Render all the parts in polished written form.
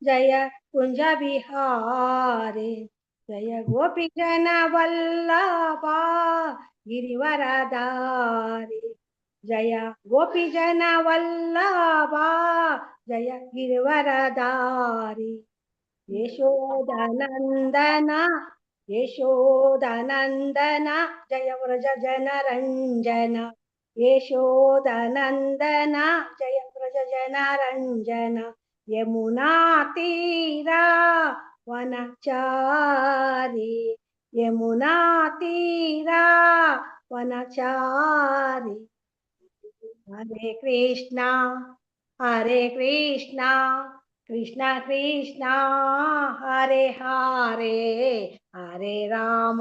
जय कुंज विहारी जय गोपीजन वल्लभा गिरिवरधारी जय गोपीजन वल्लभा जय गिरिवरधारी यशोदनंदन यशोदनंदन जय व्रज जनरंजन यशोदनंदन जय व्रज जनरंजन यमुना तीरा वनचारी यमुना तीरा वनचारी हरे कृष्णा कृष्णा कृष्णा हरे हरे हरे राम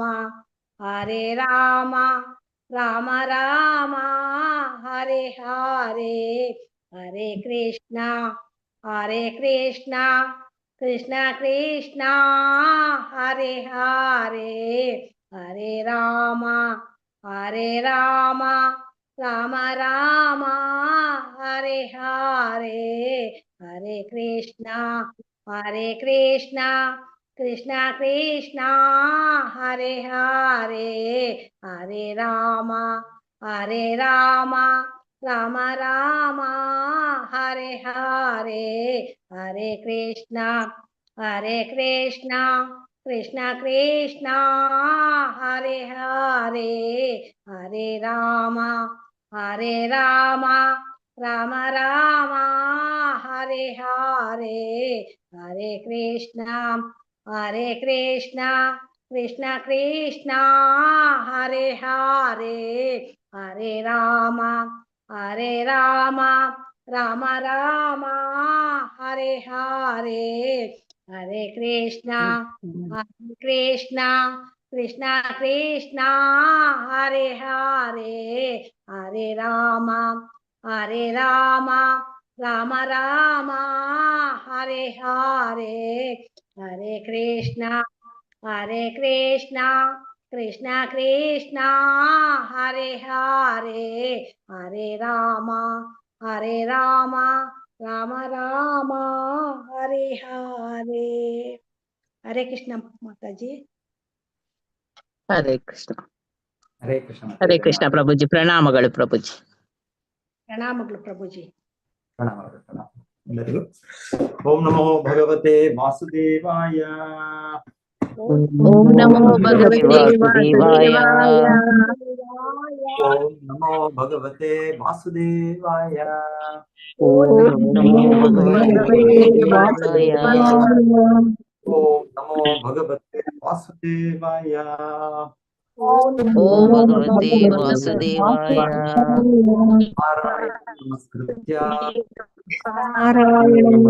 राम राम हरे हरे हरे कृष्णा कृष्णा कृष्णा हरे हरे हरे राम राम राम हरे हरे हरे कृष्णा कृष्णा कृष्णा हरे हरे हरे राम राम राम हरे हरे हरे कृष्णा कृष्णा कृष्णा हरे हरे हरे राम राम राम हरे हरे हरे कृष्णा कृष्णा कृष्णा हरे हरे हरे राम राम राम हरे हरे हरे कृष्णा कृष्णा कृष्णा हरे हरे हरे राम राम राम हरे हरे हरे कृष्णा कृष्णा कृष्णा हरे हरे हरे राम राम राम हरे हरे हरे कृष्ण माताजी हरे कृष्ण हरे कृष्ण हरे कृष्ण प्रभुजी ಪ್ರಣಾಮಗಳು ಪ್ರಭುಜಿ ಪ್ರಣಾಮಗಳು ಪ್ರಭುಜಿ ಪ್ರಣಾಮಗಳು ಎಲ್ಲರಿಗೂ ಓಂ ನಮೋ ಭಗವತೆ ವಾಸುದೇವಾಯ ಓಂ ನಮೋ ಭಗವತೆ ವಾಸುದೇವಾಯ ಓಂ ನಮೋ ಭಗವತೆ ವಾಸುದೇವಾಯ ಓಂ ನಮೋ ಭಗವತೆ ವಾಸುದೇವಾಯ ಓಂ ನಮೋ ಭಗವತೆ ವಾಸುದೇವಾಯ ಓಂ ಭಗವತೆ ವಾಸುದೇವಾಯ ನಾರಾಯಣ ನಮಸ್ಕೃತ್ಯ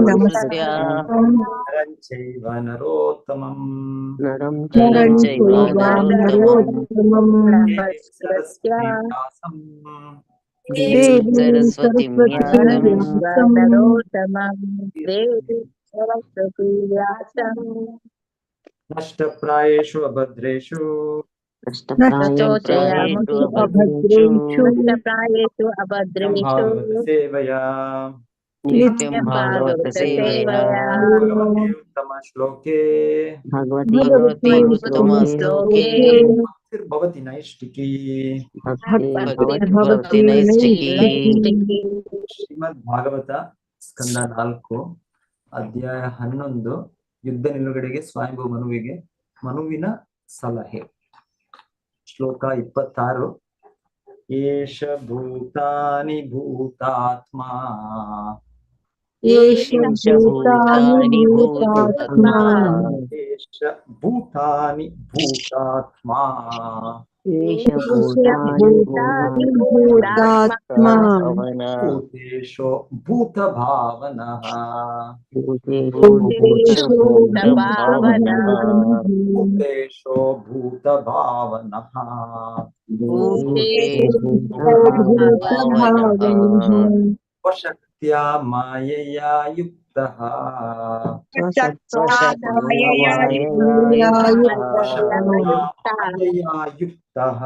ನಮಸ್ಕೃತ್ಯ ನರಂ ಚೈವ ನರೋತ್ತಮಂ ನರಂ ಚೈವ ನರೋತ್ತಮಂ ಸರಸ್ವತಿ ವ್ಯಾಸಂ ಸರಸ್ವತಿ ನಷ್ಟಪ್ರಾಯೇಷು ಅಭದ್ರೇಷು ಭಾಗವತ ಸೇವಯಾ ನಿತ್ಯಂ ಭಾಗವತ ಸೇವಯಾ ಭಗವತೆ ಉತ್ತಮ ಶ್ಲೋಕೆ ಭಗವತಿ ಉತ್ತಮ ಶ್ಲೋಕೆ ಭವತಿ ನೈಷ್ಟಿಕಿ ಭವತಿ ನೈಷ್ಟಿಕಿ ಶ್ರೀಮದ್ ಭಾಗವತ ಸ್ಕಂದ 4 ಅಧ್ಯಾಯ 11 ಯುದ್ಧ ನಿಲುಗಡೆಗೆ ಸ್ವಯಂಭೂ ಮನುವಿನ ಸಲಹೆ ಶ್ಲೋಕ 26 ಏಷ ಭೂತಾನಿ ಭೂತಾತ್ಮಾ ಏಷ ಭೂತಾನಿ ಭೂತಾತ್ಮಾ ಏಷ ಭೂತಾನಿ ಭೂತಾತ್ಮಾ ಏಷ ಭೂತಾನಿ ಭೂತಾತ್ಮಾ ಭೂತೇಶೋ ಭೂತ ಭಾವನಃ ಭೂತೇಷು ಭೂತಭಾವನಃ ಭೂತೇಶೋ ಭೂತ ಭಾವನಃ ಭೂತೇಷು ಭೂತಭಾವನಃ ಸ್ವಶಕ್ತ್ಯಾ ಮಾಯೆಯಾ ಯುಕ್ತಃ ಸ್ವಶಕ್ತ್ಯಾ ಮಾಯೆಯಾ ಯುಕ್ತಃ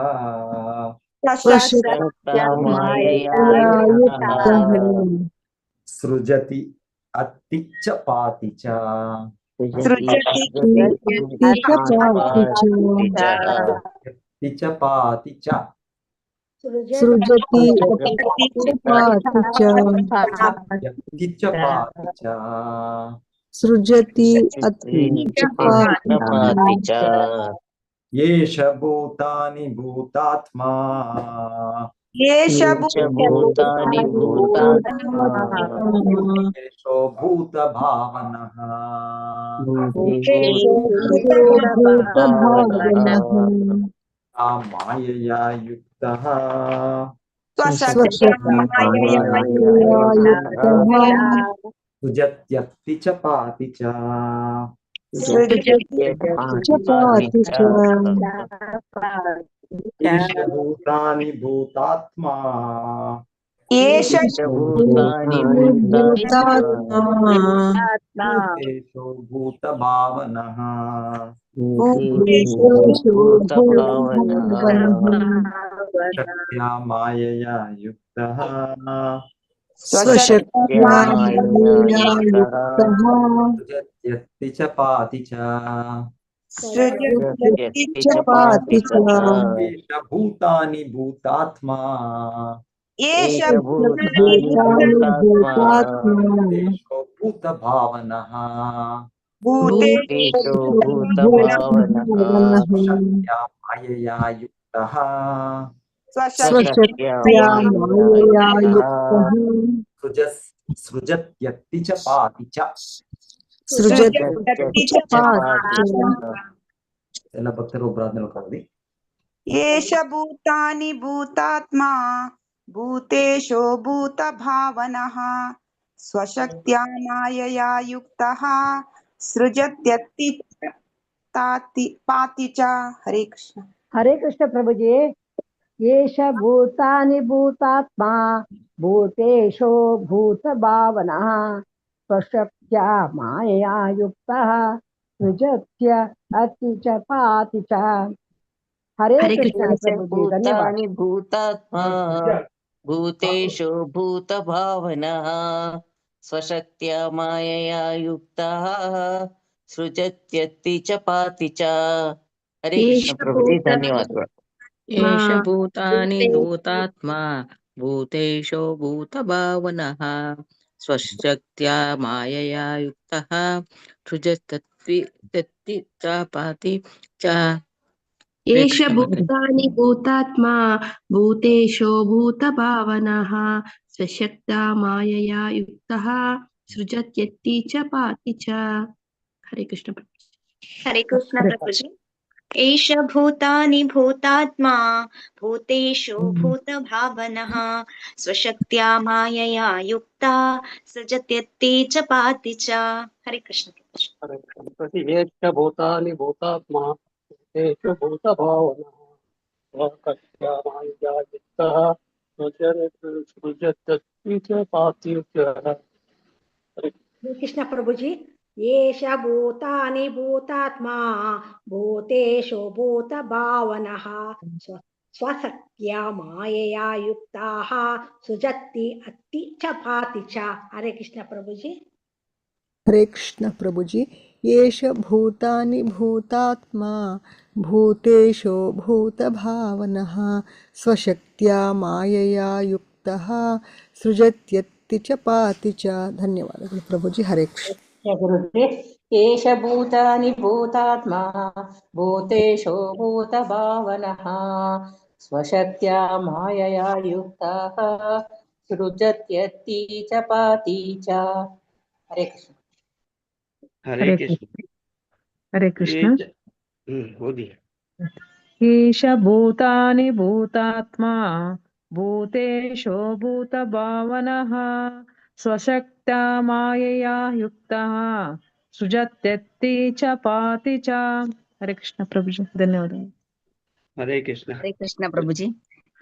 ಮಾಯೆಯಾ ಯುಕ್ತಃ ಸೃಜತಿ अत्ति च पाति च सृजति सृजति यत्ति च पाति च सृजति पाति च यत्ति च पाति च सृजति अति च पाति पाति च येष भूतानि भूतात्मा येष भूतानि भूतात्मा येषो भूतभावनः मायया युक्तः सृजत्यत्ति च पाति च येष भूतानि भूतात्मा येष भूतानि भूतेषु भूतभावनः शक्त्या मायया युक्तः सृजत्यत्ति च पाति च येष भूतानि भूतात्मा भूतेषु भूतभावनः शक्त्या मायया युक्तः सृजत्यत्ति च पाति च ಎಲ್ಲ ಭಕ್ತರು ಒಬ್ಬರಾದ್ಮೇಲೆ ಕರೆದಿ येष भूतानि भूतात्मा भूतेषु भूतभावनः स्वशक्त्या मायया युक्तः सृजत्यत्ति पाति च। हरे कृष्ण। हरे कृष्ण प्रभुजी। येष भूतानि भूतात्मा भूतेषु भूतभावनः स्वशक्त्या मायया युक्तः सृजत्य अति च पाति च। हरे कृष्ण प्रभुजी, धन्यवाद। भूतात्मा भूतेषु भूतभावनः स्वशक्त्या मायया युक्तः सृजत्यत्ति च पाति च। हरे कृष्ण प्रभुजी, धन्यवाद। येष भूतानि भूतात्मा भूतेषु भूतभावनः स्वशक्त्या मायया युक्तः सृजत्यत्ति च पाति च। येष भूतानि भूतात्मा भूतेषु भूतभावनः स्वशक्त्या मायया युक्तः सृजत्यत्ति च पाति च। हरे कृष्ण। हरे कृष्ण प्रभुजी। एष भूतानि भूतात्मा भूतेषु भूतभावनः स्वशक्त्या मायया युक्ता सृजत्यत्ति च पाति च। हरे कृष्ण प्रभुजी। एष भूतानि भूतात्मा भूतेषु भूतभावनः स्वशक्त्या मायया युक्तः सृजत्यत्ति च पाति च। हरे कृष्ण प्रभुजी। येष भूतानि भूतात्मा भूतेषु भूतभावनः स्वशक्त्या मायया युक्ताः सृजति अति च पाति च। हरे कृष्ण प्रभुजी। हरे कृष्ण प्रभुजी। येष भूतानि भूतात्मा भूतेषु भूतभावनः स्वशक्त्या मायया युक्तः सृजत्यत्ति च पाति च। धन्यवाद प्रभुजी। हरे कृष्ण। गुरुजी। येष भूतानि भूतात्मा भूतेषु भूतभावनः स्वशक्त्या मायया युक्तः सृजत्यत्ति च पाति च। हरे कृष्ण। हरे कृष्ण। हरे कृष्ण। बोलिए। येष भूतानि भूतात्मा भूतेषु भूतभावनः स्वशक्त्या मायया युक्तः सृजत्यत्ति च पाति च। हरे कृष्ण प्रभुजी, धन्यवाद। हरे कृष्ण। हरे कृष्ण प्रभुजी।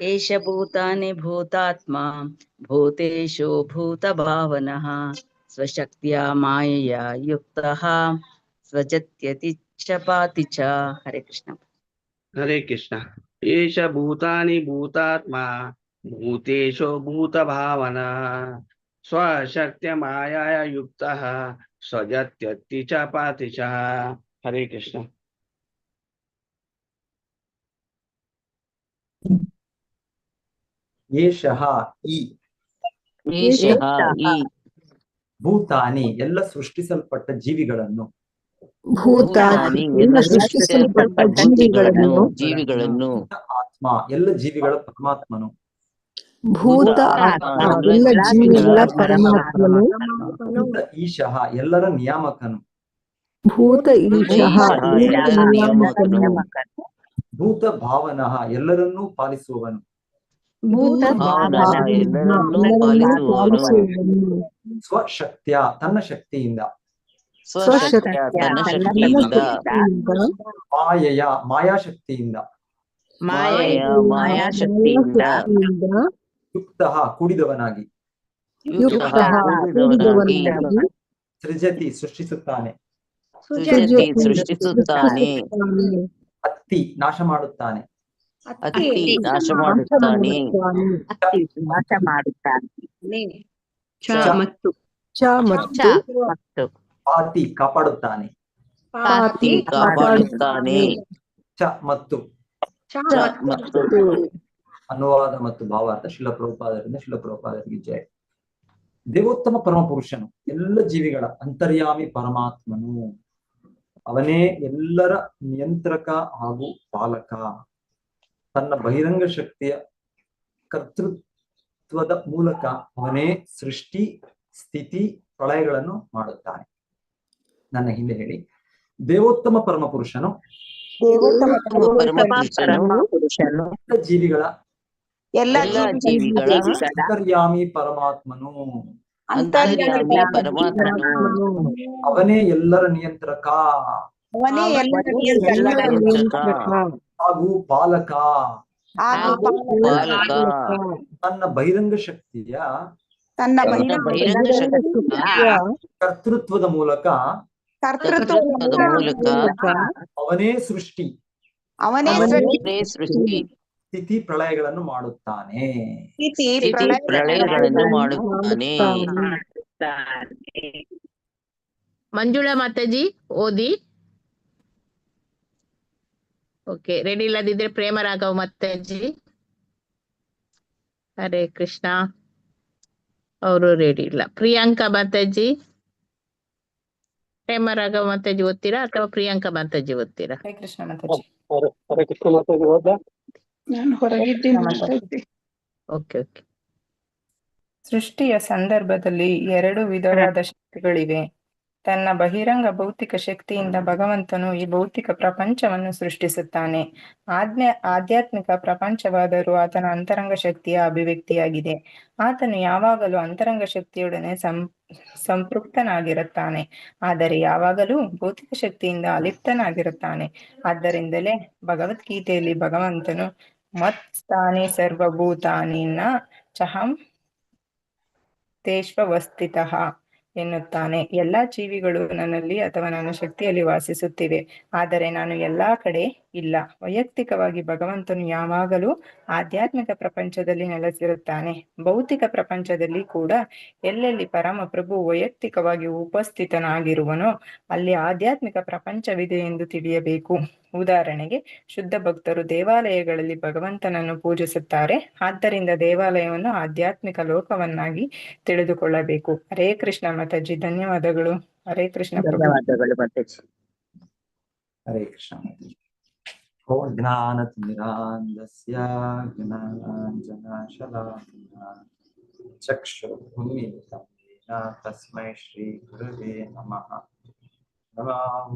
एष भूतानि भूतात्मा भूतेषु भूतभावनः स्वशक्त्या मायया युक्तः सृजत्यति च पाति च। हरे कृष्ण। हरे कृष्ण। एष भूतानि भूतात्मा भूतेषु भूतभावनः स्वशक्त्या माया युक्तः सृजत्यति च पाति च। हरे कृष्ण। ಏಷಃ ಈ ಏಷಃ ಈ ಭೂತಾನಿ ಎಲ್ಲ ಸೃಷ್ಟಿಸಲ್ಪಟ್ಟ ಜೀವಿಗಳನ್ನು ಭೂತಾನಿ ಎಲ್ಲ ಸೃಷ್ಟಿಸಲ್ಪಟ್ಟ ಜೀವಿಗಳನ್ನು ಆತ್ಮ ಎಲ್ಲ ಜೀವಿಗಳ ಪರಮಾತ್ಮನು ಭೂತ ಆತ್ಮ ಎಲ್ಲ ಜೀವಿಗಳ ಪರಮಾತ್ಮನು ಭೂತ ಈಶಃ ಎಲ್ಲರ ನಿಯಾಮಕನು ಭೂತ ಈಶಃ ಎಲ್ಲರ ನಿಯಾಮಕನು ಭೂತ ಭಾವನಃ ಎಲ್ಲರನ್ನೂ ಪಾಲಿಸುವವನು ಭೂತ ಭಾವನಃ ಎಲ್ಲರನ್ನೂ ಎಲ್ಲರನ್ನೂ ಪಾಲಿಸುವವನು ಸ್ವಶಕ್ತಿಯ ತನ್ನ ಶಕ್ತಿಯಿಂದ ಸ್ವಶಕ್ತಿಯ ತನ್ನ ಶಕ್ತಿಯಿಂದ ಮಾಯೆಯ ಮಾಯಾಶಕ್ತಿಯಿಂದ ಮಾಯಾಶಕ್ತಿಯಿಂದ ಯುಕ್ತಃ ಕೂಡಿದವನಾಗಿ ಕೂಡಿದವನಾಗಿ ಸೃಜತಿ ಸೃಷ್ಟಿಸುತ್ತಾನೆ ಸೃಷ್ಟಿಸುತ್ತಾನೆ ಅತ್ತಿ ನಾಶ ಮಾಡುತ್ತಾನೆ ಅತಿ ನಾಶ ಮಾಡುತ್ತಾನೆ ಚ ಮತ್ತು ಪಾತಿ ಕಾಪಾಡುತ್ತಾನೆ ಪಾತಿ ಕಾಪಾಡುತ್ತಾನೆ ಚ ಮತ್ತು ಮತ್ತು ಅನುವಾದ ಮತ್ತು ಭಾವಾರ್ಥ ಶಿಲಪ್ರಭುಪಾದರಿಂದ ಶಿಲಪ್ರಭುಪಾದರಿಗೆ ಜಯ. ದೇವೋತ್ತಮ ಪರಮಪುರುಷನು ಎಲ್ಲ ಜೀವಿಗಳ ಅಂತರ್ಯಾಮಿ ಪರಮಾತ್ಮನು. ಅವನೇ ಎಲ್ಲರ ನಿಯಂತ್ರಕ ಹಾಗೂ ಪಾಲಕ. ತನ್ನ ಬಹಿರಂಗ ಶಕ್ತಿಯ ಕರ್ತೃತ್ವದ ಮೂಲಕ ಅವನೇ ಸೃಷ್ಟಿ ಸ್ಥಿತಿ ಪ್ರಳಯಗಳನ್ನು ಮಾಡುತ್ತಾನೆ. ನನ್ನ ಹಿಂದೆ ಹೇಳಿ. ದೇವೋತ್ತಮ ಪರಮಪುರುಷನು ಜೀವಿಗಳ ಅಂತರ್ಯಾಮಿ ಪರಮಾತ್ಮನು. ಅವನೇ ಎಲ್ಲರ ನಿಯಂತ್ರಕ ಹಾಗೂ ಪಾಲಕ. ತನ್ನ ಬಹಿರಂಗ ಶಕ್ತಿಯ ಕರ್ತೃತ್ವದ ಮೂಲಕ ಅವನೇ ಸೃಷ್ಟಿ ಸ್ಥಿತಿ ಪ್ರಳಯಗಳನ್ನು ಮಾಡುತ್ತಾನೆ. ಮಂಜುಳಾ ಮಾತಾಜಿ ಓದಿ. ಓಕೆ, ರೆಡಿ ಇಲ್ಲದಿದ್ರೆ ಪ್ರೇಮರಾಘವ್ ಮಾತಾಜಿ. ಹರೇ ಕೃಷ್ಣ, ಅವರು ರೆಡಿ ಇಲ್ಲ. ಪ್ರಿಯಾಂಕಾ ಮಾತಾಜಿ, ಪ್ರೇಮರಾಘವ್ ಮಾತಾಜಿ ಓದ್ತೀರಾ ಅಥವಾ ಪ್ರಿಯಾಂಕಾ ಮಾತಾಜಿ ಓದ್ತೀರಾ? ಹರೇ ಕೃಷ್ಣ ಮಾತಾಜಿ ಓದ್ಲಾ? ನಾನು ಹೊರಗಿದ್ದೀನಿ. Okay okay. ಸೃಷ್ಟಿಯ ಸಂದರ್ಭದಲ್ಲಿ ಎರಡು ವಿಧವಾದ ಶಕ್ತಿಗಳಿವೆ. ತನ್ನ ಬಹಿರಂಗ ಭೌತಿಕ ಶಕ್ತಿಯಿಂದ ಭಗವಂತನು ಈ ಭೌತಿಕ ಪ್ರಪಂಚವನ್ನು ಸೃಷ್ಟಿಸುತ್ತಾನೆ. ಆಧ್ಯಾತ್ಮಿಕ ಪ್ರಪಂಚವಾದರೂ ಆತನ ಅಂತರಂಗ ಶಕ್ತಿಯ ಅಭಿವ್ಯಕ್ತಿಯಾಗಿದೆ. ಆತನು ಯಾವಾಗಲೂ ಅಂತರಂಗ ಶಕ್ತಿಯೊಡನೆ ಸಂಪೃಕ್ತನಾಗಿರುತ್ತಾನೆ, ಆದರೆ ಯಾವಾಗಲೂ ಭೌತಿಕ ಶಕ್ತಿಯಿಂದ ಅಲಿಪ್ತನಾಗಿರುತ್ತಾನೆ. ಆದ್ದರಿಂದಲೇ ಭಗವದ್ಗೀತೆಯಲ್ಲಿ ಭಗವಂತನು ಮತ್ಸ್ಥಾನಿ ಸರ್ವಭೂತಾನಿ ನ ಚಹಂ ತೇಷ್ವಸ್ಥಿತಃ ಎನ್ನುತ್ತಾನೆ. ಎಲ್ಲಾ ಜೀವಿಗಳು ನನ್ನಲ್ಲಿ ಅಥವಾ ನನ್ನ ಶಕ್ತಿಯಲ್ಲಿ ವಾಸಿಸುತ್ತಿವೆ, ಆದರೆ ನಾನು ಎಲ್ಲಾ ಕಡೆ ಇಲ್ಲ. ವೈಯಕ್ತಿಕವಾಗಿ ಭಗವಂತನು ಯಾವಾಗಲೂ ಆಧ್ಯಾತ್ಮಿಕ ಪ್ರಪಂಚದಲ್ಲಿ ನೆಲೆಸಿರುತ್ತಾನೆ. ಭೌತಿಕ ಪ್ರಪಂಚದಲ್ಲಿ ಕೂಡ ಎಲ್ಲೆಲ್ಲಿ ಪರಮ ಪ್ರಭು ವೈಯಕ್ತಿಕವಾಗಿ ಉಪಸ್ಥಿತನಾಗಿರುವನೋ ಅಲ್ಲಿ ಆಧ್ಯಾತ್ಮಿಕ ಪ್ರಪಂಚವಿದೆ ಎಂದು ತಿಳಿಯಬೇಕು. ಉದಾಹರಣೆಗೆ, ಶುದ್ಧ ಭಕ್ತರು ದೇವಾಲಯಗಳಲ್ಲಿ ಭಗವಂತನನ್ನು ಪೂಜಿಸುತ್ತಾರೆ. ಆದ್ದರಿಂದ ದೇವಾಲಯವನ್ನು ಆಧ್ಯಾತ್ಮಿಕ ಲೋಕವನ್ನಾಗಿ ತಿಳಿದುಕೊಳ್ಳಬೇಕು. ಹರೇ ಕೃಷ್ಣ ಮಾತಾಜಿ, ಧನ್ಯವಾದಗಳು. ಹರೇ ಕೃಷ್ಣ. ಧನ್ಯವಾದಗಳು ಮಾತಾಜಿ. ಹರೇ ಕೃಷ್ಣ ಮಾತಾಜಿ. ಓಂ ಜ್ಞಾನತಿಮಿರಾಂಧಸ್ಯ ಜ್ಞಾನಾಂಜನಶಲಾಕಯ ಚಕ್ಷುರುನ್ಮಿಲಿತಂ ಯೇನ ತಸ್ಮೈ ಶ್ರೀ ಗುರವೇ ನಮಃ.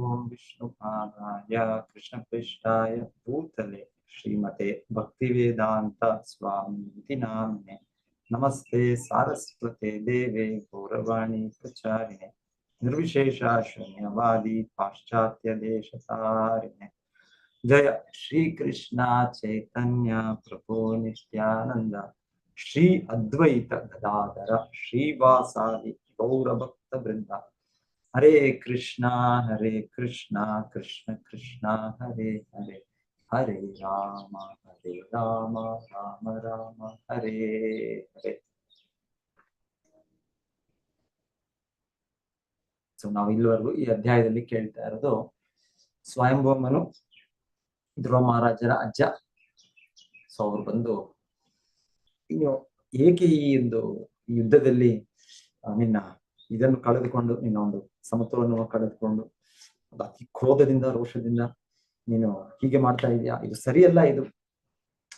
ಓಂ ವಿಷ್ಣುಪಾದಾಯ ಕೃಷ್ಣಪ್ರೇಷ್ಠಾಯ ಭೂತಲೆ ಶ್ರೀಮತೆ ಭಕ್ತಿವೇದಾಂತ ಸ್ವಾಮೀತಿ ನಾಮ್ನೆ. ನಮಸ್ತೆ ಸಾರಸ್ವತೆ ದೇವೆ ಗೌರವಾಣಿ ಪ್ರಚಾರಿಣೆ ನಿರ್ವಿಶೇಷ ಶೂನ್ಯವಾದಿ ಪಾಶ್ಚಾತ್ಯ ದೇಶತಾರಿಣೆ. ಜಯ ಶ್ರೀ ಕೃಷ್ಣ ಚೈತನ್ಯ ಪ್ರಭು ನಿತ್ಯಾನಂದ ಶ್ರೀ ಅದ್ವೈತ ಗದಾಧರ ಶ್ರೀವಾಸಾದಿ ಗೌರಭಕ್ತ ವೃಂದ. ಹರೇ ಕೃಷ್ಣ ಕೃಷ್ಣ ಕೃಷ್ಣ ಹರೇ ಹರೇ, ಹರೇ ರಾಮ ರಾಮ ರಾಮ ಹರೇ ಹರೇ. ಸೊ ನಾವು ಇಲ್ಲಿವರೆಗೂ ಈ ಅಧ್ಯಾಯದಲ್ಲಿ ಕೇಳ್ತಾ ಇರೋದು ಸ್ವಯಂಭೂಮನು ಧ್ರುವ ಮಹಾರಾಜರ ಅಜ್ಜ. ಸೊ ಅವ್ರು ಬಂದು ಇನ್ನು ಏಕೆ ಈ ಒಂದು ಯುದ್ಧದಲ್ಲಿ ನಿನ್ನ ಇದನ್ನು ಕಳೆದುಕೊಂಡು ನಿನ್ನ ಒಂದು ಸಮತೋಲನವನ್ನು ಕಳೆದುಕೊಂಡು ಅತಿ ಕ್ರೋಧದಿಂದ ರೋಷದಿಂದ ನೀನು ಹೀಗೆ ಮಾಡ್ತಾ ಇದೀಯಾ, ಇದು ಸರಿಯಲ್ಲ ಇದು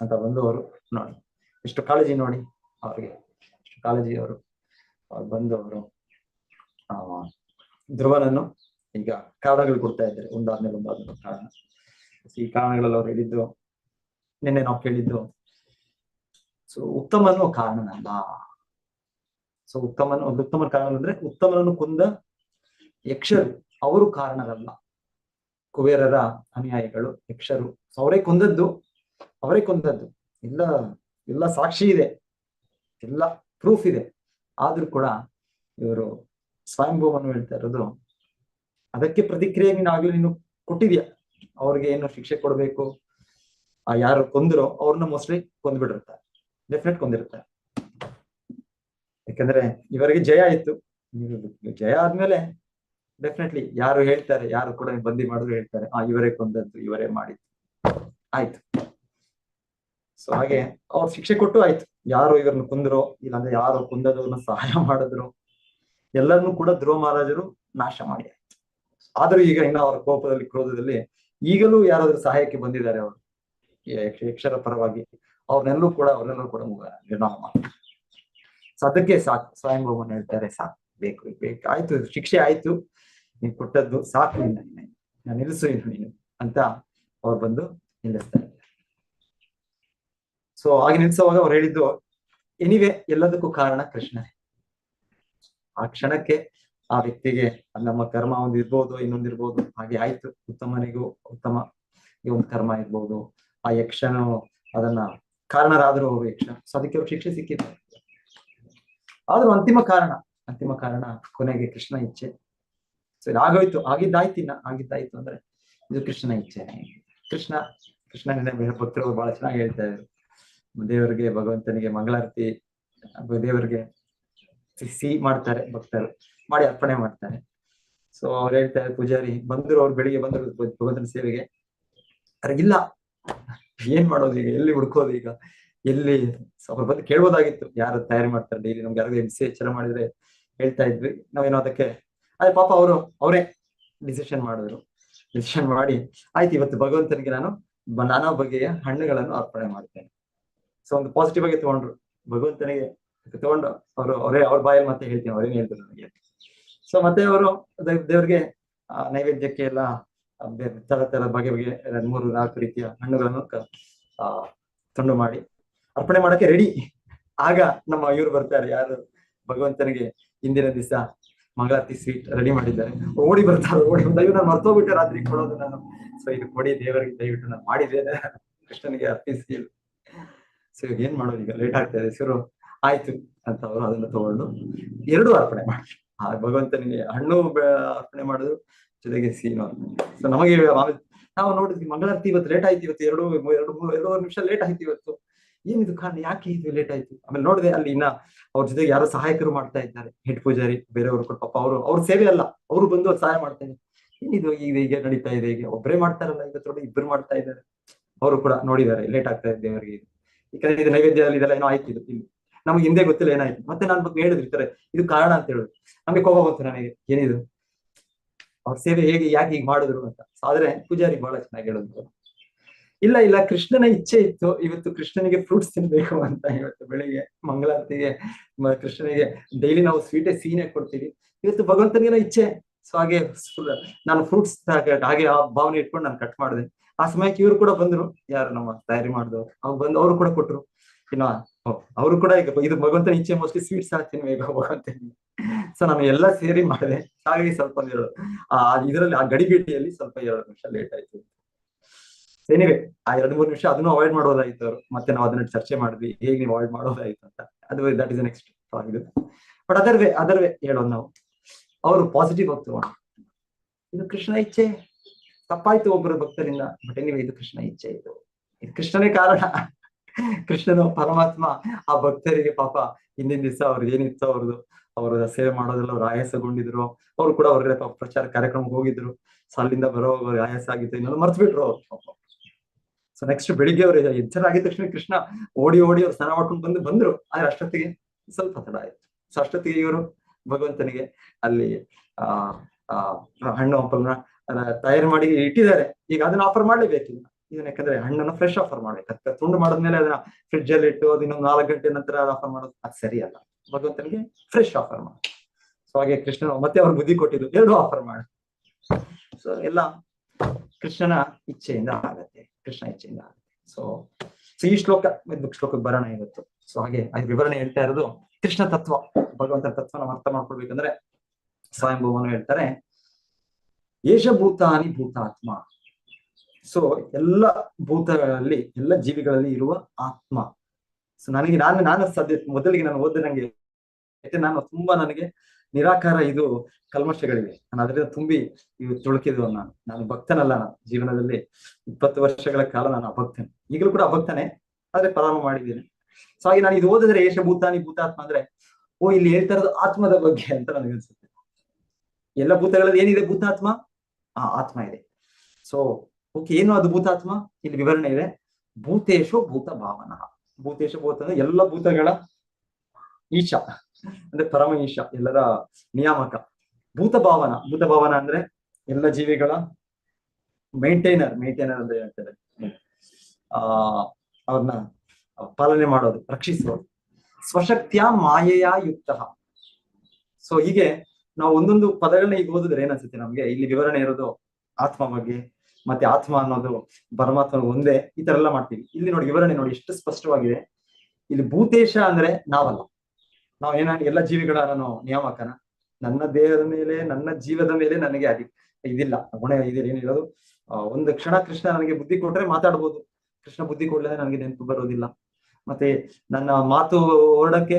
ಅಂತ ಬಂದು ಅವರು ನೋಡಿ ಎಷ್ಟು ಕಾಳಜಿ ನೋಡಿ ಅವ್ರಿಗೆ, ಎಷ್ಟು ಕಾಳಜಿ ಅವರು ಬಂದು ಅವರು ಧ್ರುವನನ್ನು ಈಗ ಕಾರಣಗಳು ಕೊಡ್ತಾ ಇದ್ದಾರೆ, ಒಂದಾದ್ಮೇಲೆ ಕಾರಣ. ಈ ಕಾರಣಗಳಲ್ಲಿ ಅವ್ರು ಹೇಳಿದ್ದು ನಿನ್ನೆ ನಾವು ಕೇಳಿದ್ದು, ಸೊ ಉತ್ತಮನು ಕಾರಣನಲ್ಲ. ಸೊ ಒಂದು ಉತ್ತಮನ ಕಾರಣ ಅಂದ್ರೆ ಉತ್ತಮನನ್ನು ಕೊಂದ ಯಕ್ಷರು ಅವರು ಕಾರಣರಲ್ಲ, ಕುಬೇರರ ಅನುಯಾಯಿಗಳು ಯಕ್ಷರು. ಅವರೇ ಕೊಂದದ್ದು ಎಲ್ಲ ಸಾಕ್ಷಿ ಇದೆ, ಎಲ್ಲ ಪ್ರೂಫ್ ಇದೆ. ಆದ್ರೂ ಕೂಡ ಇವರು ಸ್ವಯಂಭೂಮನು ಹೇಳ್ತಾ ಇರೋದು ಅದಕ್ಕೆ ಪ್ರತಿಕ್ರಿಯೆ ನೀನು ಕೊಟ್ಟಿದ್ಯಾ, ಅವ್ರಿಗೆ ಏನು ಶಿಕ್ಷೆ ಕೊಡ್ಬೇಕು, ಯಾರು ಕೊಂದರೋ ಅವ್ರನ್ನ ಮೋಸ್ಟ್ಲಿ ಕೊಂದ್ಬಿಟ್ಟಿರ್ತಾರೆ, ಡೆಫಿನೆಟ್ ಕೊಂದಿರ್ತಾರೆ. ಯಾಕಂದ್ರೆ ಇವರಿಗೆ ಜಯ ಆಯ್ತು, ಜಯ ಆದ್ಮೇಲೆ ಡೆಫಿನೆಟ್ಲಿ ಯಾರು ಹೇಳ್ತಾರೆ, ಯಾರು ಕೂಡ ಬಂದಿ ಮಾಡಿದ್ರು ಹೇಳ್ತಾರೆ ಇವರೇ ಕೊಂದದ್ದು, ಇವರೇ ಮಾಡಿದ್ದು ಆಯ್ತು. ಸೊ ಹಾಗೆ ಅವ್ರು ಶಿಕ್ಷೆ ಕೊಟ್ಟು ಆಯ್ತು, ಯಾರು ಇವ್ರನ್ನ ಕೊಂದರೋ ಇಲ್ಲಾಂದ್ರೆ ಯಾರು ಕೊಂದದವ್ರನ್ನ ಸಹಾಯ ಮಾಡಿದ್ರು ಎಲ್ಲರನ್ನೂ ಕೂಡ ಧ್ರುವ ಮಹಾರಾಜರು ನಾಶ ಮಾಡಿ ಆಯ್ತು. ಆದ್ರೂ ಈಗ ಇನ್ನ ಅವರ ಕೋಪದಲ್ಲಿ ಕ್ರೋಧದಲ್ಲಿ ಈಗಲೂ ಯಾರಾದ್ರೂ ಸಹಾಯಕ್ಕೆ ಬಂದಿದ್ದಾರೆ ಅವರು ಯಕ್ಷರ ಪರವಾಗಿ, ಅವ್ರನ್ನೆಲ್ಲರೂ ಕೂಡ ನಿರ್ಣಯ ಮಾಡ್ತಾರೆ. ಸೊ ಅದಕ್ಕೆ ಸಾಕು ಸ್ವಯಂಭೂಮನ್ ಹೇಳ್ತಾರೆ, ಸಾಕು ಬೇಕು ಆಯ್ತು, ಶಿಕ್ಷೆ ಆಯ್ತು, ನೀನ್ ಕೊಟ್ಟದ್ದು ಸಾಕು, ನಾನು ನಿಲ್ಲಿಸು ನೀನು ಅಂತ ಅವ್ರು ಬಂದು ನಿಲ್ಲಿಸ್ತಾ ಇದ್ದಾರೆ. ಸೊ ಹಾಗೆ ನಿಲ್ಸುವಾಗ ಅವ್ರು ಹೇಳಿದ್ದು ಎನಿವೆ ಎಲ್ಲದಕ್ಕೂ ಕಾರಣ ಕೃಷ್ಣನೇ. ಆ ಕ್ಷಣಕ್ಕೆ ಆ ವ್ಯಕ್ತಿಗೆ ನಮ್ಮ ಕರ್ಮ ಒಂದು ಇರ್ಬೋದು, ಇನ್ನೊಂದಿರ್ಬೋದು, ಹಾಗೆ ಆಯ್ತು. ಉತ್ತಮನಿಗೂ ಉತ್ತಮ ಈ ಒಂದು ಕರ್ಮ ಇರ್ಬೋದು, ಆ ಯಕ್ಷನು ಅದನ್ನ ಕಾರಣರಾದ್ರು ಅವರು ಯಕ್ಷ, ಸೊ ಅದಕ್ಕೆ ಅವ್ರು ಶಿಕ್ಷೆ ಸಿಕ್ಕಿದೆ. ಆದ್ರೂ ಅಂತಿಮ ಕಾರಣ ಕೊನೆಗೆ ಕೃಷ್ಣ ಇಚ್ಛೆ. ಸೊ ಇದಾಗೋಯ್ತು, ಆಗಿದ್ದಾಯ್ತು ಅಂದ್ರೆ ಇದು ಕೃಷ್ಣನ ಇಚ್ಛೆ. ಕೃಷ್ಣನೇ ಭಕ್ತರು ಬಹಳ ಚೆನ್ನಾಗಿ ಹೇಳ್ತಾ ಇದ್ರು, ದೇವರಿಗೆ ಭಗವಂತನಿಗೆ ಮಂಗಳಾರತಿ ದೇವರಿಗೆ ಸಿಹಿ ಮಾಡ್ತಾರೆ, ಭಕ್ತರು ಮಾಡಿ ಅರ್ಪಣೆ ಮಾಡ್ತಾರೆ. ಸೊ ಅವ್ರು ಹೇಳ್ತಾರೆ, ಪೂಜಾರಿ ಬಂದ್ರು, ಅವ್ರು ಬೆಳಿಗ್ಗೆ ಬಂದ್ರು ಭಗವಂತನ ಸೇವೆಗೆ, ಇಲ್ಲ ಏನ್ ಮಾಡೋದು ಈಗ, ಎಲ್ಲಿ ಹುಡ್ಕೋದು ಈಗ, ಎಲ್ಲಿ ಅವ್ರು ಬಂದು ಕೇಳ್ಬೋದಾಗಿತ್ತು, ಯಾರು ತಯಾರಿ ಮಾಡ್ತಾರೆ ಡೈಲಿ, ನಮ್ಗೆ ಯಾರು ಎಚ್ಚರ ಮಾಡಿದ್ರೆ ಹೇಳ್ತಾ ಇದ್ವಿ ನಾವೇನೋ ಅದಕ್ಕೆ. ಅದೇ ಪಾಪ ಅವರೇ ಡಿಸಿಷನ್ ಮಾಡಿ ಆಯ್ತು ಇವತ್ತು ಭಗವಂತನಿಗೆ ನಾನು ನಾನಾ ಬಗೆಯ ಹಣ್ಣುಗಳನ್ನು ಅರ್ಪಣೆ ಮಾಡ್ತೇನೆ. ಸೊ ಒಂದು ಪಾಸಿಟಿವ್ ಆಗಿ ತಗೊಂಡ್ರು, ಭಗವಂತನಿಗೆ ತಗೊಂಡು ಅವ್ರ ಬಾಯಲ್ಲಿ ಮತ್ತೆ ಹೇಳ್ತೀನಿ, ಅವ್ರೇನು ಹೇಳ್ತಾರೆ ನನಗೆ. ಸೊ ಮತ್ತೆ ಅವರು ದೇವ್ರಿಗೆ ನೈವೇದ್ಯಕ್ಕೆ ಎಲ್ಲ ತರ ಬಗೆ 3-4 ರೀತಿಯ ಹಣ್ಣುಗಳನ್ನು ತುಂಡು ಮಾಡಿ ಅರ್ಪಣೆ ಮಾಡಕ್ಕೆ ರೆಡಿ. ಆಗ ನಮ್ಮ ಇವ್ರು ಬರ್ತಾರೆ, ಯಾರು ಭಗವಂತನಿಗೆ ಹಿಂದಿನ ದಿವಸ ಮಂಗಳಾರತಿ ಸ್ವೀಟ್ ರೆಡಿ ಮಾಡಿದ್ದಾರೆ, ಓಡಿ ಬಂದ ನಾನು ಮರ್ತೋಗ್ಬಿಟ್ಟೆ ರಾತ್ರಿ ಕೊಡೋದು ನಾನು. ಸೊ ಇದು ಕೊಡಿ ದೇವರಿಗೆ, ದಯವಿಟ್ಟು ನಾನು ಮಾಡಿದ್ದೇನೆ, ಕೃಷ್ಣನಿಗೆ ಅರ್ಪಿಸಿ. ಸೊ ಈಗ ಏನ್ ಮಾಡೋದು, ಈಗ ಲೇಟ್ ಆಗ್ತಾ ಇದೆ. ಶುರು ಆಯ್ತು ಅಂತ ಅವರು ಅದನ್ನ ತಗೊಂಡು 2 ಅರ್ಪಣೆ ಮಾಡಿ, ಭಗವಂತನಿಗೆ ಹಣ್ಣು ಅರ್ಪಣೆ ಮಾಡಿದ್ರು, ಜೊತೆಗೆ ಸೀನು. ಸೊ ನಮಗೆ ನಾವು ನೋಡಿದ್ವಿ ಮಂಗಳಾರತಿ ಇವತ್ತು ಲೇಟ್ ಆಯ್ತು, ಇವತ್ತು 2-2.5 ನಿಮಿಷ ಲೇಟ್ ಆಯ್ತು ಇವತ್ತು. ಏನಿದು ಕಾರಣ, ಯಾಕೆ ಇದು ಲೇಟ್ ಆಯ್ತು? ಆಮೇಲೆ ನೋಡಿದೆ ಅಲ್ಲಿ ಇನ್ನ ಅವ್ರ ಜೊತೆಗೆ ಯಾರೋ ಸಹಾಯಕರು ಮಾಡ್ತಾ ಇದ್ದಾರೆ, ಹೆಡ್ ಪೂಜಾರಿ ಬೇರೆಯವರು ಕೂಡ ಪಾಪ ಅವ್ರ ಸೇವೆ ಅಲ್ಲ, ಅವರು ಬಂದು ಅವ್ರು ಸಹಾಯ ಮಾಡ್ತಾ ಇದ್ದಾರೆ. ಏನಿದು ಈಗ ನಡೀತಾ ಇದೆ, ಈಗ ಒಬ್ಬರೇ ಮಾಡ್ತಾರಲ್ಲ, ಇವತ್ತು ನೋಡಿ 2 ಮಾಡ್ತಾ ಇದ್ದಾರೆ. ಅವರು ಕೂಡ ನೋಡಿದ್ದಾರೆ ಲೇಟ್ ಆಗ್ತಾ ಇದೆ ದೇವರಿಗೆ, ಯಾಕಂದ್ರೆ ಇದು ನೈವೇದ್ಯದಲ್ಲಿ ಇದೆಲ್ಲ ಏನೋ ಆಯ್ತು, ಇಲ್ಲಿ ನಮ್ಗೆ ಹಿಂದೆ ಗೊತ್ತಿಲ್ಲ ಏನಾಯ್ತು. ಮತ್ತೆ ನಾನು ಬಗ್ಗೆ ಹೇಳಿದ್ರು ಇದು ಕಾರಣ ಅಂತ ಹೇಳಿದ್ರು, ನಮ್ಗೆ ಕೋಪ ಬಂತು ನನಗೆ, ಏನಿದು ಅವ್ರ ಸೇವೆ ಯಾಕೆ ಹೀಗೆ ಮಾಡಿದ್ರು ಅಂತ. ಆದ್ರೆ ಪೂಜಾರಿ ಬಹಳ ಚೆನ್ನಾಗಿ ಹೇಳಿದ್ರು, ಇಲ್ಲ ಕೃಷ್ಣನ ಇಚ್ಛೆ ಇತ್ತು, ಇವತ್ತು ಕೃಷ್ಣನಿಗೆ ಫ್ರೂಟ್ಸ್ ತಿನ್ಬೇಕು ಅಂತ. ಇವತ್ತು ಬೆಳಿಗ್ಗೆ ಮಂಗಳಾರತಿಗೆ ಕೃಷ್ಣನಿಗೆ ಡೈಲಿ ನಾವು ಸೀನೇ ಕೊಡ್ತೀವಿ, ಇವತ್ತು ಭಗವಂತನಿಗೆ ಇಚ್ಛೆ. ಸೊ ಹಾಗೆ ನಾನು ಫ್ರೂಟ್ಸ್ ಹಾಗೆ ಆ ಭಾವನೆ ಇಟ್ಕೊಂಡು ನಾನು ಕಟ್ ಮಾಡಿದೆ. ಆ ಸಮಯಕ್ಕೆ ಇವರು ಕೂಡ ಬಂದ್ರು, ಯಾರು ನಮ್ಮ ತಯಾರಿ ಮಾಡಿದವರು, ಅವ್ರು ಬಂದು ಅವರು ಕೂಡ ಕೊಟ್ರು. ಇನ್ನು ಅವರು ಕೂಡ ಈಗ ಇದು ಭಗವಂತನ ಇಚ್ಛೆ, ಮೋಸ್ಟ್ಲಿ ಸ್ವೀಟ್ಸ್ ಹಾಕ್ತೀನಿ ಭಗವಂತನಿಗೆ. ಸೊ ನಾನು ಎಲ್ಲ ಸೇರಿ ಮಾಡಿದೆ. ಹಾಗಾಗಿ ಸ್ವಲ್ಪ ಇದರಲ್ಲಿ ಆ ಗಡಿಬಿಡಿಯಲ್ಲಿ ಸ್ವಲ್ಪ 2 ನಿಮಿಷ ಲೇಟ್ ಆಯ್ತು. ಏನಿವೆ ಆ 2-3 ನಿಮಿಷ ಅದನ್ನು ಅವಾಯ್ಡ್ ಮಾಡೋದಾಯ್ತು ಅವರು. ಮತ್ತೆ ನಾವು ಅದನ್ನ ಚರ್ಚೆ ಮಾಡಿದ್ವಿ, ಹೇಗೆ ನೀವು ಅವಾಯ್ಡ್ ಮಾಡೋದಾಯ್ತು ಅಂತ. ದಟ್ ಇಸ್ ನೆಕ್ಸ್ಟ್ ಇದು. ಬಟ್ ಅದರ್ ವೇ ಹೇಳೋದು ನಾವು, ಅವರು ಪಾಸಿಟಿವ್ ಆಗಿ ತಗೊಂಡು ಇದು ಕೃಷ್ಣ ಇಚ್ಛೆ, ತಪ್ಪಾಯ್ತು ಒಬ್ಬರು ಭಕ್ತರಿಂದ, ಬಟ್ ಎನಿವೆ ಇದು ಕೃಷ್ಣ ಇಚ್ಛೆ, ಇದು ಕೃಷ್ಣನೇ ಕಾರಣ. ಕೃಷ್ಣನು ಪರಮಾತ್ಮ ಆ ಭಕ್ತರಿಗೆ ಪಾಪ ಹಿಂದಿನ ದಿವಸ ಅವ್ರಿಗೆ ಏನಿತ್ತು ಅವ್ರದ್ದು ಅವರ ಸೇವೆ ಮಾಡೋದೆಲ್ಲ ಅವ್ರು ಆಯಾಸಗೊಂಡಿದ್ರು. ಅವ್ರು ಕೂಡ ಹೊರಗಡೆ ಪಾಪ ಪ್ರಚಾರ ಕಾರ್ಯಕ್ರಮಕ್ಕೆ ಹೋಗಿದ್ರು. ಸೊ ಅಲ್ಲಿಂದ ಬರೋ ಆಯಾಸ ಆಗಿತ್ತು, ಇನ್ನೊಂದು ಮರ್ತು ಬಿಟ್ರು ಅವ್ರು. ಸೊ ನೆಕ್ಸ್ಟ್ ಬೆಳಿಗ್ಗೆ ಅವ್ರು ಎಚ್ಚರ ಆಗಿದ ತಕ್ಷಣ ಕೃಷ್ಣ ಓಡಿ ಅವ್ರು ಸ್ನಾನ ಮಾಡ್ಕೊಂಡು ಬಂದ್ರು. ಆದ್ರೆ ಅಷ್ಟೊತ್ತಿಗೆ ಸ್ವಲ್ಪ ತಡ ಆಯ್ತು. ಸೊ ಅಷ್ಟೊತ್ತಿಗೆ ಇವರು ಭಗವಂತನಿಗೆ ಅಲ್ಲಿ ಹಣ್ಣು ಹಂಪಲನ್ನ ತಯಾರು ಮಾಡಿ ಇಟ್ಟಿದ್ದಾರೆ. ಈಗ ಅದನ್ನ ಆಫರ್ ಮಾಡ್ಲೇಬೇಕಿಲ್ಲ ಇದನ್ನ, ಯಾಕಂದ್ರೆ ಹಣ್ಣನ್ನು ಫ್ರೆಶ್ ಆಫರ್ ಮಾಡ್ಬೇಕು. ತುಂಡು ಮಾಡಿದ್ಮೇಲೆ ಅದನ್ನ ಫ್ರಿಡ್ಜ್ ಅಲ್ಲಿ ಇಟ್ಟು ಅದು ಇನ್ನೊಂದು 4 ಗಂಟೆ ನಂತರ ಆಫರ್ ಮಾಡೋದು ಅದು ಸರಿಯಲ್ಲ. ಭಗವಂತನಿಗೆ ಫ್ರೆಶ್ ಆಫರ್ ಮಾಡಿ. ಸೊ ಹಾಗೆ ಕೃಷ್ಣನು ಮತ್ತೆ ಅವ್ರ ಬುದ್ಧಿ ಕೊಟ್ಟಿದ್ದು 2 ಆಫರ್ ಮಾಡಿ. ಸೊ ಎಲ್ಲ ಕೃಷ್ಣನ ಇಚ್ಛೆಯಿಂದ ಆಗತ್ತೆ, ಕೃಷ್ಣ ಇಚ್ಛೆಯಿಂದ ಆಗತ್ತೆ. ಸೊ ಈ ಶ್ಲೋಕಕ್ಕೆ ಬರೋಣ ಇವತ್ತು. ಸೊ ಹಾಗೆ ಅದು ವಿವರಣೆ ಹೇಳ್ತಾ ಇರೋದು ಕೃಷ್ಣ ತತ್ವ, ಭಗವಂತನ ತತ್ವನ ಅರ್ಥ ಮಾಡ್ಕೊಳ್ಬೇಕಂದ್ರೆ ಸ್ವಯಂಭೂವನು ಹೇಳ್ತಾರೆ ಏಷ ಭೂತಾನಿ ಭೂತಾತ್ಮ. ಸೊ ಎಲ್ಲ ಭೂತಗಳಲ್ಲಿ ಎಲ್ಲ ಜೀವಿಗಳಲ್ಲಿ ಇರುವ ಆತ್ಮ. ಸೊ ನಾನು ಸದ್ಯ ಮೊದಲಿಗೆ ನಾನು ಓದಿದ ನಂಗೆ ನಾನು ತುಂಬಾ ನನಗೆ ನಿರಾಕಾರ ಇದು ಕಲ್ಮಶಗಳಿವೆ. ನಾನು ಅದರಿಂದ ತುಂಬಿ ಇವು ತುಳುಕಿದ್ರು. ನಾನು ಭಕ್ತನಲ್ಲ. ನಾನು ಜೀವನದಲ್ಲಿ 20 ವರ್ಷಗಳ ಕಾಲ ನಾನು ಅಭಕ್ತನೆ, ಈಗಲೂ ಕೂಡ ಅಭಕ್ತನೇ, ಆದ್ರೆ ಪ್ರಾರಂಭ ಮಾಡಿದ್ದೇನೆ. ಸೊ ಹಾಗೆ ನಾನು ಇದು ಓದಿದ್ರೆ ಏಷ ಭೂತಾನಿ ಭೂತಾತ್ಮ ಅಂದ್ರೆ ಇಲ್ಲಿ ಹೇಳ್ತಾ ಇರೋದು ಆತ್ಮದ ಬಗ್ಗೆ ಅಂತ ನನಗೆ ಅನ್ಸುತ್ತೆ. ಎಲ್ಲ ಭೂತಗಳಲ್ಲಿ ಏನಿದೆ ಭೂತಾತ್ಮ, ಆತ್ಮ ಇದೆ. ಸೊ ಓಕೆ, ಏನು ಅದು ಭೂತಾತ್ಮ? ಇಲ್ಲಿ ವಿವರಣೆ ಇದೆ. ಭೂತೇಶು ಭೂತ ಭಾವನ. ಭೂತೇಶ ಭೂತ ಅಂದ್ರೆ ಎಲ್ಲ ಭೂತಗಳ ಈಶ ಅಂದ್ರೆ ಪರಮ ಈಶ, ಎಲ್ಲರ ನಿಯಾಮಕ. ಭೂತ ಭಾವನ ಅಂದ್ರೆ ಎಲ್ಲ ಜೀವಿಗಳ ಮೇಂಟೈನರ್ ಅಂತ ಹೇಳ್ತಾರೆ. ಅವ್ರನ್ನ ಪಾಲನೆ ಮಾಡೋದು, ರಕ್ಷಿಸೋದು. ಸ್ವಶಕ್ತಿಯ ಮಾಯೆಯ ಯುಕ್ತ. ಸೊ ಹೀಗೆ ನಾವು ಒಂದೊಂದು ಪದಗಳನ್ನ ಈಗ ಓದಿದ್ರೆ ಏನನ್ಸುತ್ತೆ ನಮ್ಗೆ, ಇಲ್ಲಿ ವಿವರಣೆ ಇರೋದು ಆತ್ಮ ಬಗ್ಗೆ, ಮತ್ತೆ ಆತ್ಮ ಅನ್ನೋದು ಪರಮಾತ್ಮ ಒಂದೇ, ಈ ತರ ಎಲ್ಲ ಮಾಡ್ತೀವಿ. ಇಲ್ಲಿ ನೋಡಿ ವಿವರಣೆ ನೋಡಿ ಎಷ್ಟು ಸ್ಪಷ್ಟವಾಗಿದೆ. ಇಲ್ಲಿ ಭೂತೇಶ ಅಂದ್ರೆ ನಾವಲ್ಲ, ಎಲ್ಲ ಜೀವಿಗಳ ನಾನು ನಿಯಾಮಕನ. ನನ್ನ ದೇಹದ ಮೇಲೆ, ನನ್ನ ಜೀವದ ಮೇಲೆ ನನಗೆ ಇದಿಲ್ಲ, ಗುಣ ಇದಿಲ್ಲ, ಏನಿರೋದು. ಒಂದು ಕ್ಷಣ ಕೃಷ್ಣ ನನಗೆ ಬುದ್ಧಿ ಕೊಟ್ರೆ ಮಾತಾಡ್ಬೋದು, ಕೃಷ್ಣ ಬುದ್ಧಿ ಕೊಡ್ಲಿದ್ರೆ ನನಗೆ ನೆನಪು ಬರೋದಿಲ್ಲ. ಮತ್ತೆ ನನ್ನ ಮಾತು ಹೊರಡಕ್ಕೆ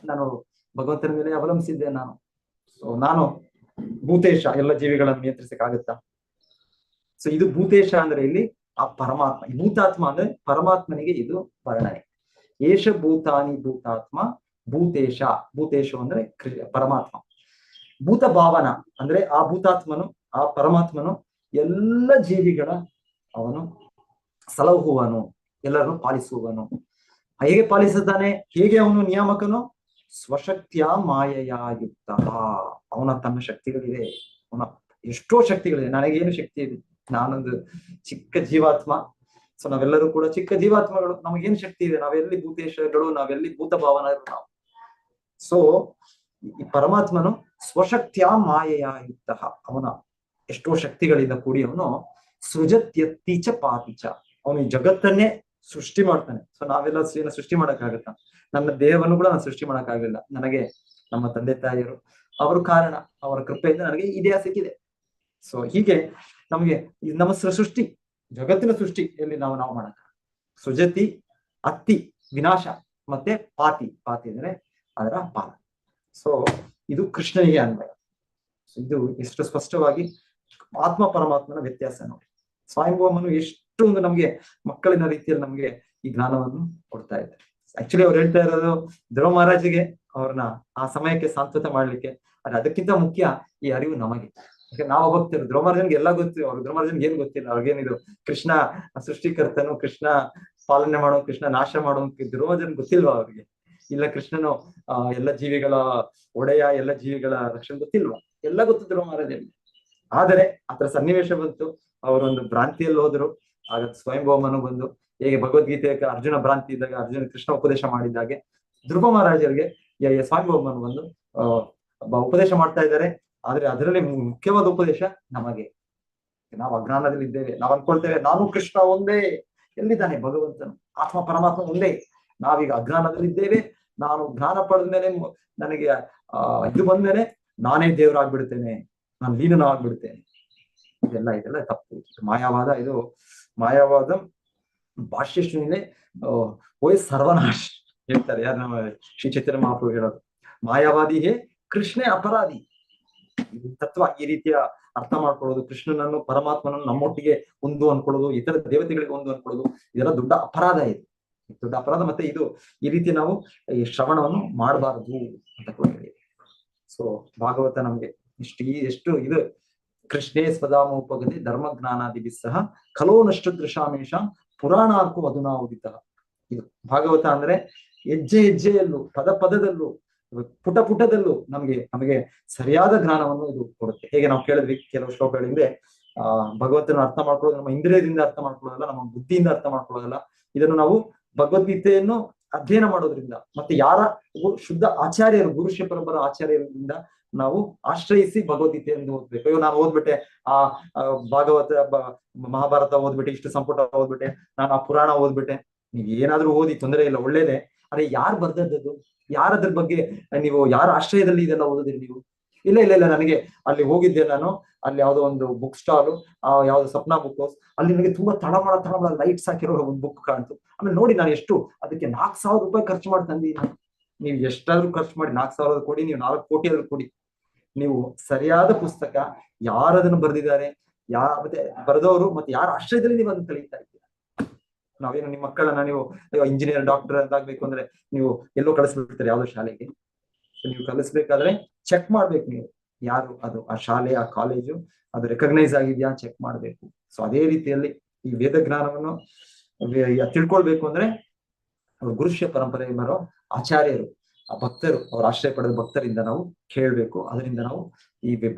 ನಾನು ಭಗವಂತನ ಮೇಲೆ ಅವಲಂಬಿಸಿದ್ದೆ ನಾನು. ಸೊ ನಾನು ಭೂತೇಶ, ಎಲ್ಲ ಜೀವಿಗಳನ್ನು ನಿಯಂತ್ರಿಸಕ್ಕಾಗತ್ತಾ? ಸೊ ಇದು ಭೂತೇಶ ಅಂದ್ರೆ ಇಲ್ಲಿ ಆ ಪರಮಾತ್ಮ. ಭೂತಾತ್ಮ ಅಂದ್ರೆ ಪರಮಾತ್ಮನಿಗೆ ಇದು ವರ್ಣನೆ. ಏಷ ಭೂತಾನಿ ಭೂತಾತ್ಮ ಭೂತೇಶ. ಭೂತೇಶ ಅಂದ್ರೆ ಪರಮಾತ್ಮ. ಭೂತ ಭಾವನ ಅಂದ್ರೆ ಆ ಭೂತಾತ್ಮನು, ಆ ಪರಮಾತ್ಮನು ಎಲ್ಲ ಜೀವಿಗಳ ಅವನು ಸಲಹುವನು, ಎಲ್ಲರನ್ನು ಪಾಲಿಸುವನು. ಹೇಗೆ ಪಾಲಿಸುತ್ತಾನೆ? ಹೇಗೆ ಅವನು ನಿಯಾಮಕನು? ಸ್ವಶಕ್ತಿಯ ಮಾಯೆಯ ಯುಕ್ತ. ಅವನ ತನ್ನ ಶಕ್ತಿಗಳಿದೆ, ಅವನ ಎಷ್ಟೋ ಶಕ್ತಿಗಳಿದೆ. ನನಗೇನು ಶಕ್ತಿ ಇದೆ? ನಾನೊಂದು ಚಿಕ್ಕ ಜೀವಾತ್ಮ. ಸೊ ನಾವೆಲ್ಲರೂ ಕೂಡ ಚಿಕ್ಕ ಜೀವಾತ್ಮಗಳು. ನಮಗೇನು ಶಕ್ತಿ ಇದೆ? ನಾವೆಲ್ಲಿ ಭೂತೇಶಗಳು, ನಾವೆಲ್ಲಿ ಭೂತ ಭಾವನರು ನಾವು. ಸೊ ಈ ಪರಮಾತ್ಮನು ಸ್ವಶಕ್ತಿಯ ಮಾಯೆಯ ಯುಕ್ತ. ಅವನ ಎಷ್ಟೋ ಶಕ್ತಿಗಳಿಂದ ಕೂಡಿ ಅವನು ಸೃಜತ್ಯತ್ತೀಚ ಪಾತಿಚ. ಅವನು ಈ ಜಗತ್ತನ್ನೇ ಸೃಷ್ಟಿ ಮಾಡ್ತಾನೆ. ಸೊ ನಾವೆಲ್ಲ ಸೃಷ್ಟಿ ಮಾಡಕ್ಕಾಗತ್ತ? ನನ್ನ ದೇಹವನ್ನು ಕೂಡ ನಾನು ಸೃಷ್ಟಿ ಮಾಡಕ್ಕಾಗಲಿಲ್ಲ. ನನಗೆ ನಮ್ಮ ತಂದೆ ತಾಯಿಯರು ಅವರು ಕಾರಣ, ಅವರ ಕೃಪೆಯಿಂದ ನನಗೆ ಈ ದೇಹ ಸಿಕ್ಕಿದೆ. ಸೊ ಹೀಗೆ ನಮ್ಗೆ ನಮ್ಮ ಸೃಷ್ಟಿ, ಜಗತ್ತಿನ ಸೃಷ್ಟಿಯಲ್ಲಿ ನಾವು ಮಾಡಕ. ಸೃಜತಿ, ಅತ್ತಿ ವಿನಾಶ, ಮತ್ತೆ ಪಾತಿ ಅಂದ್ರೆ ಅದರ ಪಾಲ. ಸೊ ಇದು ಕೃಷ್ಣನಿಗೆ ಅನ್ವಯ. ಇದು ಎಷ್ಟು ಸ್ಪಷ್ಟವಾಗಿ ಆತ್ಮ ಪರಮಾತ್ಮನ ವ್ಯತ್ಯಾಸ ನೋಡಿ. ಸ್ವಯಂಭೂವನು ಎಷ್ಟು ಒಂದು ನಮ್ಗೆ ಮಕ್ಕಳಿನ ರೀತಿಯಲ್ಲಿ ನಮ್ಗೆ ಈ ಜ್ಞಾನವನ್ನು ಕೊಡ್ತಾ ಇದ್ದಾರೆ. ಆಕ್ಚುಲಿ ಅವ್ರು ಹೇಳ್ತಾ ಇರೋದು ಧ್ರುವ ಮಹಾರಾಜಿಗೆ ಅವ್ರನ್ನ ಆ ಸಮಯಕ್ಕೆ ಸಾಂತ್ವತ ಮಾಡ್ಲಿಕ್ಕೆ. ಆದ್ರೆ ಅದಕ್ಕಿಂತ ಮುಖ್ಯ ಈ ಅರಿವು ನಮಗೆ. ಯಾಕಂದ್ರೆ ನಾವು ಹೋಗ್ತಿರೋ ಧ್ರುವ ಮಹಾರಾಜನ್ಗೆ ಎಲ್ಲ ಗೊತ್ತು, ಅವ್ರು ಧ್ರುವ ಮಹಾರಾಜನ್ಗೆ ಏನ್ ಗೊತ್ತಿಲ್ಲ. ಅವ್ರಿಗೇನಿದು ಕೃಷ್ಣ ಸೃಷ್ಟಿಕರ್ತನು, ಕೃಷ್ಣ ಪಾಲನೆ ಮಾಡೋ, ಕೃಷ್ಣ ನಾಶ ಮಾಡೋ ಧ್ರುವ ಮಹಾರಾಜನ್ ಗೊತ್ತಿಲ್ವಾ ಅವ್ರಿಗೆ? ಇಲ್ಲ ಕೃಷ್ಣನು ಎಲ್ಲ ಜೀವಿಗಳ ಒಡೆಯ, ಎಲ್ಲ ಜೀವಿಗಳ ರಕ್ಷಣೆ ಗೊತ್ತಿಲ್ವಾ? ಎಲ್ಲ ಗೊತ್ತು ಧ್ರುವ ಮಹಾರಾಜನ್ಗೆ. ಆದರೆ ಆತರ ಸನ್ನಿವೇಶ ಬಂತು, ಅವರೊಂದು ಭ್ರಾಂತಿಯಲ್ಲಿ ಹೋದ್ರು. ಆಗ ಸ್ವಯಂಭೂವನು ಬಂದು, ಹೇಗೆ ಭಗವದ್ಗೀತೆ ಅರ್ಜುನ ಭ್ರಾಂತಿ ಇದ್ದಾಗ ಅರ್ಜುನ ಕೃಷ್ಣ ಉಪದೇಶ ಮಾಡಿದ್ದಾಗೆ ಧ್ರುವ ಮಹಾರಾಜರಿಗೆ ಸ್ವಯಂಭೂವನು ಬಂದು ಉಪದೇಶ ಮಾಡ್ತಾ ಇದ್ದಾರೆ. ಆದ್ರೆ ಅದರಲ್ಲಿ ಮುಖ್ಯವಾದ ಉಪದೇಶ ನಮಗೆ. ನಾವು ಅಜ್ಞಾನದಲ್ಲಿ ಇದ್ದೇವೆ, ನಾವು ಅನ್ಕೊಳ್ತೇವೆ ನಾನು ಕೃಷ್ಣ ಒಂದೇ. ಎಲ್ಲಿದ್ದಾನೆ ಭಗವಂತನು? ಆತ್ಮ ಪರಮಾತ್ಮ ಒಂದೇ. ನಾವೀಗ ಅಜ್ಞಾನದಲ್ಲಿ ಇದ್ದೇವೆ. ನಾನು ಜ್ಞಾನ ಪಡೆದ್ಮೇಲೆ ನನಗೆ ಇದು ಬಂದ್ಮೇಲೆ ನಾನೇ ದೇವರಾಗ್ಬಿಡ್ತೇನೆ, ನಾನು ಲೀನನಾಗ್ಬಿಡ್ತೇನೆ. ಇದೆಲ್ಲ ತಪ್ಪು. ಮಾಯಾವಾದ. ಇದು ಮಾಯಾವಾದ ಭಾಷ್ಯಶ್ರೀನೇ ಸರ್ವನಾಶ್ ಹೇಳ್ತಾರೆ. ಯಾರು ನಮ್ಮ ಶ್ರೀ ಚೈತನ್ಯ ಮಹಾಪ್ರಭು ಹೇಳೋದು, ಮಾಯಾವಾದಿಗೆ ಕೃಷ್ಣೇ ಅಪರಾಧಿ. ತತ್ವ ಈ ರೀತಿಯ ಅರ್ಥ ಮಾಡ್ಕೊಳ್ಳೋದು, ಕೃಷ್ಣನನ್ನು ಪರಮಾತ್ಮನನ್ನು ನಮ್ಮೊಟ್ಟಿಗೆ ಒಂದು ಅನ್ಕೊಳ್ಳೋದು, ಇತರ ದೇವತೆಗಳಿಗೆ ಒಂದು ಅನ್ಕೊಳ್ಳೋದು, ಇದೆಲ್ಲ ದೊಡ್ಡ ಅಪರಾಧ. ಇದು ದೊಡ್ಡ ಅಪರಾಧ. ಮತ್ತೆ ಇದು ಈ ರೀತಿ ನಾವು ಈ ಶ್ರವಣವನ್ನು ಮಾಡಬಾರದು ಅಂತ ಕೂಡ ಹೇಳಿ. ಸೊ ಭಾಗವತ ನಮ್ಗೆ ಎಷ್ಟು ಇದು ಕೃಷ್ಣೇ ಸ್ವಧಾಮೋಪಗತಿ ಧರ್ಮ ಜ್ಞಾನಾದಿ ಸಹ ಖಲೋ ನಷ್ಟು ದೃಶಾಮೇಶ ಪುರಾಣಾರ್ಕು ಅಧುನಾ ಉದಿತ. ಇದು ಭಾಗವತ ಅಂದ್ರೆ ಹೆಜ್ಜೆ ಹೆಜ್ಜೆಯಲ್ಲೂ ಪದ ಪದದಲ್ಲೂ ಪುಟ ಪುಟದಲ್ಲೂ ನಮಗೆ ಸರಿಯಾದ ಜ್ಞಾನವನ್ನು ಇದು ಕೊಡುತ್ತೆ. ಹೇಗೆ ನಾವು ಕೇಳಿದ್ವಿ ಕೆಲವು ಶ್ಲೋಕಗಳಿಂದ ಭಗವಂತನ ಅರ್ಥ ಮಾಡ್ಕೊಳ್ಳೋದು ನಮ್ಮ ಇಂದ್ರಿಯದಿಂದ ಅರ್ಥ ಮಾಡ್ಕೊಳ್ಳೋದಲ್ಲ, ನಮ್ಮ ಬುದ್ಧಿಯಿಂದ ಅರ್ಥ ಮಾಡ್ಕೊಳ್ಳೋದಲ್ಲ. ಇದನ್ನು ನಾವು ಭಗವದ್ಗೀತೆಯನ್ನು ಅಧ್ಯಯನ ಮಾಡೋದ್ರಿಂದ ಮತ್ತೆ ಯಾರ ಶುದ್ಧ ಆಚಾರ್ಯರು ಗುರುಶ್ಯ ಪರಂಪರ ಆಚಾರ್ಯರಿಂದ ನಾವು ಆಶ್ರಯಿಸಿ ಭಗವದ್ಗೀತೆಯನ್ನು ಓದ್ಬೇಕು. ಇವಾಗ ನಾನು ಓದ್ಬಿಟ್ಟೆ ಭಾಗವತ ಮಹಾಭಾರತ ಓದ್ಬಿಟ್ಟೆ, ಇಷ್ಟು ಸಂಪುಟ ಓದ್ಬಿಟ್ಟೆ, ನಾನು ಆ ಪುರಾಣ ಓದ್ಬಿಟ್ಟೆ. ನೀವ್ ಏನಾದ್ರೂ ಓದಿ ತೊಂದರೆ ಇಲ್ಲ, ಒಳ್ಳೇದೇ. ಅದೇ ಯಾರು ಬರ್ದದ್ದು, ಯಾರದ್ರ ಬಗ್ಗೆ ನೀವು ಯಾರ ಆಶ್ರಯದಲ್ಲಿ ಇದೆಲ್ಲ ಓದಿದ್ರಿ ನೀವು? ಇಲ್ಲ ನನಗೆ ಅಲ್ಲಿ ಹೋಗಿದ್ದೆ ನಾನು, ಅಲ್ಲಿ ಯಾವ್ದೋ ಒಂದು ಬುಕ್ ಸ್ಟಾಲ್, ಯಾವ್ದು ಸಪ್ನಾ ಬುಕ್ ಹೌಸ್, ಅಲ್ಲಿ ನನಗೆ ತುಂಬಾ ತಳಮಳ ಲೈಟ್ಸ್ ಹಾಕಿರೋ ಒಂದು ಬುಕ್ ಕಾಣ್ತು. ಆಮೇಲೆ ನೋಡಿ ನಾನು ಎಷ್ಟು ಅದಕ್ಕೆ 4,000 ರೂಪಾಯಿ ಖರ್ಚು ಮಾಡಿ ತಂದಿ. ನೀವು ಎಷ್ಟಾದ್ರೂ ಖರ್ಚು ಮಾಡಿ 4,000 ಕೊಡಿ, ನೀವು 4 ಕೋಟಿ ಆದ್ರೂ ಕೊಡಿ. ನೀವು ಸರಿಯಾದ ಪುಸ್ತಕ ಯಾರದನ್ನು ಬರೆದಿದ್ದಾರೆ, ಮತ್ತೆ ಬರೆದವರು ಮತ್ತೆ ಯಾರ ಆಶ್ರಯದಲ್ಲಿ ನೀವು ಅದನ್ನು ಕಲಿತಾ ಇದ್ದೀರಾ. ನಾವೇನು ನಿಮ್ಮ ಮಕ್ಕಳನ್ನ ನೀವು ಇಂಜಿನಿಯರ್ ಡಾಕ್ಟರ್ ಅಂತಾಗ್ಬೇಕು ಅಂದ್ರೆ ನೀವು ಎಲ್ಲೋ ಕಳಿಸ್ಬಿಡ್ತಾರೆ ಯಾವ್ದೋ ಶಾಲೆಗೆ. ನೀವು ಕಲಿಸ್ಬೇಕಾದ್ರೆ ಚೆಕ್ ಮಾಡ್ಬೇಕು, ನೀವು ಯಾರು ಅದು ಆ ಶಾಲೆ ಆ ಕಾಲೇಜು ಅದು ರೆಕಗ್ನೈಸ್ ಆಗಿದ್ಯಾ ಚೆಕ್ ಮಾಡ್ಬೇಕು. ಸೊ ಅದೇ ರೀತಿಯಲ್ಲಿ ಈ ವೇದ ಜ್ಞಾನವನ್ನು ತಿಳ್ಕೊಳ್ಬೇಕು ಅಂದ್ರೆ ಗುರುಶ್ಯ ಪರಂಪರೆ ಬರೋ ಆಚಾರ್ಯರು, ಆ ಭಕ್ತರು, ಅವ್ರ ಆಶ್ರಯ ಪಡೆದ ಭಕ್ತರಿಂದ ನಾವು ಕೇಳ್ಬೇಕು. ಅದರಿಂದ ನಾವು ಈ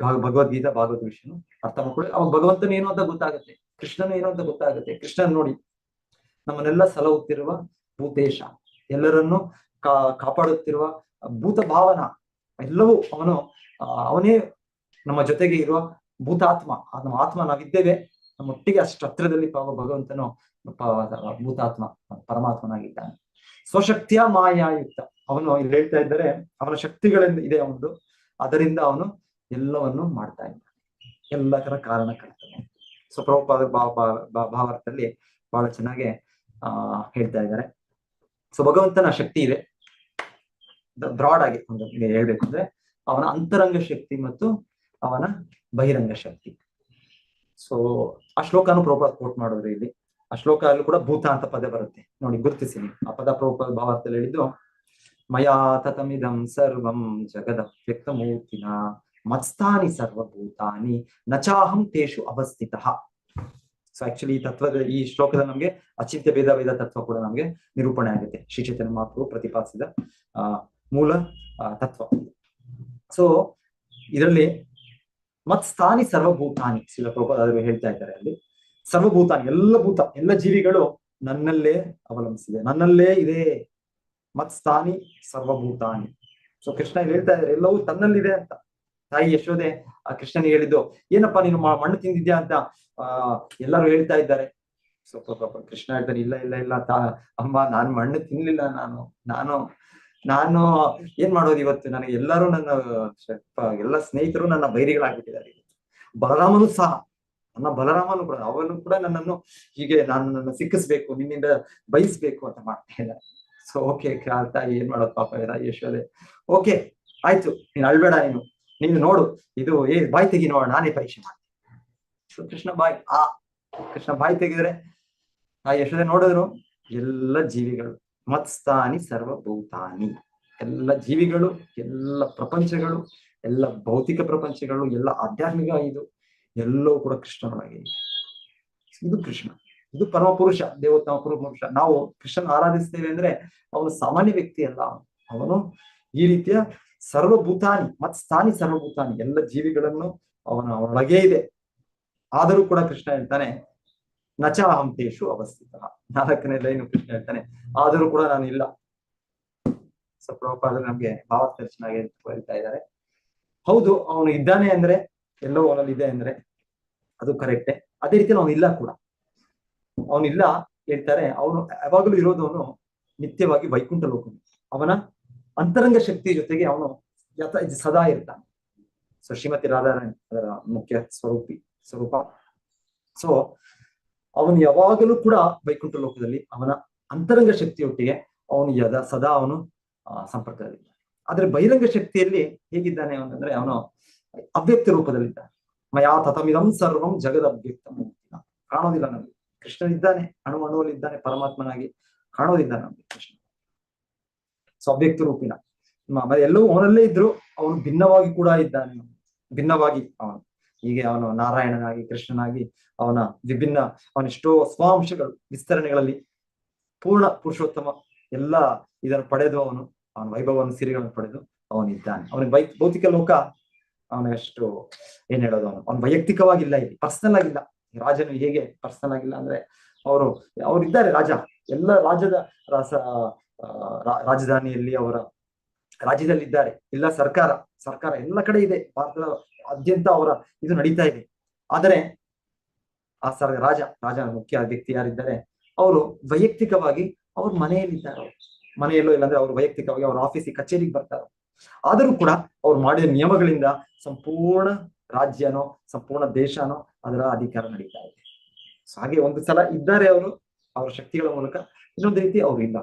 ಭಗವದ್ಗೀತಾ ಭಾಗವತ ವಿಷಯನು ಅರ್ಥ ಮಾಡ್ಕೊಳ್ಳಿ. ಅವಾಗ ಭಗವಂತನ ಏನು ಅಂತ ಗೊತ್ತಾಗುತ್ತೆ, ಕೃಷ್ಣನು ಏನು ಅಂತ ಗೊತ್ತಾಗುತ್ತೆ. ಕೃಷ್ಣನ್ ನೋಡಿ ನಮ್ಮನ್ನೆಲ್ಲ ಸಲಹುತ್ತಿರುವ ಭೂತೇಶ, ಎಲ್ಲರನ್ನು ಕಾಪಾಡುತ್ತಿರುವ ಭೂತ ಭಾವನ, ಎಲ್ಲವೂ ಅವನೇ ನಮ್ಮ ಜೊತೆಗೆ ಇರುವ ಭೂತಾತ್ಮ. ನಮ್ಮ ಆತ್ಮ ನಾವಿದ್ದೇವೆ, ನಮ್ಮೊಟ್ಟಿಗೆ ಅಷ್ಟು ಹತ್ರದಲ್ಲಿ ಭಗವಂತನು ಭೂತಾತ್ಮ ಪರಮಾತ್ಮನಾಗಿದ್ದಾನೆ. ಸ್ವಶಕ್ತಿಯ ಮಾಯಾಯುಕ್ತ, ಅವನು ಇಲ್ಲಿ ಹೇಳ್ತಾ ಇದ್ದಾರೆ ಅವನ ಶಕ್ತಿಗಳಿಂದ ಇದೆ ಅವನು, ಅದರಿಂದ ಅವನು ಎಲ್ಲವನ್ನು ಮಾಡ್ತಾ ಇದ್ದಾನೆ, ಎಲ್ಲದರ ಕಾರಣಕರ್ತನೆ. ಸೊ ಪ್ರಭುಪಾದ ಭಾವಾರ್ಥದಲ್ಲಿ ಬಹಳ ಚೆನ್ನಾಗಿ ಹೇಳ್ತಾ ಇದ್ದಾರೆ. ಸೊ ಭಗವಂತನ ಶಕ್ತಿ ಇದೆ, ಬ್ರಾಡ್ ಆಗಿ ಒಂದು ಹೇಳ್ಬೇಕು ಅಂದ್ರೆ ಅವನ ಅಂತರಂಗ ಶಕ್ತಿ ಮತ್ತು ಅವನ ಬಹಿರಂಗ ಶಕ್ತಿ. ಸೊ ಆ ಶ್ಲೋಕನು ಪ್ರಭುಪಾದ ಕೋಟ್ ಮಾಡೋರು ಇಲ್ಲಿ. ಆ ಶ್ಲೋಕ ಅಲ್ಲೂ ಕೂಡ ಭೂತ ಅಂತ ಪದ ಬರುತ್ತೆ ನೋಡಿ, ಗುರುತಿಸಿ. ಆ ಪದ ಪ್ರಭುಪಾದ ಭಾವಾರ್ಥದಲ್ಲಿ ಹೇಳಿದ್ದು ಮಯಾ ತತಮಿದಂ ಸರ್ವಂ ಜಗದ ವ್ಯಕ್ತಮೂರ್ತಿನ ಮತ್ಸ್ಥಾನಿ ಸರ್ವಭೂತಾನಿ ನಚಾಹಂ ತೇಷು ಅವಸ್ಥಿತಃ. ಸೊ ಆಕ್ಚುಲಿ ಈ ತತ್ವದ ಈ ಶ್ಲೋಕದಲ್ಲಿ ನಮ್ಗೆ ಅಚಿಂತ್ಯ ಭೇದ ತತ್ವ ಕೂಡ ನಮ್ಗೆ ನಿರೂಪಣೆ ಆಗುತ್ತೆ. ಶ್ರೀ ಚೈತನ್ಯ ಮಹಾಪ್ರಭು ಪ್ರತಿಪಾದಿಸಿದ ಮೂಲ ತತ್ವ. ಸೊ ಇದರಲ್ಲಿ ಮತ್ಸ್ಥಾನಿ ಸರ್ವಭೂತಾನಿ ಶಿಲ ಪ್ರಭುಪಾದರು ಹೇಳ್ತಾ ಇದ್ದಾರೆ. ಅಲ್ಲಿ ಸರ್ವಭೂತಾನಿ, ಎಲ್ಲ ಭೂತ, ಎಲ್ಲ ಜೀವಿಗಳು ನನ್ನಲ್ಲೇ ಅವಲಂಬಿಸಿದೆ, ನನ್ನಲ್ಲೇ ಇದೆ. ಮತ್ಸ್ಥಾನಿ ಸರ್ವಭೂತಾನಿ. ಸೊ ಕೃಷ್ಣ ಹೇಳ್ತಾ ಇದ್ದಾರೆ ಎಲ್ಲವೂ ತನ್ನಲ್ಲಿದೆ ಅಂತ. ತಾಯಿ ಯಶೋದೆ ಆ ಕೃಷ್ಣನಿಗೆ ಹೇಳಿದ್ದು, ಏನಪ್ಪಾ ನೀನು ಮಣ್ಣು ತಿಂದಿದ್ಯಾ ಅಂತ ಎಲ್ಲರೂ ಹೇಳ್ತಾ ಇದ್ದಾರೆ. ಸೊ ಕೃಷ್ಣ ಹೇಳ್ತಾನೆ, ಇಲ್ಲ ಅಮ್ಮ, ನಾನು ಮಣ್ಣು ತಿನ್ಲಿಲ್ಲ. ನಾನು ಏನ್ ಮಾಡೋದು ಇವತ್ತು? ನನಗೆ ಎಲ್ಲರೂ ಎಲ್ಲ ಸ್ನೇಹಿತರು ನನ್ನ ಬೈರಿಗಳಾಗ್ಬಿಟ್ಟಿದ್ದಾರೆ. ಬಲರಾಮನು ಸಹ, ಬಲರಾಮನು ಕೂಡ, ಅವನು ಕೂಡ ನನ್ನನ್ನು ಹೀಗೆ ನನ್ನ ಸಿಕ್ಕಿಸ್ಬೇಕು, ನಿನ್ನಿಂದ ಬಯಸ್ಬೇಕು ಅಂತ ಮಾಡ್ತಾ ಇದ್ದಾರೆ. ಸೊ ಓಕೆ ತಾಯಿ ಏನ್ ಮಾಡೋದು ಪಾಪ ಯಶೋದೆ. ಓಕೆ ಆಯ್ತು, ನೀನ್ ಅಳ್ಬೇಡ, ನೀನು ನೋಡು, ಇದು ಬಾಯಿ ತೆಗಿ ನೋಡ, ನಾನೇ ಪರೀಕ್ಷೆ ಮಾಡ್ತೀನಿ. ಸೊ ಕೃಷ್ಣ ಬಾಯಿ ತೆಗೆದ್ರೆ ಆ ಯಶೋದೆ ನೋಡಿದ್ರು ಎಲ್ಲ ಜೀವಿಗಳು ಮತ್ಸ್ಥಾನಿ ಸರ್ವಭೂತಾನಿ, ಎಲ್ಲ ಜೀವಿಗಳು, ಎಲ್ಲ ಪ್ರಪಂಚಗಳು, ಎಲ್ಲ ಭೌತಿಕ ಪ್ರಪಂಚಗಳು, ಎಲ್ಲ ಆಧ್ಯಾತ್ಮಿಕ ಇದು ಎಲ್ಲವೂ ಕೂಡ ಕೃಷ್ಣನೊಳಗೆ. ಇದು ಕೃಷ್ಣ, ಇದು ಪರಮಪುರುಷ, ದೇವೋತ್ತಮ ಪುರುಷ. ನಾವು ಕೃಷ್ಣನ ಆರಾಧಿಸ್ತೇವೆ ಅಂದ್ರೆ ಅವನು ಸಾಮಾನ್ಯ ವ್ಯಕ್ತಿ ಅಲ್ಲ. ಅವನು ಈ ರೀತಿಯ ಸರ್ವಭೂತಾನಿ ಮತ್ಸ್ಥಾನಿ ಸರ್ವಭೂತಾನಿ, ಎಲ್ಲ ಜೀವಿಗಳನ್ನು ಅವನೊಳಗೇ ಇದೆ. ಆದರೂ ಕೂಡ ಕೃಷ್ಣ ಹೇಳ್ತಾನೆ ನಚಾಹಂ ತೇಷು ಅವಸ್ಥಿತ. 4ನೇ ಲೈನು ಕೃಷ್ಣ ಹೇಳ್ತಾನೆ, ಆದರೂ ಕೂಡ ನಾನು ಇಲ್ಲ. ಸೊ ಪ್ರಭುಪಾದರು ನಮ್ಗೆ ಭಾವದರ್ಶನಾಗಿ ಹೇಳ್ತಾ ಇದ್ದಾರೆ. ಹೌದು, ಅವನು ಇದ್ದಾನೆ ಅಂದ್ರೆ, ಎಲ್ಲವೂ ಅವನಲ್ಲಿ ಇದೆ ಅಂದ್ರೆ ಅದು ಕರೆಕ್ಟೇ. ಅದೇ ರೀತಿ ಅವನು ಇಲ್ಲ ಕೂಡ, ಅವನಿಲ್ಲ ಹೇಳ್ತಾರೆ. ಅವನು ಯಾವಾಗಲೂ ಇರೋದವನು ನಿತ್ಯವಾಗಿ ವೈಕುಂಠ ಲೋಕ. ಅವನ ಅಂತರಂಗ ಶಕ್ತಿ ಜೊತೆಗೆ ಅವನು ಸದಾ ಇರ್ತಾನೆ. ಸೊ ಶ್ರೀಮತಿ ರಾಧಾರಾಣಿ ಅದರ ಮುಖ್ಯ ಸ್ವರೂಪ. ಸೊ ಅವನು ಯಾವಾಗಲೂ ಕೂಡ ವೈಕುಂಠ ಲೋಕದಲ್ಲಿ ಅವನ ಅಂತರಂಗ ಶಕ್ತಿಯೊಟ್ಟಿಗೆ ಅವನು ಸದಾ ಅವನು ಸಂಪರ್ಕದಲ್ಲಿದ್ದಾನೆ. ಆದ್ರೆ ಬಹಿರಂಗ ಶಕ್ತಿಯಲ್ಲಿ ಹೇಗಿದ್ದಾನೆ ಅಂತಂದ್ರೆ ಅವನು ಅವ್ಯಕ್ತ ರೂಪದಲ್ಲಿದ್ದಾನೆ. ಮಯಾ ತತಮಿದಂ ಸರ್ವಂ ಜಗದ ಅವ್ಯಕ್ತ, ಕಾಣೋದಿಲ್ಲ ನಮಗೆ. ಕೃಷ್ಣನಿದ್ದಾನೆ, ಅಣುವಲ್ಲಿ ಇದ್ದಾನೆ ಪರಮಾತ್ಮನಾಗಿ. ಕಾಣೋದಿಲ್ಲ ನಮ್ಗೆ ಕೃಷ್ಣ. ಸೊ ಅವ್ಯಕ್ತ ರೂಪಿನ ಎಲ್ಲವೂ ಅವನಲ್ಲೇ ಇದ್ರು, ಅವನು ಭಿನ್ನವಾಗಿ ಕೂಡ ಇದ್ದಾನೆ. ಭಿನ್ನವಾಗಿ ಅವನು ಹೀಗೆ ಅವನು ನಾರಾಯಣನಾಗಿ ಕೃಷ್ಣನಾಗಿ ಅವನ ವಿಭಿನ್ನ ಅವನೆಷ್ಟೋ ಸ್ವಾಂಶಗಳು ವಿಸ್ತರಣೆಗಳಲ್ಲಿ ಪೂರ್ಣ ಪುರುಷೋತ್ತಮ ಎಲ್ಲ ಇದನ್ನು ಪಡೆದು ಅವನ ವೈಭವವನ್ನು ಸಿರಿಗಳನ್ನು ಪಡೆದು ಅವನಿದ್ದಾನೆ. ಅವನಿಗೆ ಭೌತಿಕ ಲೋಕ ಅವನಷ್ಟು ಏನ್ ಹೇಳೋದು, ಅವನು ವೈಯಕ್ತಿಕವಾಗಿಲ್ಲ, ಇಲ್ಲಿ ಪರ್ಸನಲ್ ಆಗಿಲ್ಲ. ರಾಜನು ಹೇಗೆ ಪರ್ಸನಲ್ ಆಗಿಲ್ಲ ಅಂದ್ರೆ ಅವರು ಇದ್ದಾರೆ, ರಾಜ ಎಲ್ಲ ರಾಜ್ಯದ ರಾಜಧಾನಿಯಲ್ಲಿ ಅವರ ರಾಜ್ಯದಲ್ಲಿ ಇದ್ದಾರೆ, ಇಲ್ಲ ಸರ್ಕಾರ ಎಲ್ಲ ಕಡೆ ಇದೆ, ಭಾರತದ ಅತ್ಯಂತ ಅವರ ಇದು ನಡೀತಾ ಇದೆ. ಆದರೆ ಆ ರಾಜನ ಮುಖ್ಯ ವ್ಯಕ್ತಿ ಯಾರಿದ್ದಾರೆ, ಅವರು ವೈಯಕ್ತಿಕವಾಗಿ ಅವ್ರ ಮನೆಯಲ್ಲಿದ್ದಾರೆ. ಮನೆಯಲ್ಲೋ ಇಲ್ಲಾಂದ್ರೆ ಅವ್ರು ವೈಯಕ್ತಿಕವಾಗಿ ಅವ್ರ ಆಫೀಸಿಗೆ ಕಚೇರಿಗೆ ಬರ್ತಾರೆ. ಆದರೂ ಕೂಡ ಅವ್ರು ಮಾಡಿದ ನಿಯಮಗಳಿಂದ ಸಂಪೂರ್ಣ ರಾಜ್ಯನೋ ಸಂಪೂರ್ಣ ದೇಶನೋ ಅದರ ಅಧಿಕಾರ ನಡೀತಾ ಇದೆ. ಹಾಗೆ ಒಂದು ಸಲ ಇದ್ದಾರೆ ಅವರು ಅವರ ಶಕ್ತಿಗಳ ಮೂಲಕ, ಇನ್ನೊಂದು ರೀತಿ ಅವ್ರು ಇಲ್ಲ.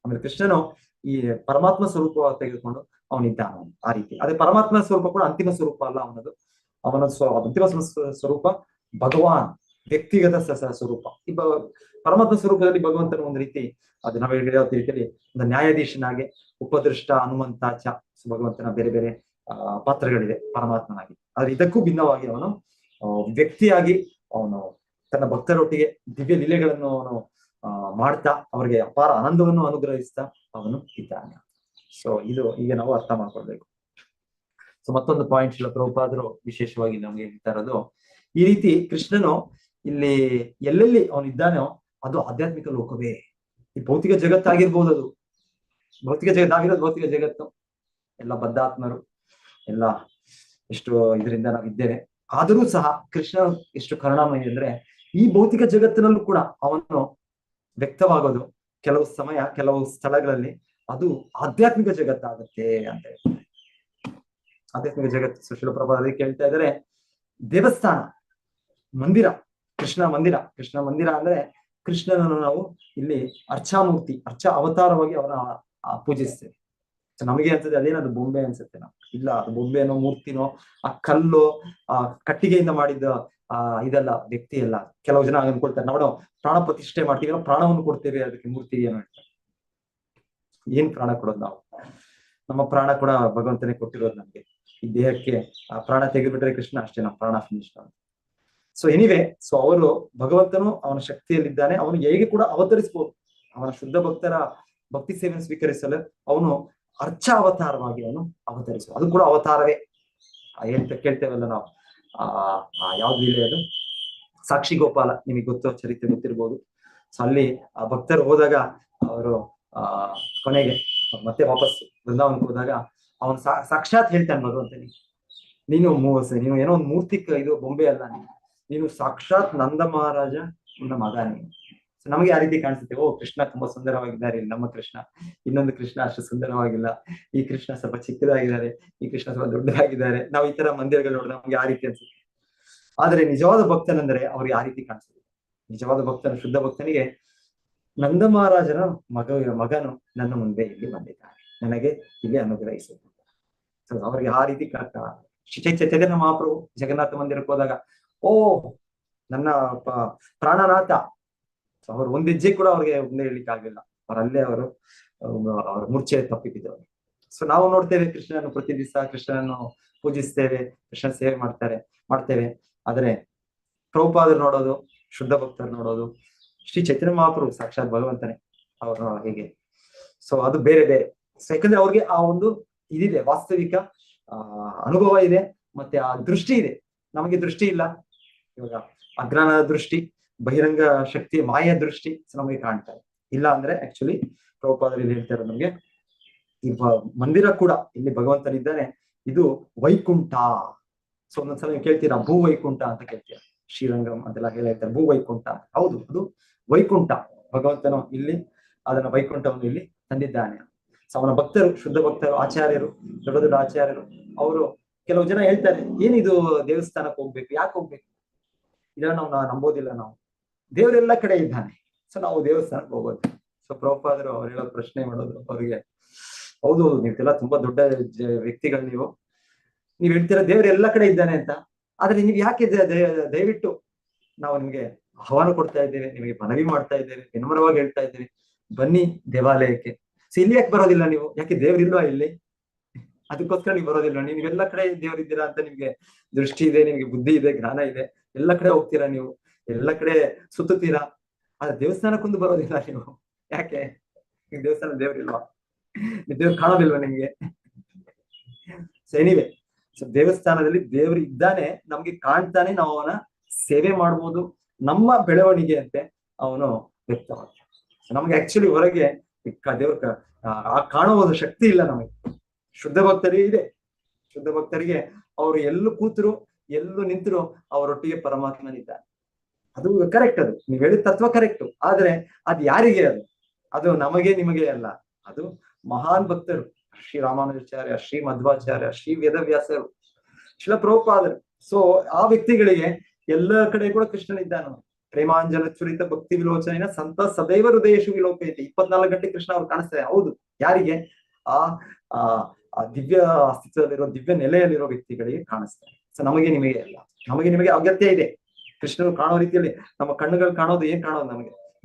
ಆಮೇಲೆ ಕೃಷ್ಣನು ಈ ಪರಮಾತ್ಮ ಸ್ವರೂಪ ತೆಗೆದುಕೊಂಡು ಅವನಿದ್ದಾನ ಆ ರೀತಿ. ಅದೇ ಪರಮಾತ್ಮ ಸ್ವರೂಪ ಕೂಡ ಅಂತಿಮ ಸ್ವರೂಪ ಅಲ್ಲ ಅವನದು. ಅಂತಿಮ ಸ್ವರೂಪ ಭಗವಾನ್ ವ್ಯಕ್ತಿಗತ ಸ್ವರೂಪ. ಈ ಪರಮಾತ್ಮ ಸ್ವರೂಪದಲ್ಲಿ ಭಗವಂತನ ಒಂದು ರೀತಿ ಅದು ನಾವು ಹೇಳೋ ರೀತಿಯಲ್ಲಿ ಒಂದು ನ್ಯಾಯಾಧೀಶನಾಗೆ ಉಪದೃಷ್ಟ ಹನುಮಂತ ಭಗವಂತನ ಬೇರೆ ಬೇರೆ ಪಾತ್ರಗಳಿದೆ ಪರಮಾತ್ಮನಾಗಿ. ಆದ್ರೆ ಇದಕ್ಕೂ ಭಿನ್ನವಾಗಿ ಅವನು ವ್ಯಕ್ತಿಯಾಗಿ ಅವನು ತನ್ನ ಭಕ್ತರೊಟ್ಟಿಗೆ ದಿವ್ಯ ಲೀಲೆಗಳನ್ನು ಅವನು ಮಾಡ್ತಾ ಅವರಿಗೆ ಅಪಾರ ಆನಂದವನ್ನು ಅನುಗ್ರಹಿಸ್ತಾ ಅವನು ಇದ್ದಾನೆ. ಸೊ ಇದು ಈಗ ನಾವು ಅರ್ಥ ಮಾಡ್ಕೊಳ್ಬೇಕು. ಸೊ ಮತ್ತೊಂದು ಪಾಯಿಂಟ್ ಪ್ರಭುಪಾದರು ವಿಶೇಷವಾಗಿ ನಮ್ಗೆ ಹೇಳ್ತಾ ಇರೋದು, ಈ ರೀತಿ ಕೃಷ್ಣನು ಇಲ್ಲಿ ಎಲ್ಲೆಲ್ಲಿ ಅವನಿದ್ದಾನೋ ಅದು ಆಧ್ಯಾತ್ಮಿಕ ಲೋಕವೇ. ಈ ಭೌತಿಕ ಜಗತ್ತಾಗಿರ್ಬೋದು, ಅದು ನಾವಿರೋದು ಭೌತಿಕ ಜಗತ್ತು, ಎಲ್ಲ ಬದ್ಧಾತ್ಮರು ಎಲ್ಲ ಎಷ್ಟು ಇದರಿಂದ ನಾವಿದ್ದೇವೆ. ಆದರೂ ಸಹ ಕೃಷ್ಣ ಎಷ್ಟು ಕರುಣಾಮಯಿ ಅಂದ್ರೆ ಈ ಭೌತಿಕ ಜಗತ್ತಿನಲ್ಲೂ ಕೂಡ ಅವನು ವ್ಯಕ್ತವಾಗೋದು ಕೆಲವು ಸಮಯ ಕೆಲವು ಸ್ಥಳಗಳಲ್ಲಿ ಅದು ಆಧ್ಯಾತ್ಮಿಕ ಜಗತ್ತಾಗತ್ತೆ ಅಂತ ಹೇಳ್ತಾರೆ. ಆಧ್ಯಾತ್ಮಿಕ ಜಗತ್ತು ಸುಶೀಲ ಪ್ರಭಾದಲ್ಲಿ ಕೇಳ್ತಾ ಇದ್ದಾರೆ, ದೇವಸ್ಥಾನ ಮಂದಿರ, ಕೃಷ್ಣ ಮಂದಿರ ಅಂದ್ರೆ ಕೃಷ್ಣನನ್ನು ನಾವು ಇಲ್ಲಿ ಅರ್ಚಾಮೂರ್ತಿ ಅವತಾರವಾಗಿ ಅವನ ಪೂಜಿಸ್ತೇವೆ. ನಮಗೆ ಅನ್ಸುತ್ತೆ ಅದೇನದು ಬೊಂಬೆ ಅನ್ಸುತ್ತೆ, ನಾವು ಇಲ್ಲ, ಅದು ಬೊಂಬೆನೋ ಮೂರ್ತಿನೋ ಆ ಕಲ್ಲು ಆ ಕಟ್ಟಿಗೆಯಿಂದ ಮಾಡಿದ ಇದೆಲ್ಲ ವ್ಯಕ್ತಿ ಎಲ್ಲ. ಕೆಲವು ಜನ ಅನ್ಕೊಳ್ತಾರೆ ನಾವು ಪ್ರಾಣ ಪ್ರತಿಷ್ಠೆ ಮಾಡ್ತೀವಿ, ಪ್ರಾಣವನ್ನು ಕೊಡ್ತೇವೆ ಅದಕ್ಕೆ ಮೂರ್ತಿಗೆ ಏನೋ ಹೇಳ್ತಾರೆ. ಏನ್ ಪ್ರಾಣ ಕೊಡೋದು ನಾವು? ನಮ್ಮ ಪ್ರಾಣ ಕೂಡ ಭಗವಂತನೇ ಕೊಟ್ಟಿರೋದು ನಮ್ಗೆ. ಈ ದೇಹಕ್ಕೆ ಆ ಪ್ರಾಣ ತೆಗೆದುಬಿಟ್ರೆ ಕೃಷ್ಣ ಅಷ್ಟೇ, ನಮ್ಮ ಪ್ರಾಣ ಫಿನಿಶ್. ಸೊ ಎನಿವೆ, ಸೊ ಅವರು ಭಗವಂತನು ಅವನ ಶಕ್ತಿಯಲ್ಲಿದ್ದಾನೆ. ಅವನು ಹೇಗೆ ಕೂಡ ಅವತರಿಸಬಹುದು. ಅವನ ಶುದ್ಧ ಭಕ್ತರ ಭಕ್ತಿ ಸೇವೆಯನ್ನು ಸ್ವೀಕರಿಸಲು ಅವನು ಅವತಾರವಾಗಿ ಅವನು ಅವತರಿಸುವ, ಅದು ಕೂಡ ಅವತಾರವೇ. ಕೇಳ್ತೇವಲ್ಲ ನಾವು ಯಾವ್ದು ಲೀಲೆ ಅದು, ಸಾಕ್ಷಿ ಗೋಪಾಲ, ನಿಮಗೆ ಚರಿತ್ರೆ ಗೊತ್ತಿರ್ಬೋದು. ಸೊ ಅಲ್ಲಿ ಆ ಭಕ್ತರು ಹೋದಾಗ ಅವರು ಕೊನೆಗೆ ಮತ್ತೆ ವಾಪಸ್ ಬೃಂದಾವನಕ್ಕೆ ಹೋದಾಗ ಅವನು ಸಾಕ್ಷಾತ್ ಹೇಳ್ತಾನೆ ಭಗವಂತನಿಗೆ, ನೀನು ಏನೋ ಒಂದು ಮೂರ್ತಿ ಇದು ಬೊಂಬೆ ಅಲ್ಲ, ನೀನು ಸಾಕ್ಷಾತ್ ನಂದ ಮಹಾರಾಜ ನನ್ನ ಮಗ ನೀನು. ಸೊ ನಮಗೆ ಆ ರೀತಿ ಕಾಣಿಸುತ್ತೆ, ಓ ಕೃಷ್ಣ ತುಂಬಾ ಸುಂದರವಾಗಿದ್ದಾರೆ, ನಮ್ಮ ಕೃಷ್ಣ. ಇನ್ನೊಂದು ಕೃಷ್ಣ ಅಷ್ಟು ಸುಂದರವಾಗಿಲ್ಲ, ಈ ಕೃಷ್ಣ ಸ್ವಲ್ಪ ಚಿಕ್ಕದಾಗಿದ್ದಾರೆ, ಈ ಕೃಷ್ಣ ಸ್ವಲ್ಪ ದೊಡ್ಡದಾಗಿದ್ದಾರೆ. ನಾವು ಈ ತರ ಮಂದಿರಗಳು ನೋಡಿದ್ರೆ ನಮ್ಗೆ ಆ ರೀತಿ ಅನ್ಸುತ್ತೆ. ಆದ್ರೆ ನಿಜವಾದ ಭಕ್ತನೆಂದ್ರೆ ಅವ್ರಿಗೆ ಆ ರೀತಿ ಕಾಣಿಸುತ್ತೆ. ನಿಜವಾದ ಭಕ್ತನ ಶುದ್ಧ ಭಕ್ತನಿಗೆ ನಂದ ಮಹಾರಾಜನ ಮಗನು ನನ್ನ ಮುಂದೆ ಇಲ್ಲಿ ಬಂದಿದ್ದಾನೆ, ನನಗೆ ಇಲ್ಲಿ ಅನುಗ್ರಹಿಸುತ್ತೆ. ಸೊ ಅವ್ರಿಗೆ ಆ ರೀತಿ ಚೈತನ್ಯ ಮಹಾಪ್ರಭು ಜಗನ್ನಾಥ ಮಂದಿರಕ್ಕೆ ಹೋದಾಗ, ಓ ನನ್ನ ಪ್ರಾಣನಾಥ. ಸೊ ಅವ್ರು ಒಂದ್ ಹೆಜ್ಜೆ ಕೂಡ ಅವ್ರಿಗೆ ಮುಂದೆ ಹೇಳಲಿಕ್ಕೆ ಆಗಿಲ್ಲ, ಅವರಲ್ಲೇ ಅವ್ರ ಮೂರ್ಛೆ ತಪ್ಪಿಬಿದ್ದವರು. ಸೊ ನಾವು ನೋಡ್ತೇವೆ ಕೃಷ್ಣನನ್ನು ಪ್ರತಿ ದಿವಸ ಕೃಷ್ಣನನ್ನು ಪೂಜಿಸ್ತೇವೆ, ಕೃಷ್ಣ ಸೇವೆ ಮಾಡ್ತೇವೆ. ಆದ್ರೆ ಪ್ರಭುಪಾದರು ನೋಡೋದು, ಶುದ್ಧ ಭಕ್ತರು ನೋಡೋದು, ಶ್ರೀ ಚೈತನ್ಯ ಮಹಾಪ್ರಭು ಸಾಕ್ಷಾತ್ ಭಗವಂತನೇ ಅವ್ರು ಹೇಗೆ. ಸೊ ಅದು ಬೇರೆ ಬೇರೆ. ಸೊ ಯಾಕಂದ್ರೆ ಅವ್ರಿಗೆ ಆ ಒಂದು ಇದಿದೆ, ವಾಸ್ತವಿಕ ಅನುಭವ ಇದೆ, ಮತ್ತೆ ಆ ದೃಷ್ಟಿ ಇದೆ. ನಮಗೆ ದೃಷ್ಟಿ ಇಲ್ಲ. ಇವಾಗ ಅಜ್ಞಾನದ ದೃಷ್ಟಿ, ಬಹಿರಂಗ ಶಕ್ತಿ, ಮಾಯ ದೃಷ್ಟಿ ನಮಗೆ ಕಾಣ್ತಾ ಇಲ್ಲ. ಅಂದ್ರೆ ಆಕ್ಚುಲಿ ಪ್ರಭುಪಾದರಲ್ಲಿ ಹೇಳ್ತಾ ಇರೋದು ನಮ್ಗೆ, ಈ ಮಂದಿರ ಕೂಡ ಇಲ್ಲಿ ಭಗವಂತನಿದ್ದಾನೆ, ಇದು ವೈಕುಂಠ. ಸೊ ಒಂದೊಂದ್ಸಲ ನೀವು ಕೇಳ್ತೀರಾ ಭೂ ವೈಕುಂಠ ಅಂತ ಕೇಳ್ತೀರಾ, ಶ್ರೀರಂಗಂ ಅಂತೆಲ್ಲ ಹೇಳ್ತಾರೆ. ಭೂ ವೈಕುಂಠ, ಹೌದು, ಅದು ವೈಕುಂಠ. ಭಗವಂತನು ಇಲ್ಲಿ ಅದನ್ನ ವೈಕುಂಠವನ್ನು ಇಲ್ಲಿ ತಂದಿದ್ದಾನೆ. ಸೊ ಅವನ ಭಕ್ತರು, ಶುದ್ಧ ಭಕ್ತರು, ಆಚಾರ್ಯರು, ದೊಡ್ಡ ದೊಡ್ಡ ಆಚಾರ್ಯರು, ಅವರು ಕೆಲವು ಜನ ಹೇಳ್ತಾರೆ, ಏನಿದು ದೇವಸ್ಥಾನಕ್ಕೆ ಹೋಗ್ಬೇಕು, ಯಾಕೆ ಹೋಗ್ಬೇಕು, ಇದನ್ನ ನಾವು ನಂಬೋದಿಲ್ಲ. ನಾವು ದೇವರೆಲ್ಲ ಕಡೆ ಇದ್ದಾನೆ, ಸೊ ನಾವು ದೇವಸ್ಥಾನಕ್ಕೆ ಹೋಗೋದು. ಸೊ ಪ್ರಭುಪಾದರು ಅವ್ರು ಹೇಳೋ ಪ್ರಶ್ನೆ ಮಾಡೋದು ಅವ್ರಿಗೆ, ಹೌದು ನೀವೆಲ್ಲ ತುಂಬಾ ದೊಡ್ಡ ವ್ಯಕ್ತಿಗಳು, ನೀವ್ ಹೇಳ್ತೀರಾ ದೇವ್ರ ಎಲ್ಲ ಕಡೆ ಇದ್ದಾನೆ ಅಂತ. ಆದ್ರೆ ನೀವ್ ಯಾಕೆ ದಯವಿಟ್ಟು ನಾವು ನಿಮ್ಗೆ ಆಹ್ವಾನ ಕೊಡ್ತಾ ಇದ್ದೇವೆ, ನಿಮಗೆ ಮನವಿ ಮಾಡ್ತಾ ಇದ್ದೇವೆ, ವಿನಮ್ರವಾಗಿ ಹೇಳ್ತಾ ಇದ್ದೇವೆ, ಬನ್ನಿ ದೇವಾಲಯಕ್ಕೆ. ಸೊ ಇಲ್ಲಿ ಯಾಕೆ ಬರೋದಿಲ್ಲ ನೀವು? ಯಾಕೆ ದೇವ್ರಿಲ್ವಾ ಇಲ್ಲಿ? ಅದಕ್ಕೋಸ್ಕರ ನೀವು ಬರೋದಿಲ್ಲ. ನೀವೆಲ್ಲ ಕಡೆ ದೇವರಿದ್ದೀರಾ ಅಂತ ನಿಮ್ಗೆ ದೃಷ್ಟಿ ಇದೆ, ನಿಮ್ಗೆ ಬುದ್ಧಿ ಇದೆ, ಜ್ಞಾನ ಇದೆ, ಎಲ್ಲ ಕಡೆ ಹೋಗ್ತೀರಾ ನೀವು, ಎಲ್ಲ ಕಡೆ ಸುತ್ತುತ್ತೀರಾ. ಆದ್ರೆ ದೇವಸ್ಥಾನಕ್ಕೊಂದು ಬರೋದಿಲ್ಲ ನೀವು. ಯಾಕೆ? ದೇವಸ್ಥಾನ ದೇವ್ರಿಲ್ವಾ? ದೇವ್ರು ಕಾಣೋದಿಲ್ವಾ ನಿಮ್ಗೆ? ಸೊ ಎನಿವೆ, ಸೊ ದೇವಸ್ಥಾನದಲ್ಲಿ ದೇವ್ರು ಇದ್ದಾನೆ, ನಮ್ಗೆ ಕಾಣ್ತಾನೆ, ನಾವು ಅವನ ಸೇವೆ ಮಾಡ್ಬೋದು. ನಮ್ಮ ಬೆಳವಣಿಗೆ ಅಂತೆ ಅವನು ವ್ಯಕ್ತವಾಗ್ತಾನೆ. ನಮ್ಗೆ ಆಕ್ಚುಲಿ ಹೊರಗೆ ದೇವ್ರ ಆ ಕಾಣುವ ಶಕ್ತಿ ಇಲ್ಲ ನಮಗೆ. ಶುದ್ಧ ಭಕ್ತರಿಗೆ ಇದೆ. ಶುದ್ಧ ಭಕ್ತರಿಗೆ ಅವರು ಎಲ್ಲೂ ಕೂತರು ಎಲ್ಲೂ ನಿಂತರು ಅವರೊಟ್ಟಿಗೆ ಪರಮಾತ್ಮನಿದ್ದಾನೆ. ಅದು ಕರೆಕ್ಟ್, ಅದು ನೀವ್ ಹೇಳಿದ ತತ್ವ ಕರೆಕ್ಟ್. ಆದ್ರೆ ಅದು ಯಾರಿಗೆ? ಅದು ನಮಗೆ ನಿಮಗೆ ಅಲ್ಲ. ಅದು ಮಹಾನ್ ಭಕ್ತರು, ಶ್ರೀ ರಾಮಾನುಜಾಚಾರ್ಯ, ಶ್ರೀ ಮಧ್ವಾಚಾರ್ಯ, ಶ್ರೀ ವೇದವ್ಯಾಸರು, ಶಿಲ ಪ್ರಭುಪಾದರು. ಸೊ ಆ ವ್ಯಕ್ತಿಗಳಿಗೆ ಎಲ್ಲ ಕಡೆ ಕೂಡ ಕೃಷ್ಣನಿದ್ದಾನ. ಪ್ರೇಮಾಂಜನ ಚುರಿತ ಭಕ್ತಿ ವಿಲೋಚನೆಯ ಸಂತ ಸದೈವ ಹೃದಯೇಶು ವಿಲೋಕೈತಿ. 24 ಗಂಟೆ ಕೃಷ್ಣ ಅವ್ರು ಕಾಣಿಸ್ತಾರೆ. ಹೌದು, ಯಾರಿಗೆ? ಆ ದಿವ್ಯ ಅಸ್ತಿತ್ವದಲ್ಲಿರೋ, ದಿವ್ಯ ನೆಲೆಯಲ್ಲಿರೋ ವ್ಯಕ್ತಿಗಳಿಗೆ ಕಾಣಿಸ್ತಾರೆ. ಸೊ ನಮಗೆ ನಿಮಗೆ ಅಲ್ಲ. ನಮಗೆ ನಿಮಗೆ ಅಗತ್ಯ ಇದೆ. ಕೃಷ್ಣನು ಕಾಣೋ ರೀತಿಯಲ್ಲಿ ನಮ್ಮ ಕಣ್ಣುಗಳು ಕಾಣೋದು ಏನ್ ಕಾಣೋದು?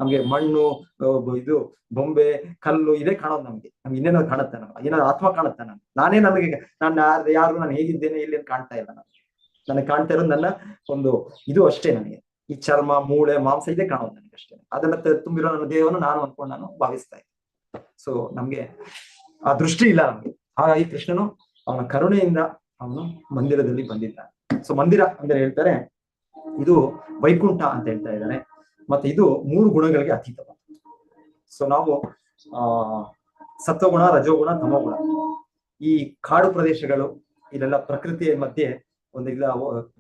ನಮ್ಗೆ ಮಣ್ಣು, ಇದು ಬೊಂಬೆ, ಕಲ್ಲು ಇದೇ ಕಾಣೋದು. ನಮ್ಗೆ ಇನ್ನೇನೋ ಕಾಣುತ್ತೆ, ನಮ್ಗೆ ಏನಾದ್ರು ಆತ್ಮ ಕಾಣುತ್ತೆ. ನಾನೇ ನಾನು ಯಾರು, ನಾನು ಹೇಗಿದ್ದೇನೆ ಇಲ್ಲಿ ಕಾಣ್ತಾ ಇಲ್ಲ. ನನಗೆ ಕಾಣ್ತಾ ಇರೋದು ನನ್ನ ಒಂದು ಇದು ಅಷ್ಟೇ. ನನಗೆ ಈ ಚರ್ಮ, ಮೂಳೆ, ಮಾಂಸ ಇದೇ ಕಾಣೋದು ನನಗೆ ಅಷ್ಟೇ. ಅದನ್ನ ತುಂಬಿರೋ ನನ್ನ ದೇಹವನ್ನು ನಾನು ಅನ್ಕೊಂಡು ನಾನು ಭಾವಿಸ್ತಾ ಇದ್ದೆ. ಸೊ ನಮ್ಗೆ ಆ ದೃಷ್ಟಿ ಇಲ್ಲ ನಮ್ಗೆ. ಹಾಗಾಗಿ ಕೃಷ್ಣನು ಅವನ ಕರುಣೆಯಿಂದ ಅವನು ಮಂದಿರದಲ್ಲಿ ಬಂದಿದ್ದಾನೆ. ಸೊ ಮಂದಿರ ಅಂದ್ರೆ ಹೇಳ್ತಾರೆ ಇದು ವೈಕುಂಠ ಅಂತ ಹೇಳ್ತಾ ಇದ್ದಾರೆ. ಮತ್ತೆ ಇದು 3 ಗುಣಗಳಿಗೆ ಅತೀತವಾದ. ಸೊ ನಾವು ಸತ್ವಗುಣ, ರಜೋಗುಣ, ತಮೋಗುಣ, ಈ ಕಾಡು ಪ್ರದೇಶಗಳು, ಇಲ್ಲೆಲ್ಲ ಪ್ರಕೃತಿಯ ಮಧ್ಯೆ ಒಂದು ಇಲ್ಲ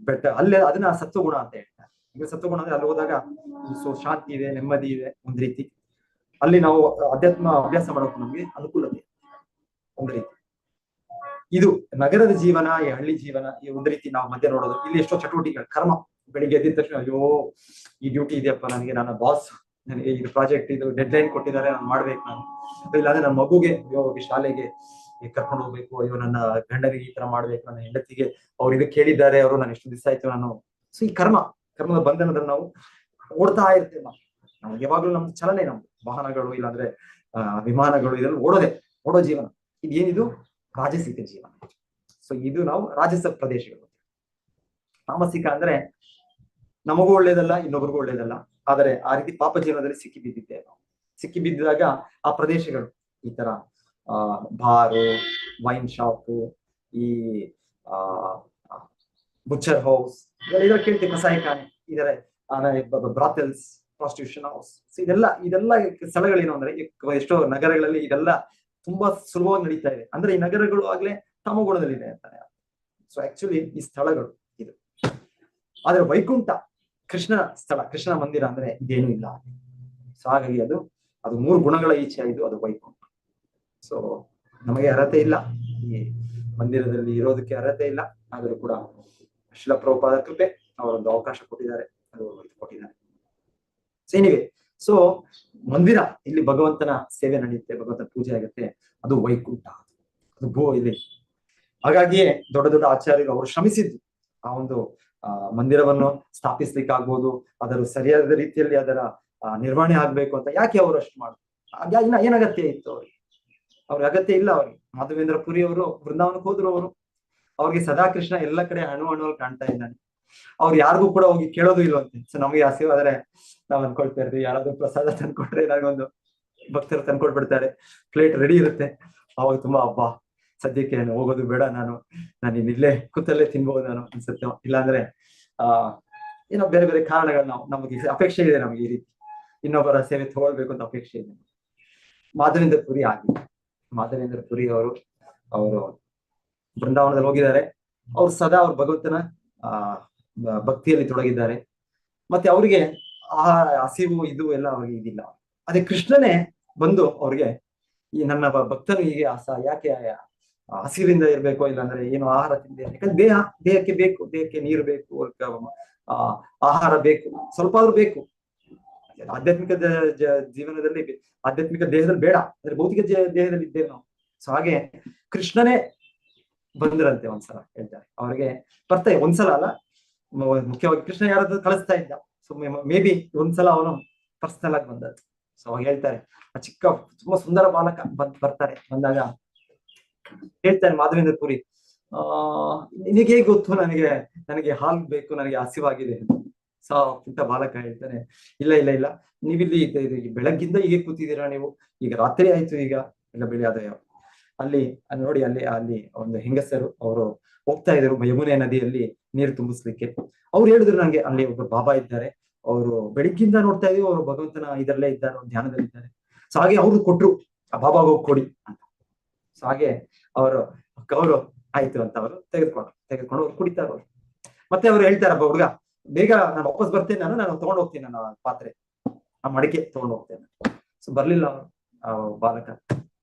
ಬೆಟ್ಟ, ಅಲ್ಲೇ ಅದನ್ನ ಸತ್ವಗುಣ ಅಂತ ಹೇಳ್ತಾರೆ. ಈಗ ಸತ್ವಗುಣ ಅಂದ್ರೆ ಅಲ್ಲಿ ಹೋದಾಗ ಸೊ ಶಾಂತಿ ಇದೆ, ನೆಮ್ಮದಿ ಇದೆ, ಒಂದ್ ರೀತಿ ಅಲ್ಲಿ ನಾವು ಅಧ್ಯಾತ್ಮ ಅಭ್ಯಾಸ ಮಾಡೋಕೆ ನಮ್ಗೆ ಅನುಕೂಲತೆ ಒಂದ್ ರೀತಿ. ಇದು ನಗರದ ಜೀವನ, ಈ ಹಳ್ಳಿ ಜೀವನ, ಈ ಒಂದ್ ರೀತಿ ನಾವು ಮಧ್ಯೆ ನೋಡೋದು. ಇಲ್ಲಿ ಎಷ್ಟೋ ಚಟುವಟಿಕೆಗಳು, ಕರ್ಮ. ಬೆಳಿಗ್ಗೆ ಎದ್ದಿದ ತಕ್ಷಣ ಅಯ್ಯೋ ಈ ಡ್ಯೂಟಿ ಇದೆಯಪ್ಪ ನನಗೆ, ನನ್ನ ಬಾಸ್ ನನಗೆ ಇದು ಪ್ರಾಜೆಕ್ಟ್, ಇದು ಡೆಡ್ ಲೈನ್ ಕೊಟ್ಟಿದ್ದಾರೆ, ನಾನು ಮಾಡ್ಬೇಕು. ನಾನು ಇಲ್ಲಾಂದ್ರೆ ನನ್ನ ಮಗುಗೆ ಅಯ್ಯೋ ಶಾಲೆಗೆ ಕರ್ಕೊಂಡು ಹೋಗ್ಬೇಕು, ಅಯ್ಯೋ ನನ್ನ ಗಂಡನಿಗೆ ಈ ತರ ಮಾಡ್ಬೇಕು, ನನ್ನ ಹೆಂಡತಿಗೆ ಅವ್ರು ಇದಕ್ಕೆ ಕೇಳಿದ್ದಾರೆ, ಅವರು ನಾನು ಎಷ್ಟು ದಿವಸ ಆಯ್ತು ನಾನು. ಸೊ ಈ ಕರ್ಮದ ಬಂಧನದಲ್ಲಿ ನಾವು ಓಡ್ತಾ ಇರ್ತೇವೆ. ನಾವು ಯಾವಾಗ್ಲೂ ನಮ್ದು ಚಲನೆ, ನಮ್ದು ವಾಹನಗಳು ಇಲ್ಲಾಂದ್ರೆ ವಿಮಾನಗಳು, ಇದೆಲ್ಲ ಓಡೋ ಜೀವನ. ಇದೇನಿದು ರಾಜಸಿಕ ಜೀವನ. ಸೊ ಇದು ನಾವು ರಾಜಸ ಪ್ರದೇಶಗಳು. ತಾಮಸಿಕ ಅಂದ್ರೆ ನಮಗೂ ಒಳ್ಳೇದಲ್ಲ, ಇನ್ನೊಬ್ರಿಗೂ ಒಳ್ಳೇದಲ್ಲ. ಆದರೆ ಆ ರೀತಿ ಪಾಪ ಜೀವನದಲ್ಲಿ ಸಿಕ್ಕಿ ಬಿದ್ದಿದ್ದೇವೆ ನಾವು. ಸಿಕ್ಕಿ ಬಿದ್ದಾಗ ಆ ಪ್ರದೇಶಗಳು ಈ ತರ ಬಾರು, ವೈನ್ ಶಾಪು, ಈ ಬುಚ್ಚರ್ ಹೌಸ್, ಇದೆಲ್ಲ ಕೇಳ್ತೀವಿ, ಕಸಾಯಿಖಾನೆ, ಇದರ ಬ್ರಾಥೆಲ್ಸ್, ಪ್ರಾಸ್ಟಿಟ್ಯೂಷನ್ ಹೌಸ್. ಇದೆಲ್ಲ ಸ್ಥಳಗಳೇನು ಅಂದ್ರೆ ಎಷ್ಟೋ ನಗರಗಳಲ್ಲಿ ಇದೆಲ್ಲ ತುಂಬಾ ಸುಲಭವಾಗಿ ನಡೀತಾ ಇದೆ. ಅಂದ್ರೆ ಈ ನಗರಗಳು ಆಗ್ಲೇ ತಮಗುಣದಲ್ಲಿದೆ ಅಂತಾನೆ. ಸೊ ಆಕ್ಚುಲಿ ಈ ಸ್ಥಳಗಳು ಇದು. ಆದ್ರೆ ವೈಕುಂಠ ಕೃಷ್ಣನ ಸ್ಥಳ, ಕೃಷ್ಣನ ಮಂದಿರ ಅಂದ್ರೆ ಇದೇನು ಇಲ್ಲ. ಸೊ ಹಾಗಾಗಿ ಅದು 3 ಗುಣಗಳ ಈಚೆ ಇದು, ಅದು ವೈಕುಂಠ. ಸೊ ನಮಗೆ ಅರ್ಹತೆ ಇಲ್ಲ, ಈ ಮಂದಿರದಲ್ಲಿ ಇರೋದಕ್ಕೆ ಅರ್ಹತೆ ಇಲ್ಲ. ಆದರೂ ಕೂಡ ಶಿಲ ಪ್ರಭುಪಾದ ಕೃಪೆ, ಅವರೊಂದು ಅವಕಾಶ ಕೊಟ್ಟಿದ್ದಾರೆ, ಅದು ಕೊಟ್ಟಿದ್ದಾರೆ. ಸೊ ಎನಿವೆ, ಸೊ ಮಂದಿರ, ಇಲ್ಲಿ ಭಗವಂತನ ಸೇವೆ ನಡೆಯುತ್ತೆ, ಭಗವಂತನ ಪೂಜೆ ಆಗುತ್ತೆ, ಅದು ವೈಕುಂಠ, ಅದು ಇಲ್ಲಿ. ಹಾಗಾಗಿಯೇ ದೊಡ್ಡ ದೊಡ್ಡ ಆಚಾರ್ಯರು ಅವರು ಶ್ರಮಿಸಿದ್ದು ಆ ಒಂದು ಮಂದಿರವನ್ನು ಸ್ಥಾಪಿಸ್ಲಿಕ್ಕಾಗ್ಬೋದು, ಅದರ ಸರಿಯಾದ ರೀತಿಯಲ್ಲಿ ಅದರ ನಿರ್ವಹಣೆ ಆಗ್ಬೇಕು ಅಂತ. ಯಾಕೆ ಅವರು ಅಷ್ಟು ಮಾಡಿದ್ರು? ಏನ್ ಅಗತ್ಯ ಇತ್ತು ಅವ್ರಿಗೆ ಅಗತ್ಯ ಇಲ್ಲ. ಅವ್ರಿಗೆ ಮಾಧವೇಂದ್ರ ಪುರಿ ಅವರು ಬೃಂದಾವನಕ್ಕೆ ಹೋದ್ರು. ಅವ್ರಿಗೆ ಸದಾ ಕೃಷ್ಣ ಎಲ್ಲ ಕಡೆ ಅಣುವಲ್ಲಿ ಕಾಣ್ತಾ ಇದ್ದಾನೆ. ಅವ್ರು ಯಾರಿಗೂ ಕೂಡ ಹೋಗಿ ಕೇಳೋದು ಇಲ್ವಂತೆ. ಸೊ ನಮಗೆ ಹಸಿವಾದ್ರೆ ನಾವ್ ಅನ್ಕೊಳ್ತಾ ಇರ್ತೀವಿ, ಯಾರಾದ್ರೂ ಪ್ರಸಾದ ತಂದ್ಕೊಟ್ರೆ ನನಗೊಂದು ಭಕ್ತರು ತಂದ್ಕೊಟ್ಬಿಡ್ತಾರೆ, ಪ್ಲೇಟ್ ರೆಡಿ ಇರುತ್ತೆ. ಅವಾಗ ತುಂಬಾ ಹಬ್ಬ, ಸದ್ಯಕ್ಕೆ ನಾನು ಹೋಗೋದು ಬೇಡ, ನಾನು ಇಲ್ಲೇ ಕೂತಲ್ಲೇ ತಿನ್ಬಹುದು ನಾನು ಅನ್ಸುತ್ತೆ. ಇಲ್ಲಾಂದ್ರೆ ಏನೋ ಬೇರೆ ಬೇರೆ ಕಾರಣಗಳು ನಮಗೆ ಅಪೇಕ್ಷೆ ಇದೆ, ನಮಗೆ ಈ ರೀತಿ ಇನ್ನೊಬ್ಬರ ಸೇವೆ ತಗೊಳ್ಬೇಕು ಅಂತ ಅಪೇಕ್ಷೆ ಇದೆ. ಮಾಧವೇಂದ್ರ ಪುರಿ ಆಗಿಲ್ಲ. ಮಾಧವೇಂದ್ರ ಪುರಿ ಅವರು ಬೃಂದಾವನದಲ್ಲಿ ಹೋಗಿದ್ದಾರೆ. ಅವ್ರು ಸದಾ ಅವ್ರ ಭಗವಂತನ ಭಕ್ತಿಯಲ್ಲಿ ತೊಡಗಿದ್ದಾರೆ. ಮತ್ತೆ ಅವರಿಗೆ ಆ ಹಸಿವು ಇದು ಎಲ್ಲ ಅವ್ರಿಗೆ ಇದಿಲ್ಲ. ಅದೇ ಕೃಷ್ಣನೇ ಬಂದು ಅವ್ರಿಗೆ ಈ ನನ್ನ ಭಕ್ತನು ಹೀಗೆ ಯಾಕೆ ಹಸಿವಿಂದ ಇರ್ಬೇಕೋ, ಇಲ್ಲಾಂದ್ರೆ ಏನು ಆಹಾರ ತಿಂದೆ, ಯಾಕಂದ್ರೆ ದೇಹಕ್ಕೆ ಬೇಕು, ದೇಹಕ್ಕೆ ನೀರು ಬೇಕು, ಆಹಾರ ಬೇಕು, ಸ್ವಲ್ಪ ಆದ್ರೂ ಬೇಕು. ಆಧ್ಯಾತ್ಮಿಕ ಜೀವನದಲ್ಲಿ, ಆಧ್ಯಾತ್ಮಿಕ ದೇಹದಲ್ಲಿ ಬೇಡ, ಅಂದ್ರೆ ಭೌತಿಕ ದೇಹದಲ್ಲಿ ಇದ್ದೇವೆ ನಾವು. ಸೊ ಹಾಗೆ ಕೃಷ್ಣನೇ ಬಂದ್ರಂತೆ ಒಂದ್ಸಲ, ಹೇಳ್ತಾರೆ ಅವ್ರಿಗೆ ಬರ್ತಾ ಒಂದ್ಸಲ ಅಲ್ಲ, ಮುಖ್ಯವಾಗಿ ಕೃಷ್ಣ ಯಾರಾದ್ರೂ ಕಳಿಸ್ತಾ ಇದ್ದ. ಸೊ ಮೇ ಬಿ ಒಂದ್ಸಲ ಅವನು ಪರ್ಸನಲ್ ಆಗಿ ಬಂದದ್ದು. ಸೊ ಅವಾಗ ಹೇಳ್ತಾರೆ, ಆ ಚಿಕ್ಕ ತುಂಬಾ ಸುಂದರ ಬಾಲಕ ಬರ್ತಾರೆ. ಬಂದಾಗ ಹೇಳ್ತಾರೆ ಮಾಧವೇಂದ್ರ ಪುರಿ, ನಿನಗೆ ಗೊತ್ತು ನನಗೆ ಹಾಲು ಬೇಕು, ನನಗೆ ಹಸಿವಾಗಿದೆ. ಪುಟ್ಟ ಬಾಲಕ ಹೇಳ್ತಾನೆ, ಇಲ್ಲ ಇಲ್ಲ ಇಲ್ಲ, ನೀವಿಲ್ಲಿ ಬೆಳಗ್ಗಿಂದ ಹೀಗೆ ಕೂತಿದ್ದೀರಾ ನೀವು, ಈಗ ರಾತ್ರಿ ಆಯ್ತು, ಈಗ ಇಲ್ಲ ಬೆಳಿ ಆದಾಯ ಅಲ್ಲಿ ನೋಡಿ, ಅಲ್ಲಿ ಒಂದು ಹೆಂಗಸರು ಅವರು ಹೋಗ್ತಾ ಇದ್ರು ಯಮುನೆ ನದಿಯಲ್ಲಿ ನೀರು ತುಂಬಿಸ್ಲಿಕ್ಕೆ. ಅವ್ರು ಹೇಳಿದ್ರು ನಂಗೆ, ಅಲ್ಲಿ ಒಬ್ಬರು ಬಾಬಾ ಇದ್ದಾರೆ, ಅವರು ಬೆಳಿಗ್ಗಿಂದ ನೋಡ್ತಾ ಇದೀವಿ, ಅವರು ಭಗವಂತನ ಇದರಲ್ಲೇ ಇದ್ದಾರೆ, ಧ್ಯಾನದಲ್ಲಿದ್ದಾರೆ. ಸೊ ಹಾಗೆ ಅವ್ರು ಕೊಟ್ರು, ಆ ಬಾಬಾಗ ಹೋಗಿ ಕೊಡಿ ಅಂತ. ಸೊ ಹಾಗೆ ಅವರು ಆಯ್ತು ಅಂತ ಅವರು ತೆಗೆದುಕೊಂಡು ಅವ್ರು ಕುಡಿತಾರೆ. ಅವ್ರು ಮತ್ತೆ ಅವ್ರು ಹೇಳ್ತಾರಪ್ಪ, ಹುಡುಗ ಬೇಗ ನಾನು ವಾಪಸ್ ಬರ್ತೇನೆ, ನಾನು ತಗೊಂಡು ಹೋಗ್ತೀನಿ, ನನ್ನ ಪಾತ್ರೆ ಆ ಮಡಿಕೆ ತಗೊಂಡು ಹೋಗ್ತೇನೆ. ಸೊ ಬರ್ಲಿಲ್ಲ ಅವರು ಬಾಲಕ,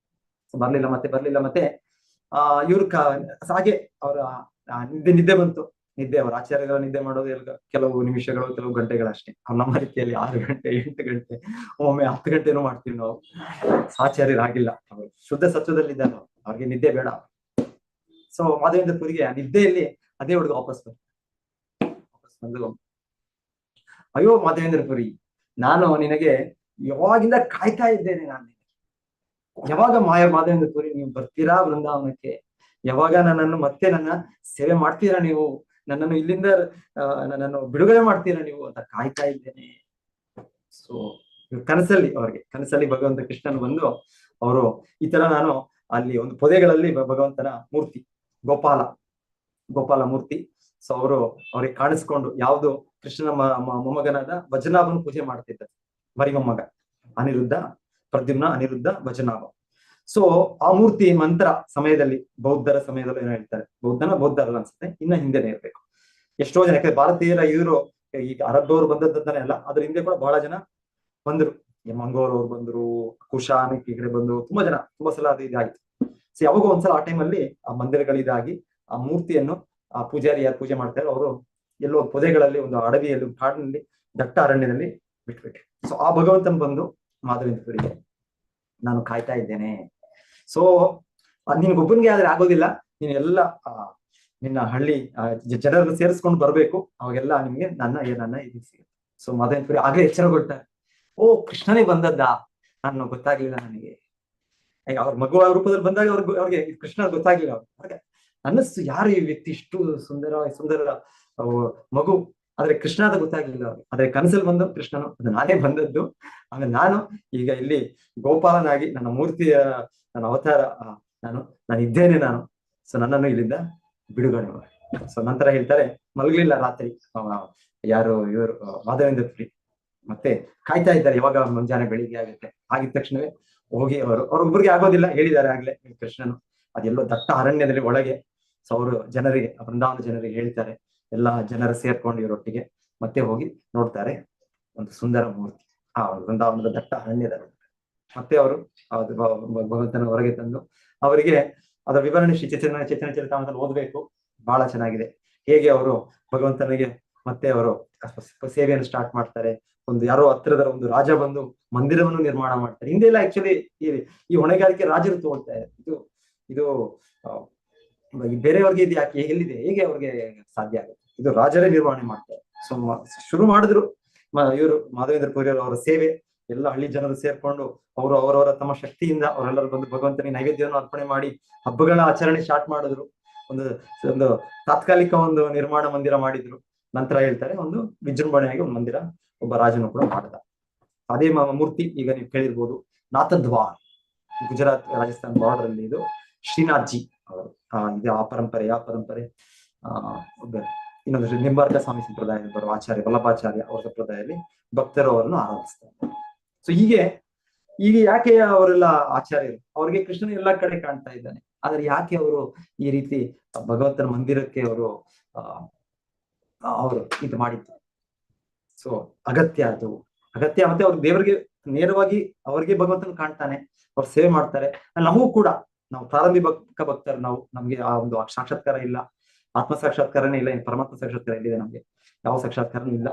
ಬರ್ಲಿಲ್ಲ ಮತ್ತೆ ಇವ್ರು ಹಾಗೆ ಅವರ ನಿದ್ದೆ ಬಂತು. ಅವ್ರ ಆಚಾರ್ಯಗಳ ನಿದ್ದೆ ಮಾಡೋದು ಕೆಲವು ನಿಮಿಷಗಳು, ಕೆಲವು ಗಂಟೆಗಳಷ್ಟೇ. ನಮ್ಮ ರೀತಿಯಲ್ಲಿ 6 ಗಂಟೆ 8 ಗಂಟೆ, ಒಮ್ಮೆ 10 ಗಂಟೆನೂ ಮಾಡ್ತೀವಿ ನಾವು. ಆಚಾರ್ಯರಾಗಿಲ್ಲ, ಅವರು ಶುದ್ಧ ಸತ್ವದಲ್ಲಿದ್ದಾರೆ, ಅವ್ರಿಗೆ ನಿದ್ದೆ ಬೇಡ. ಸೊ ಮಾಧವೇಂದ್ರ ಪುರಿಗೆ ಆ ನಿದ್ದೆಯಲ್ಲಿ ಅದೇ ಹುಡುಗ ವಾಪಸ್ ಬಂದು, ಅಯ್ಯೋ ಮಾಧವೇಂದ್ರ ಪುರಿ, ನಾನು ನಿನಗೆ ಯಾವಾಗಿಂದ ಕಾಯ್ತಾ ಇದ್ದೇನೆ, ನಾನು ಯಾವಾಗ ಮಾಧವೇಂದ್ರ ಪುರಿ ನೀವು ಬರ್ತೀರಾ ವೃಂದಾವನಕ್ಕೆ, ಯಾವಾಗ ಮತ್ತೆ ನನ್ನ ಸೇವೆ ಮಾಡ್ತೀರಾ ನೀವು, ನನ್ನನ್ನು ಇಲ್ಲಿಂದ ನನ್ನನ್ನು ಬಿಡುಗಡೆ ಮಾಡ್ತೀರಾ ನೀವು ಅಂತ ಕಾಯ್ತಾ ಇದ್ದೇನೆ. ಸೊ ಕನಸಲ್ಲಿ ಭಗವಂತ ಕೃಷ್ಣನ್ ಬಂದು ಅವರು ಈ ತರ, ನಾನು ಅಲ್ಲಿ ಒಂದು ಪೊದೆಗಳಲ್ಲಿ ಭಗವಂತನ ಮೂರ್ತಿ, ಗೋಪಾಲ ಮೂರ್ತಿ. ಸೊ ಅವ್ರಿಗೆ ಕಾಣಿಸ್ಕೊಂಡು, ಯಾವ್ದು ಕೃಷ್ಣನ ಮೊಮ್ಮಗನಾದ ವಜನಾಭನ ಪೂಜೆ ಮಾಡ್ತಿದ್ದಾರೆ, ಮರಿ ಮೊಮ್ಮಗ ಪ್ರದ್ಯುಮ್ನ ಅನಿರುದ್ಧ ವಜನಾಭ. ಸೊ ಆ ಮೂರ್ತಿ ಮಂತ್ರ ಸಮಯದಲ್ಲಿ, ಬೌದ್ಧರ ಸಮಯದಲ್ಲಿ ಏನೋ ಹೇಳ್ತಾರೆ, ಬೌದ್ಧರಲ್ಲ ಅನ್ಸುತ್ತೆ, ಇನ್ನ ಹಿಂದೆನೆ ಇರ್ಬೇಕು. ಎಷ್ಟೋ ಜನ, ಯಾಕಂದ್ರೆ ಭಾರತೀಯರ ಇವರು ಈಗ ಅರಬ್ಬವರು ಬಂದದ್ದಾನೆ ಅಲ್ಲ, ಅದ್ರ ಹಿಂದೆ ಕೂಡ ಬಹಳ ಜನ ಬಂದ್ರು. ಮಂಗೋಲ್ ಅವ್ರು ಬಂದ್ರು, ಕುಶಾನಕ್ ಈ ಕಡೆ ಬಂದ್ರು, ತುಂಬಾ ಸಲ ಅದು ಇದಾಗಿತ್ತು. ಸೊ ಯಾವಾಗ ಒಂದ್ಸಲ ಆ ಟೈಮಲ್ಲಿ ಆ ಮಂದಿರಗಳಿದಾಗಿ ಆ ಮೂರ್ತಿಯನ್ನು ಆ ಪೂಜಾರಿ ಯಾರು ಪೂಜೆ ಮಾಡ್ತಾರೆ, ಅವರು ಎಲ್ಲೋ ಪೊದೆಗಳಲ್ಲಿ, ಒಂದು ಅಡವಿಯಲ್ಲಿ, ಕಾಡಿನಲ್ಲಿ, ದಟ್ಟ ಅರಣ್ಯದಲ್ಲಿ ಬಿಟ್ಬಿಟ್ರು. ಸೊ ಆ ಭಗವಂತನ್ ಬಂದು ಮಾಧವೇಂದ್ರ ಪುರಿಗೆ, ನಾನು ಕಾಯ್ತಾ ಇದ್ದೇನೆ. ಸೊ ನಿನ್ಗೊಬ್ಬನಿಗೆ ಆದ್ರೆ ಆಗೋದಿಲ್ಲ, ನೀನ್ ಎಲ್ಲ ನಿನ್ನ ಹಳ್ಳಿ ಜನರನ್ನು ಸೇರಿಸ್ಕೊಂಡು ಬರ್ಬೇಕು, ಅವಾಗೆಲ್ಲ ನಿಮ್ಗೆ ನನ್ನ ಇದು ಸಿಗುತ್ತೆ. ಸೊ ಮಾಧವೇಂದ್ರ ಪುರಿ ಆಗ್ಲೇ ಎಚ್ಚರಗೊಳ್ತಾರೆ, ಓ ಕೃಷ್ಣನೇ ಬಂದದ್ದಾ, ನಾನು ಗೊತ್ತಾಗ್ಲಿಲ್ಲ ನನಗೆ. ಈಗ ಅವ್ರ ಮಗುವ ರೂಪದಲ್ಲಿ ಬಂದಾಗ ಅವ್ರಿಗೆ ಕೃಷ್ಣ ಗೊತ್ತಾಗ್ಲಿಲ್ಲ. ಅವ್ರಿಗೆ ಅನ್ನಿಸ್ತು, ಯಾರು ಈ ವ್ಯಕ್ತಿ, ಇಷ್ಟು ಸುಂದರ ಮಗು, ಆದ್ರೆ ಕೃಷ್ಣ ಅಂತ ಗೊತ್ತಾಗ್ಲಿಲ್ಲ ಅವ್ರಿಗೆ. ಆದ್ರೆ ಕನಸಲ್ಲಿ ಬಂದು ಕೃಷ್ಣನು, ಅದು ನಾನೇ ಬಂದದ್ದು, ಆಮೇಲೆ ನಾನು ಈಗ ಇಲ್ಲಿ ಗೋಪಾಲನಾಗಿ, ನನ್ನ ಮೂರ್ತಿಯ, ನನ್ನ ಅವತಾರ, ನಾನು ಇದ್ದೇನೆ ನಾನು. ಸೊ ನನ್ನನ್ನು ಇಲ್ಲಿಂದ ಬಿಡುಗಡೆ ಮಾಡಿ. ಸೊ ನಂತರ ಹೇಳ್ತಾರೆ, ಮಲಗಲಿಲ್ಲ ರಾತ್ರಿ ಯಾರು ಇವರು ಮಾಧವೇಂದ್ರ ಪುರಿ, ಮತ್ತೆ ಕಾಯ್ತಾ ಇದ್ದಾರೆ ಯಾವಾಗ ಮುಂಜಾನೆ ಬೆಳಿಗ್ಗೆ ಆಗುತ್ತೆ. ಆಗಿದ ತಕ್ಷಣವೇ ಹೋಗಿ ಅವ್ರೊಬ್ಬರಿಗೆ ಆಗೋದಿಲ್ಲ, ಹೇಳಿದ್ದಾರೆ ಆಗ್ಲೇ ಕೃಷ್ಣನು, ಅದೆಲ್ಲೋ ದಟ್ಟ ಅರಣ್ಯದಲ್ಲಿ ಒಳಗೆ. ಸೊ ಅವರು ಜನರಿಗೆ, ವೃಂದಾವನ ಜನರಿಗೆ ಹೇಳ್ತಾರೆ, ಎಲ್ಲಾ ಜನರು ಸೇರ್ಕೊಂಡು ಇವರೊಟ್ಟಿಗೆ ಮತ್ತೆ ಹೋಗಿ ನೋಡ್ತಾರೆ ಒಂದು ಸುಂದರ ಮೂರ್ತಿ ಆ ವೃಂದಾವನದ ದಟ್ಟ ಅರಣ್ಯದಲ್ಲಿ. ಮತ್ತೆ ಅವರು ಭಗವಂತನ ಹೊರಗೆ ತಂದು ಅವರಿಗೆ ಅದರ ವಿವರಣೆ ಚೇತನ ಚರಿತಾಮೃತದಲ್ಲಿ ಓದ್ಬೇಕು, ಬಹಳ ಚೆನ್ನಾಗಿದೆ. ಹೇಗೆ ಅವರು ಭಗವಂತನಿಗೆ ಮತ್ತೆ ಅವರು ಸೇವೆಯನ್ನು ಸ್ಟಾರ್ಟ್ ಮಾಡ್ತಾರೆ. ಒಂದು ಯಾರೋ ಹತ್ತಿರದ ಒಂದು ರಾಜ ಬಂದು ಮಂದಿರವನ್ನು ನಿರ್ಮಾಣ ಮಾಡ್ತಾರೆ. ಹಿಂದೆಲ್ಲ ಆಕ್ಚುಲಿ ಈ ಹೊಣೆಗಾರಿಕೆ ರಾಜರು ತಗೊಳ್ತಾರೆ. ಇದು ಬೇರೆಯವ್ರಿಗೆ ಇದು ಯಾಕೆ, ಎಲ್ಲಿದೆ, ಹೇಗೆ ಅವ್ರಿಗೆ ಸಾಧ್ಯ ಆಗುತ್ತೆ? ಇದು ರಾಜರೇ ನಿರ್ವಹಣೆ ಮಾಡ್ತಾರೆ. ಸೊ ಶುರು ಮಾಡಿದ್ರು ಇವರು ಮಾಧವೇಂದ್ರ ಪುರಿ ಅವರ ಸೇವೆ. ಎಲ್ಲ ಹಳ್ಳಿ ಜನರು ಸೇರ್ಕೊಂಡು ಅವರವರ ತಮ್ಮ ಶಕ್ತಿಯಿಂದ ಅವರೆಲ್ಲರೂ ಬಂದು ಭಗವಂತನಿಗೆ ನೈವೇದ್ಯವನ್ನು ಅರ್ಪಣೆ ಮಾಡಿ ಹಬ್ಬಗಳ ಆಚರಣೆ ಸ್ಟಾರ್ಟ್ ಮಾಡಿದ್ರು. ಒಂದು ತಾತ್ಕಾಲಿಕ ಒಂದು ನಿರ್ಮಾಣ ಮಂದಿರ ಮಾಡಿದ್ರು. ನಂತರ ಹೇಳ್ತಾರೆ ಒಂದು ವಿಜೃಂಭಣೆಯಾಗಿ ಒಂದು ಮಂದಿರ ಒಬ್ಬ ರಾಜನು ಕೂಡ ಮಾಡಿದ. ಅದೇ ಮೂರ್ತಿ ಈಗ ನೀವು ಕೇಳಿರ್ಬೋದು, ನಾಥದ್ವಾರ್, ಗುಜರಾತ್ ರಾಜಸ್ಥಾನ್ ಬಾರ್ಡರ್ ಅಲ್ಲಿ. ಇದು ಶ್ರೀನಾಥ್ ಜಿ ಅವರು ಇದು ಆ ಪರಂಪರೆ ಇನ್ನೊಂದು ನಿಂಬಾರ್ಕ ಸ್ವಾಮಿ ಸಂಪ್ರದಾಯದಲ್ಲಿ ಬರುವ ಆಚಾರ್ಯ ವಲ್ಲಭಾಚಾರ್ಯ ಅವರ ಸಂಪ್ರದಾಯದಲ್ಲಿ ಭಕ್ತರು ಅವರನ್ನು ಆರಾಧಿಸ್ತಾರೆ. ಸೊ ಹೀಗೆ ಯಾಕೆ ಅವರೆಲ್ಲ ಆಚಾರ್ಯರು, ಅವ್ರಿಗೆ ಕೃಷ್ಣನ ಎಲ್ಲಾ ಕಡೆ ಕಾಣ್ತಾ ಇದ್ದಾನೆ, ಆದ್ರೆ ಯಾಕೆ ಅವರು ಈ ರೀತಿ ಭಗವಂತನ ಮಂದಿರಕ್ಕೆ ಅವರು ಇದು ಮಾಡಿದ್ದು? ಸೊ ಅಗತ್ಯ ಮತ್ತೆ ಅವ್ರ ದೇವರಿಗೆ ನೇರವಾಗಿ ಅವ್ರಿಗೆ ಭಗವಂತನ ಕಾಣ್ತಾನೆ, ಅವ್ರು ಸೇವೆ ಮಾಡ್ತಾರೆ. ನಮಗೂ ಕೂಡ, ನಾವು ಪ್ರಾರಂಭಿಕ ಭಕ್ತರು, ನಮ್ಗೆ ಆ ಒಂದು ಸಾಕ್ಷಾತ್ಕಾರ ಇಲ್ಲ, ಆತ್ಮ ಸಾಕ್ಷಾತ್ಕಾರನೇ ಇಲ್ಲ, ಪರಮಾತ್ಮ ಸಾಕ್ಷಾತ್ಕಾರ ಇಲ್ಲಿದೆ, ನಮ್ಗೆ ಯಾವ ಸಾಕ್ಷಾತ್ಕಾರನೂ ಇಲ್ಲ.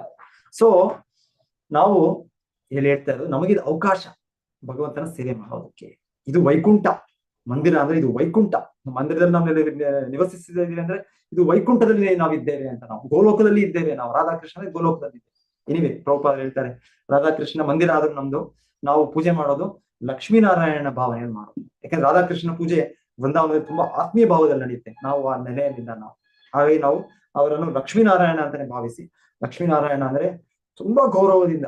ಸೊ ನಾವು ಹೇಳ್ತಾ ಇರೋದು, ನಮಗಿದು ಅವಕಾಶ ಭಗವಂತನ ಸೇವೆ ಮಾಡೋದಕ್ಕೆ. ಇದು ವೈಕುಂಠ ಮಂದಿರ ಅಂದ್ರೆ, ಇದು ವೈಕುಂಠ. ಮಂದಿರದಲ್ಲಿ ನಾವು ನಿವಸಿಸಿದ್ದೀವಿ ಅಂದ್ರೆ ಇದು ವೈಕುಂಠದಲ್ಲಿ ನಾವಿದ್ದೇವೆ ಅಂತ, ನಾವು ಗೋಲೋಕದಲ್ಲಿ ಇದ್ದೇವೆ. ನಾವು ರಾಧಾಕೃಷ್ಣ ಗೋಲೋಕದಲ್ಲಿ ಇದ್ದೇವೆ. ಎನಿವೆ ಪ್ರಭುಪಾದರು ಹೇಳ್ತಾರೆ, ರಾಧಾಕೃಷ್ಣ ಮಂದಿರ ಆದ್ರೂ ನಮ್ದು ನಾವು ಪೂಜೆ ಮಾಡೋದು ಲಕ್ಷ್ಮೀನಾರಾಯಣ ಭಾವನೆಯನ್ನು ಮಾಡೋದು. ಯಾಕಂದ್ರೆ ರಾಧಾಕೃಷ್ಣ ಪೂಜೆ ವೃಂದಾವನದಲ್ಲಿ ತುಂಬಾ ಆತ್ಮೀಯ ಭಾವದಲ್ಲಿ ನಡೆಯುತ್ತೆ. ನಾವು ಆ ನೆಲೆಯಲ್ಲಿಂದ ಹಾಗಾಗಿ ನಾವು ಅವರನ್ನು ಲಕ್ಷ್ಮೀನಾರಾಯಣ ಅಂತಾನೆ ಭಾವಿಸಿ, ಲಕ್ಷ್ಮೀನಾರಾಯಣ ಅಂದ್ರೆ ತುಂಬಾ ಗೌರವದಿಂದ,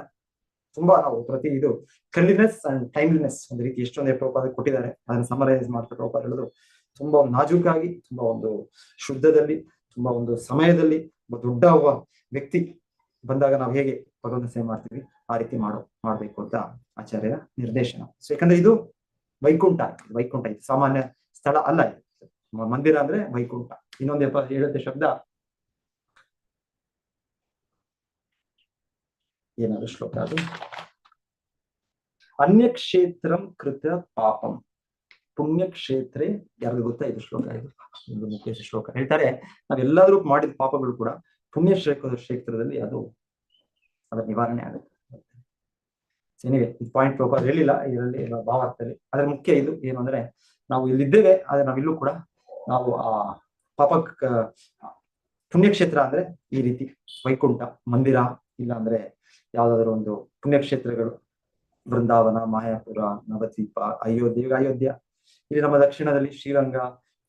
ತುಂಬಾ ನಾವು ಪ್ರತಿ ಇದು ಕ್ಲೆನ್ಲಿನೆಸ್ ಅಂಡ್ ಟೈಮ್ಲಿನೆಸ್ ಒಂದು ರೀತಿ ಎಷ್ಟೊಂದು ಪ್ರಭುಪಾದ ಕೊಟ್ಟಿದ್ದಾರೆ, ಅದನ್ನ ಸಮರೈಸ್ ಮಾಡ್ತಾರೆ ಪ್ರಭುಪಾದ ಹೇಳೋದು. ತುಂಬಾ ಒಂದು ನಾಜೂಕಾಗಿ, ತುಂಬಾ ಒಂದು ಶುದ್ಧದಲ್ಲಿ, ತುಂಬಾ ಒಂದು ಸಮಯದಲ್ಲಿ ಒಬ್ಬ ದೊಡ್ಡ ಒಬ್ಬ ವ್ಯಕ್ತಿ ಬಂದಾಗ ನಾವು ಹೇಗೆ ಭಗವಂತ ಸೇವೆ ಮಾಡ್ತೀವಿ ಆ ರೀತಿ ಮಾಡ್ಬೇಕು ಅಂತ ಆಚಾರ್ಯರ ನಿರ್ದೇಶನ. ಸೊ ಯಾಕಂದ್ರೆ ಇದು ವೈಕುಂಠ ಇದು ಸಾಮಾನ್ಯ ಸ್ಥಳ ಅಲ್ಲ. ಇದು ಮಂದಿರ ಅಂದ್ರೆ ವೈಕುಂಠ. ಇನ್ನೊಂದು ಹೇಳುತ್ತೆ ಶಬ್ದ, ಏನಾದ್ರು ಶ್ಲೋಕ ಅದು, ಅನ್ಯಕ್ಷೇತ್ರಂ ಕೃತ ಪಾಪಂ ಪುಣ್ಯಕ್ಷೇತ್ರೇ. ಯಾರಿಗೂ ಗೊತ್ತಾ ಇದು ಶ್ಲೋಕ? ಇದು ಮುಖ್ಯ ಶ್ಲೋಕ. ಹೇಳ್ತಾರೆ ನಾವೆಲ್ಲಾದ್ರೂ ಮಾಡಿದ ಪಾಪಗಳು ಕೂಡ ಪುಣ್ಯ ಕ್ಷೇತ್ರದಲ್ಲಿ ಅದರ ನಿವಾರಣೆ ಆಗುತ್ತೆ. ಏನಿದೆ ಈ ಪಾಯಿಂಟ್ ಪ್ರಭುಪಾದ ಹೇಳಿಲ್ಲ ಇದರಲ್ಲಿ ಭಾವಾರ್ಥದಲ್ಲಿ. ಅದ್ರ ಮುಖ್ಯ ಇದು ಏನು ಅಂದ್ರೆ, ನಾವು ಇಲ್ಲಿದ್ದೇವೆ ಆದ್ರೆ ನಾವಿಲ್ಲೂ ಕೂಡ ನಾವು ಆ ಪಾಪ ಪುಣ್ಯಕ್ಷೇತ್ರ ಅಂದ್ರೆ ಈ ರೀತಿ ವೈಕುಂಠ, ಮಂದಿರ, ಇಲ್ಲ ಅಂದ್ರೆ ಯಾವ್ದಾದ್ರು ಒಂದು ಪುಣ್ಯಕ್ಷೇತ್ರಗಳು, ಬೃಂದಾವನ, ಮಾಯಾಪುರ, ನವದ್ವೀಪ, ಅಯೋಧ್ಯ, ಇಲ್ಲಿ ನಮ್ಮ ದಕ್ಷಿಣದಲ್ಲಿ ಶ್ರೀರಂಗ,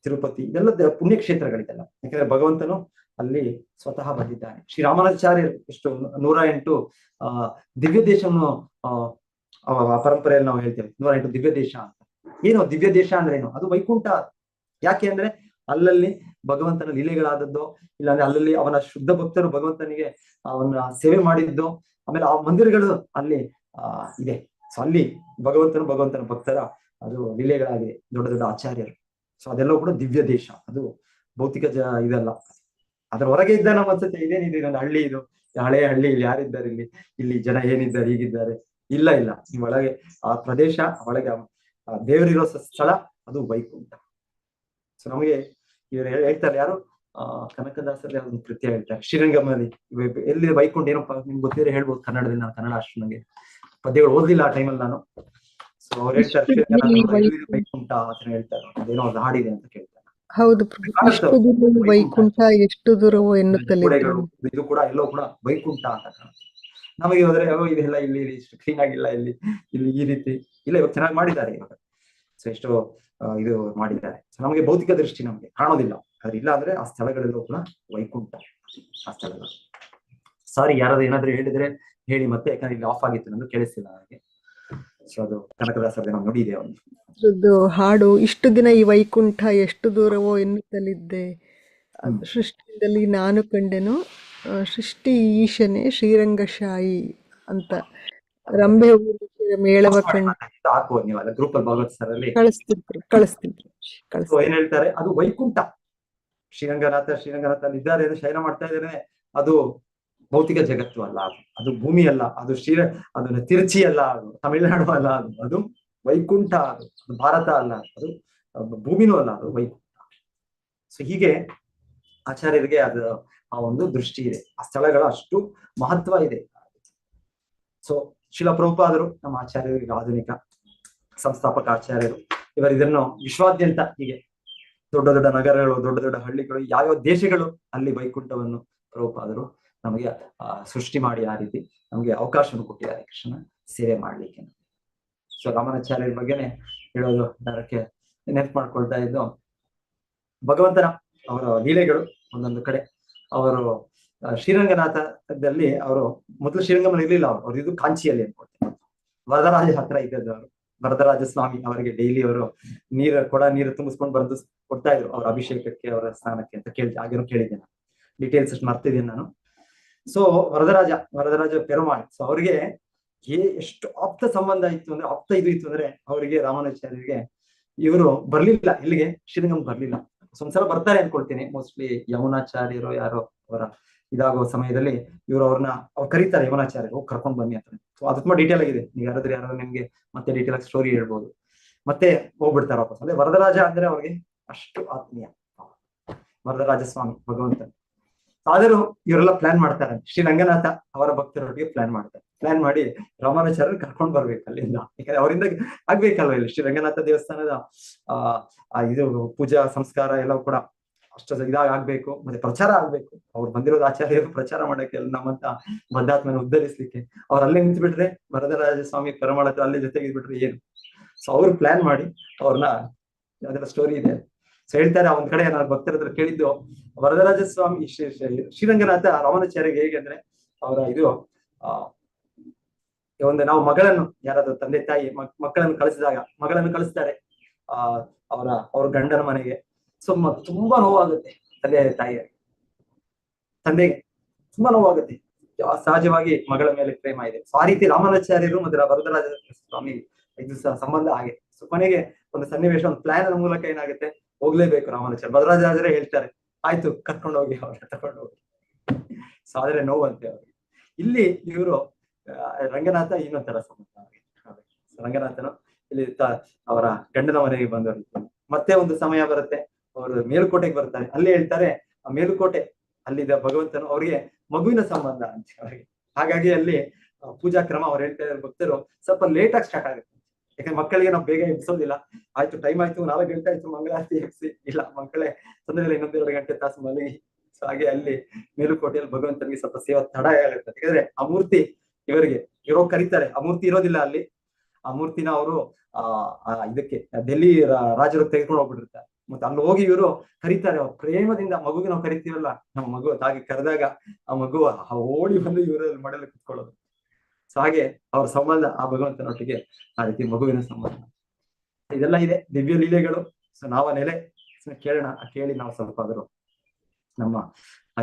ತಿರುಪತಿ, ಇದೆಲ್ಲ ಪುಣ್ಯಕ್ಷೇತ್ರಗಳಿದೆಲ್ಲ. ಯಾಕಂದ್ರೆ ಭಗವಂತನು ಅಲ್ಲಿ ಸ್ವತಃ ಬಂದಿದ್ದಾನೆ. ಶ್ರೀರಾಮಾನುಜಾಚಾರ್ಯರು ಎಷ್ಟು 108 ದಿವ್ಯ ದೇಶವನ್ನು ಪರಂಪರೆಯಲ್ಲಿ ನಾವು ಹೇಳ್ತೇವೆ, 108 ದಿವ್ಯ ದೇಶ ಅಂತ. ಏನು ದಿವ್ಯ ದೇಶ ಅಂದ್ರೆ ಏನು? ಅದು ವೈಕುಂಠ. ಯಾಕೆ ಅಂದ್ರೆ ಅಲ್ಲಲ್ಲಿ ಭಗವಂತನ ಲೀಲೆಗಳಾದದ್ದು, ಇಲ್ಲಾಂದ್ರೆ ಅಲ್ಲಲ್ಲಿ ಅವನ ಶುದ್ಧ ಭಕ್ತರು ಭಗವಂತನಿಗೆ ಅವನ ಸೇವೆ ಮಾಡಿದ್ದು, ಆಮೇಲೆ ಆ ಮಂದಿರಗಳು ಅಲ್ಲಿ ಇದೆ. ಸೊ ಅಲ್ಲಿ ಭಗವಂತನ ಭಕ್ತರ ಅದು ಲೀಲೆಗಳಾಗಿದೆ, ದೊಡ್ಡ ದೊಡ್ಡ ಆಚಾರ್ಯರು. ಸೊ ಅದೆಲ್ಲ ಕೂಡ ದಿವ್ಯ ದೇಶ, ಅದು ಭೌತಿಕ ಇದಲ್ಲ. ಅದರ ಹೊರಗೆ ಇದ್ದ ನಮ್ಮ ಅನ್ಸುತ್ತೆ ಇದೇನಿದೆ, ಇದೊಂದು ಹಳ್ಳಿ, ಇದು ಹಳೆ ಹಳ್ಳಿ, ಇಲ್ಲಿ ಯಾರಿದ್ದಾರೆ, ಇಲ್ಲಿ ಜನ ಏನಿದ್ದಾರೆ, ಹೀಗಿದ್ದಾರೆ. ಇಲ್ಲ, ಈ ಒಳಗೆ ಆ ಪ್ರದೇಶ, ಒಳಗೆ ದೇವರಿರೋ ಸ್ಥಳ ಅದು ವೈಕುಂಠ. ಸೊ ನಮಗೆ ಇವರು ಹೇಳ್ತಾರೆ, ಯಾರು ಕನಕದಾಸರಲ್ಲಿ ಒಂದು ಕೃತ್ಯ ಹೇಳ್ತಾರೆ, ಶ್ರೀರಂಗಮಲ್ಲಿ ಎಲ್ಲಿ ವೈಕುಂಠ ಏನಪ್ಪ ನಿಮ್ಗೆ ಗೊತ್ತಿದ್ರೆ ಹೇಳ್ಬೋದು ಕನ್ನಡದಲ್ಲಿ. ನಾನು ಕನ್ನಡ ಅಷ್ಟು ನನಗೆ ಪದ್ಯಗಳು ಓದಿಲ್ಲ ಆ ಟೈಮಲ್ಲಿ ನಾನು. ಸೊ ಅವ್ರು ಹೇಳ್ತಾರೆ ವೈಕುಂಠ ಅಂತ ಹೇಳ್ತಾರೆ, ಅದೇನೋ ಒಂದು ಹಾಡಿದೆ ಅಂತ ಕೇಳ್ತಾರೆ. ಹೌದು, ವೈಕುಂಠ ಎಷ್ಟು ದೂರವೋ ಎನ್ನುತ್ತಲೇ ಇದು ಕೂಡ ಎಲ್ಲೋ ಕೂಡ ವೈಕುಂಠ ಅಂತ ಕಾಣುತ್ತೆ ನಮಗೆ. ಹೋದ್ರೆ ಇದೆಲ್ಲ ಇಲ್ಲಿ ಇಷ್ಟು ಕ್ಲೀನ್ ಆಗಿಲ್ಲ, ಇಲ್ಲಿ ಈ ರೀತಿ ಇಲ್ಲ. ಇವಾಗ ಚೆನ್ನಾಗಿ ಮಾಡಿದ್ದಾರೆ ಇವಾಗ. ಸೊ ಎಷ್ಟು ಇದು ಮಾಡಿದ್ದಾರೆ. ಸೊ ನಮಗೆ ಭೌತಿಕ ದೃಷ್ಟಿ ನಮ್ಗೆ ಕಾಣೋದಿಲ್ಲ, ಆದ್ರೆ ಇಲ್ಲ ಅಂದ್ರೆ ಆ ಸ್ಥಳಗಳೆಲ್ಲೂ ಕೂಡ ವೈಕುಂಠ ಆ ಸ್ಥಳಗಳು. ಸಾರಿ, ಯಾರಾದ್ರೂ ಏನಾದ್ರು ಹೇಳಿದ್ರೆ ಹೇಳಿ ಮತ್ತೆ, ಯಾಕಂದ್ರೆ ಇಲ್ಲಿ ಆಫ್ ಆಗಿತ್ತು, ನಮ್ಗೆ ಕೇಳಿಸ್ತಿಲ್ಲ ನನಗೆ. ಸೊ ಅದು ಕನಕದಾಸರದೇ ನಾವು ನೋಡಿದೆ ಒಂದು ಹಾಡು, ಇಷ್ಟು ದಿನ ಈ ವೈಕುಂಠ ಎಷ್ಟು ದೂರವೋ ಎನ್ನುತ್ತಲಿದ್ದೆ, ಸೃಷ್ಟಿಯಲ್ಲಿ ನಾನು ಕಂಡೆನು ಸೃಷ್ಟಿ ಈಶನೆ ಶ್ರೀರಂಗಶಾಯಿ ಅಂತ ರಂಭೆ ಮೇಳವ ಹಾಕುವ ನೀವು ಅಲ್ಲ ಗ್ರೂಪ್ ಅಲ್ಲಿ ಭಾಗವತ್ ಸರ್ ಅಲ್ಲಿ ಕಳಿಸ್ತಿದ್ರು. ಏನ್ ಹೇಳ್ತಾರೆ, ಅದು ವೈಕುಂಠ. ಶ್ರೀರಂಗನಾಥ ಅಲ್ಲಿ ಇದ್ದಾರೆ, ಶಯನ ಮಾಡ್ತಾ ಇದ್ದಾರೆ. ಅದು ಭೌತಿಕ ಜಗತ್ತು ಅಲ್ಲ, ಅದು ಭೂಮಿ ಅಲ್ಲ, ಅದು ಅದನ್ನ ತಿರುಚಿ ಅಲ್ಲ, ಅದು ತಮಿಳುನಾಡು ಅಲ್ಲ, ಅದು ವೈಕುಂಠ. ಅದು ಭಾರತ ಅಲ್ಲ, ಅದು ಭೂಮಿನೂ ಅಲ್ಲ, ಅದು ವೈಕುಂಠ. ಸೊ ಹೀಗೆ ಆಚಾರ್ಯರಿಗೆ ಅದು ಆ ಒಂದು ದೃಷ್ಟಿ ಇದೆ, ಆ ಸ್ಥಳಗಳ ಅಷ್ಟು ಮಹತ್ವ ಇದೆ. ಸೊ ಶಿಲ ಪ್ರಭುಪಾದರು ನಮ್ಮ ಆಚಾರ್ಯರಿಗೆ ಆಧುನಿಕ ಸಂಸ್ಥಾಪಕ ಆಚಾರ್ಯರು. ಇದನ್ನು ವಿಶ್ವಾದ್ಯಂತ ಹೀಗೆ ದೊಡ್ಡ ದೊಡ್ಡ ನಗರಗಳು, ದೊಡ್ಡ ದೊಡ್ಡ ಹಳ್ಳಿಗಳು, ಯಾವ್ಯಾವ ದೇಶಗಳು ಅಲ್ಲಿ ವೈಕುಂಠವನ್ನು ಪ್ರಭುಪಾದರು ನಮಗೆ ಸೃಷ್ಟಿ ಮಾಡಿ ಆ ರೀತಿ ನಮಗೆ ಅವಕಾಶವನ್ನು ಕೊಟ್ಟಿದ್ದಾರೆ ಕೃಷ್ಣನ ಸೇವೆ ಮಾಡ್ಲಿಕ್ಕೆ. ಸೊ ರಾಮಾನುಜಾಚಾರ್ಯರ ಬಗ್ಗೆನೆ ಹೇಳೋದು ಅದಕ್ಕೆ ನೆನಪು ಮಾಡ್ಕೊಳ್ತಾ ಇದ್ದು, ಭಗವಂತನ ಅವರ ಲೀಲೆಗಳು ಒಂದೊಂದು ಕಡೆ. ಅವರು ಶ್ರೀರಂಗನಾಥದಲ್ಲಿ ಅವರು ಮೊದಲು ಶ್ರೀರಂಗಮಲ್ಲಿ ಇರ್ಲಿಲ್ಲ, ಅವ್ರು ಇದು ಕಾಂಚಿಯಲ್ಲಿ ಅನ್ಕೊಳ್ತಾರೆ. ವರದರಾಜ ಹತ್ರ ಇದ್ದದ್ದು ಅವರು. ವರದರಾಜ ಸ್ವಾಮಿ ಅವರಿಗೆ ಡೈಲಿ ಅವರು ನೀರು ತುಂಬಿಸ್ಕೊಂಡು ಬರೆದು ಕೊಡ್ತಾ ಇದ್ರು, ಅವ್ರ ಅಭಿಷೇಕಕ್ಕೆ, ಅವರ ಸ್ನಾನಕ್ಕೆ ಅಂತ ಆಗೇನೋ ಕೇಳಿದ್ದೆ ನಾನು, ಡೀಟೇಲ್ಸ್ ಅಷ್ಟು ಮರ್ತಿದ್ದೀನಿ ನಾನು. ಸೊ ವರದರಾಜ ಪೆರುಮಾಳ್, ಸೊ ಅವ್ರಿಗೆ ಎಷ್ಟು ಆಪ್ತ ಸಂಬಂಧ ಇತ್ತು ಅಂದ್ರೆ, ಆಪ್ತ ಇದು ಇತ್ತು ಅಂದ್ರೆ ಅವರಿಗೆ ರಾಮಾನುಜಾಚಾರ್ಯರಿಗೆ ಇವರು ಬರ್ಲಿಲ್ಲ, ಇಲ್ಲಿಗೆ ಶ್ರೀರಂಗಂ ಬರ್ಲಿಲ್ಲ. ಒಂದ್ಸಲ ಬರ್ತಾರೆ ಅನ್ಕೊಳ್ತೀನಿ, ಮೋಸ್ಟ್ಲಿ ಯಮುನಾಚಾರ್ಯರು ಯಾರೋ ಅವರ ಇದಾಗೋ ಸಮಯದಲ್ಲಿ ಇವರು ಅವ್ರು ಕರೀತಾರೆ, ಯಮುನಾಚಾರ್ಯರು ಕರ್ಕೊಂಡ್ ಬನ್ನಿ ಅಂತ. ಸೊ ಅದು ತುಂಬಾ ಡೀಟೇಲ್ ಆಗಿದೆ, ನೀವು ಯಾರಾದ್ರೂ ನಿಮ್ಗೆ ಮತ್ತೆ ಡೀಟೇಲ್ ಆಗಿ ಸ್ಟೋರಿ ಹೇಳ್ಬೋದು. ಮತ್ತೆ ಹೋಗ್ಬಿಡ್ತಾರೆ ವಾಪಸ್. ಅದೇ ವರದರಾಜ ಅಂದ್ರೆ ಅವ್ರಿಗೆ ಅಷ್ಟು ಆತ್ಮೀಯ ವರದರಾಜ ಸ್ವಾಮಿ ಭಗವಂತ. ಆದರೂ ಇವರೆಲ್ಲ ಪ್ಲಾನ್ ಮಾಡ್ತಾರೆ, ಶ್ರೀರಂಗನಾಥ ಅವರ ಭಕ್ತರೊಟ್ಟಿಗೆ ಪ್ಲಾನ್ ಮಾಡಿ ರಾಮಾನುಜಾಚಾರ್ಯರು ಕರ್ಕೊಂಡ್ ಬರ್ಬೇಕು ಅಲ್ಲಿಂದ. ಯಾಕಂದ್ರೆ ಅವರಿಂದ ಆಗ್ಬೇಕಲ್ವ ಇಲ್ಲಿ ಶ್ರೀರಂಗನಾಥ ದೇವಸ್ಥಾನದ ಇದು ಪೂಜಾ ಸಂಸ್ಕಾರ ಎಲ್ಲ ಕೂಡ ಅಷ್ಟು ಇದಾಗ ಆಗ್ಬೇಕು, ಮತ್ತೆ ಪ್ರಚಾರ ಆಗ್ಬೇಕು. ಅವ್ರು ಬಂದಿರೋದು ಆಚಾರ್ಯರು ಪ್ರಚಾರ ಮಾಡಕ್ಕೆ, ನಮ್ಮಂತ ಬದ್ಧಾತ್ಮನ ಉದ್ಧರಿಸ್ಲಿಕ್ಕೆ. ಅವ್ರು ಅಲ್ಲೇ ನಿಂತು ಬಿಟ್ರೆ, ವರದರಾಜ ಸ್ವಾಮಿ ಪರಮಾಳ ಅಲ್ಲೇ ಜೊತೆಗೆ ಬಿಟ್ರೆ ಏನು. ಸೊ ಅವ್ರು ಪ್ಲಾನ್ ಮಾಡಿ ಅವ್ರನ್ನ, ಅದೆಲ್ಲ ಸ್ಟೋರಿ ಇದೆ. ಸೊ ಹೇಳ್ತಾರೆ, ಒಂದ್ ಕಡೆ ನಾನು ಭಕ್ತರ ಹತ್ರ ಕೇಳಿದ್ದು, ವರದರಾಜ ಸ್ವಾಮಿ ಶ್ರೀರಂಗನಾಥ ರಾಮಾನುಚಾರ್ಯಗೆ ಹೇಗೆ ಅಂದ್ರೆ, ಅವರ ಇದು ಒಂದು ನಾವು ಮಗಳನ್ನು, ಯಾರಾದ್ರೂ ತಂದೆ ತಾಯಿ ಮಕ್ಕಳನ್ನು ಕಳಿಸಿದಾಗ, ಮಗಳನ್ನು ಕಳಿಸ್ತಾರೆ ಅವ್ರ ಗಂಡನ ಮನೆಗೆ. ಸೊ ತುಂಬಾ ನೋವಾಗುತ್ತೆ ತಂದೆಗೆ ತುಂಬಾ ನೋವಾಗುತ್ತೆ. ಸಹಜವಾಗಿ ಮಗಳ ಮೇಲೆ ಪ್ರೇಮ ಇದೆ. ಸೊ ಆ ರೀತಿ ರಾಮಾನುಚಾರ್ಯರು ಮತ್ತೆ ವರದರಾಜ ಸ್ವಾಮಿ ಇದು ಸಂಬಂಧ ಹಾಗೆ. ಸೊ ಕೊನೆಗೆ ಒಂದು ಸನ್ನಿವೇಶ, ಒಂದು ಪ್ಲಾನ್ ಮೂಲಕ ಏನಾಗುತ್ತೆ, ಹೋಗ್ಲೇಬೇಕು ರಾಮಾನುಚಾರ್ಯ. ವರದರಾಜರೇ ಹೇಳ್ತಾರೆ, ಆಯ್ತು ಕರ್ಕೊಂಡು ಹೋಗಿ, ಅವ್ರನ್ನ ತಗೊಂಡು ಹೋಗಿ. ಸೊ ಆದ್ರೆ ನೋವಂತೆ ಅವ್ರಿಗೆ. ಇಲ್ಲಿ ಇವರು ರಂಗನಾಥ ಇನ್ನೊಂಥರ ಸಂಬಂಧ. ರಂಗನಾಥನು ಇಲ್ಲಿ ಅವರ ಗಂಡನ ಮನೆಗೆ ಬಂದವರು. ಮತ್ತೆ ಒಂದು ಸಮಯ ಬರುತ್ತೆ, ಅವರು ಮೇಲುಕೋಟೆಗೆ ಬರ್ತಾರೆ. ಅಲ್ಲಿ ಹೇಳ್ತಾರೆ, ಆ ಮೇಲುಕೋಟೆ ಅಲ್ಲಿದ್ದ ಭಗವಂತನು ಅವ್ರಿಗೆ ಮಗುವಿನ ಸಂಬಂಧ ಅಂತ ಅವ್ರಿಗೆ. ಹಾಗಾಗಿ ಅಲ್ಲಿ ಪೂಜಾ ಕ್ರಮ ಅವ್ರು ಹೇಳ್ತಾ ಇದ್ದಾರೆ, ಭಕ್ತರು ಸ್ವಲ್ಪ ಲೇಟ್ ಆಗಿ ಸ್ಟಾರ್ಟ್ ಆಗುತ್ತೆ. ಯಾಕಂದ್ರೆ ಮಕ್ಕಳಿಗೆ ನಾವು ಬೇಗ ಎಬ್ಸೋದಿಲ್ಲ. ಆಯ್ತು ಟೈಮ್ ಆಯ್ತು, 4 ಗಂಟೆ ಆಯ್ತು, ಮಂಗಳಾರತಿ ಎಬ್ಸಿ, ಇಲ್ಲ ಮಕ್ಕಳೇ ತೊಂದರೆ ಇಲ್ಲ, 1-2 ಗಂಟೆ ತಾಸು ಮಲಗಿ. ಸೊ ಹಾಗೆ ಅಲ್ಲಿ ಮೇಲುಕೋಟೆಯಲ್ಲಿ ಭಗವಂತನಿಗೆ ಸ್ವಲ್ಪ ಸೇವಾ ತಡ ಆಗುತ್ತೆ. ಯಾಕಂದ್ರೆ ಆ ಮೂರ್ತಿ ಇವರಿಗೆ ಕರೀತಾರೆ, ಆ ಮೂರ್ತಿ ಇರೋದಿಲ್ಲ ಅಲ್ಲಿ. ಆ ಮೂರ್ತಿನ ಅವರು ಇದಕ್ಕೆ ಡೆಲ್ಲಿ ರಾಜರು ತೆಗೆದುಕೊಂಡು ಹೋಗ್ಬಿಟ್ಟಿರ್ತಾರೆ. ಮತ್ತೆ ಅಲ್ಲಿ ಹೋಗಿ ಇವರು ಕರೀತಾರೆ, ಅವ್ರ ಪ್ರೇಮದಿಂದ. ಮಗುಗೆ ನಾವು ಕರಿತೀವಲ್ಲ, ನಮ್ಮ ಮಗು ಹಾಗೆ ಕರೆದಾಗ ಆ ಮಗು ಓಡಿ ಬಂದು ಇವರಲ್ಲಿ ಮಡಲು ಕುತ್ಕೊಳ್ಳೋದು. ಸೊ ಹಾಗೆ ಅವ್ರ ಸಂಬಂಧ ಆ ಭಗವಂತನೊಟ್ಟಿಗೆ ಆ ರೀತಿ ಮಗುವಿನ ಸಂಬಂಧ ಇದೆಲ್ಲ ಇದೆ, ದಿವ್ಯ ಲೀಲೆಗಳು. ಸೊ ನಾವು ನೆಲೆ ಕೇಳೋಣ, ಕೇಳಿ ನಾವು ಸ್ವಲ್ಪ ಆದರೂ ನಮ್ಮ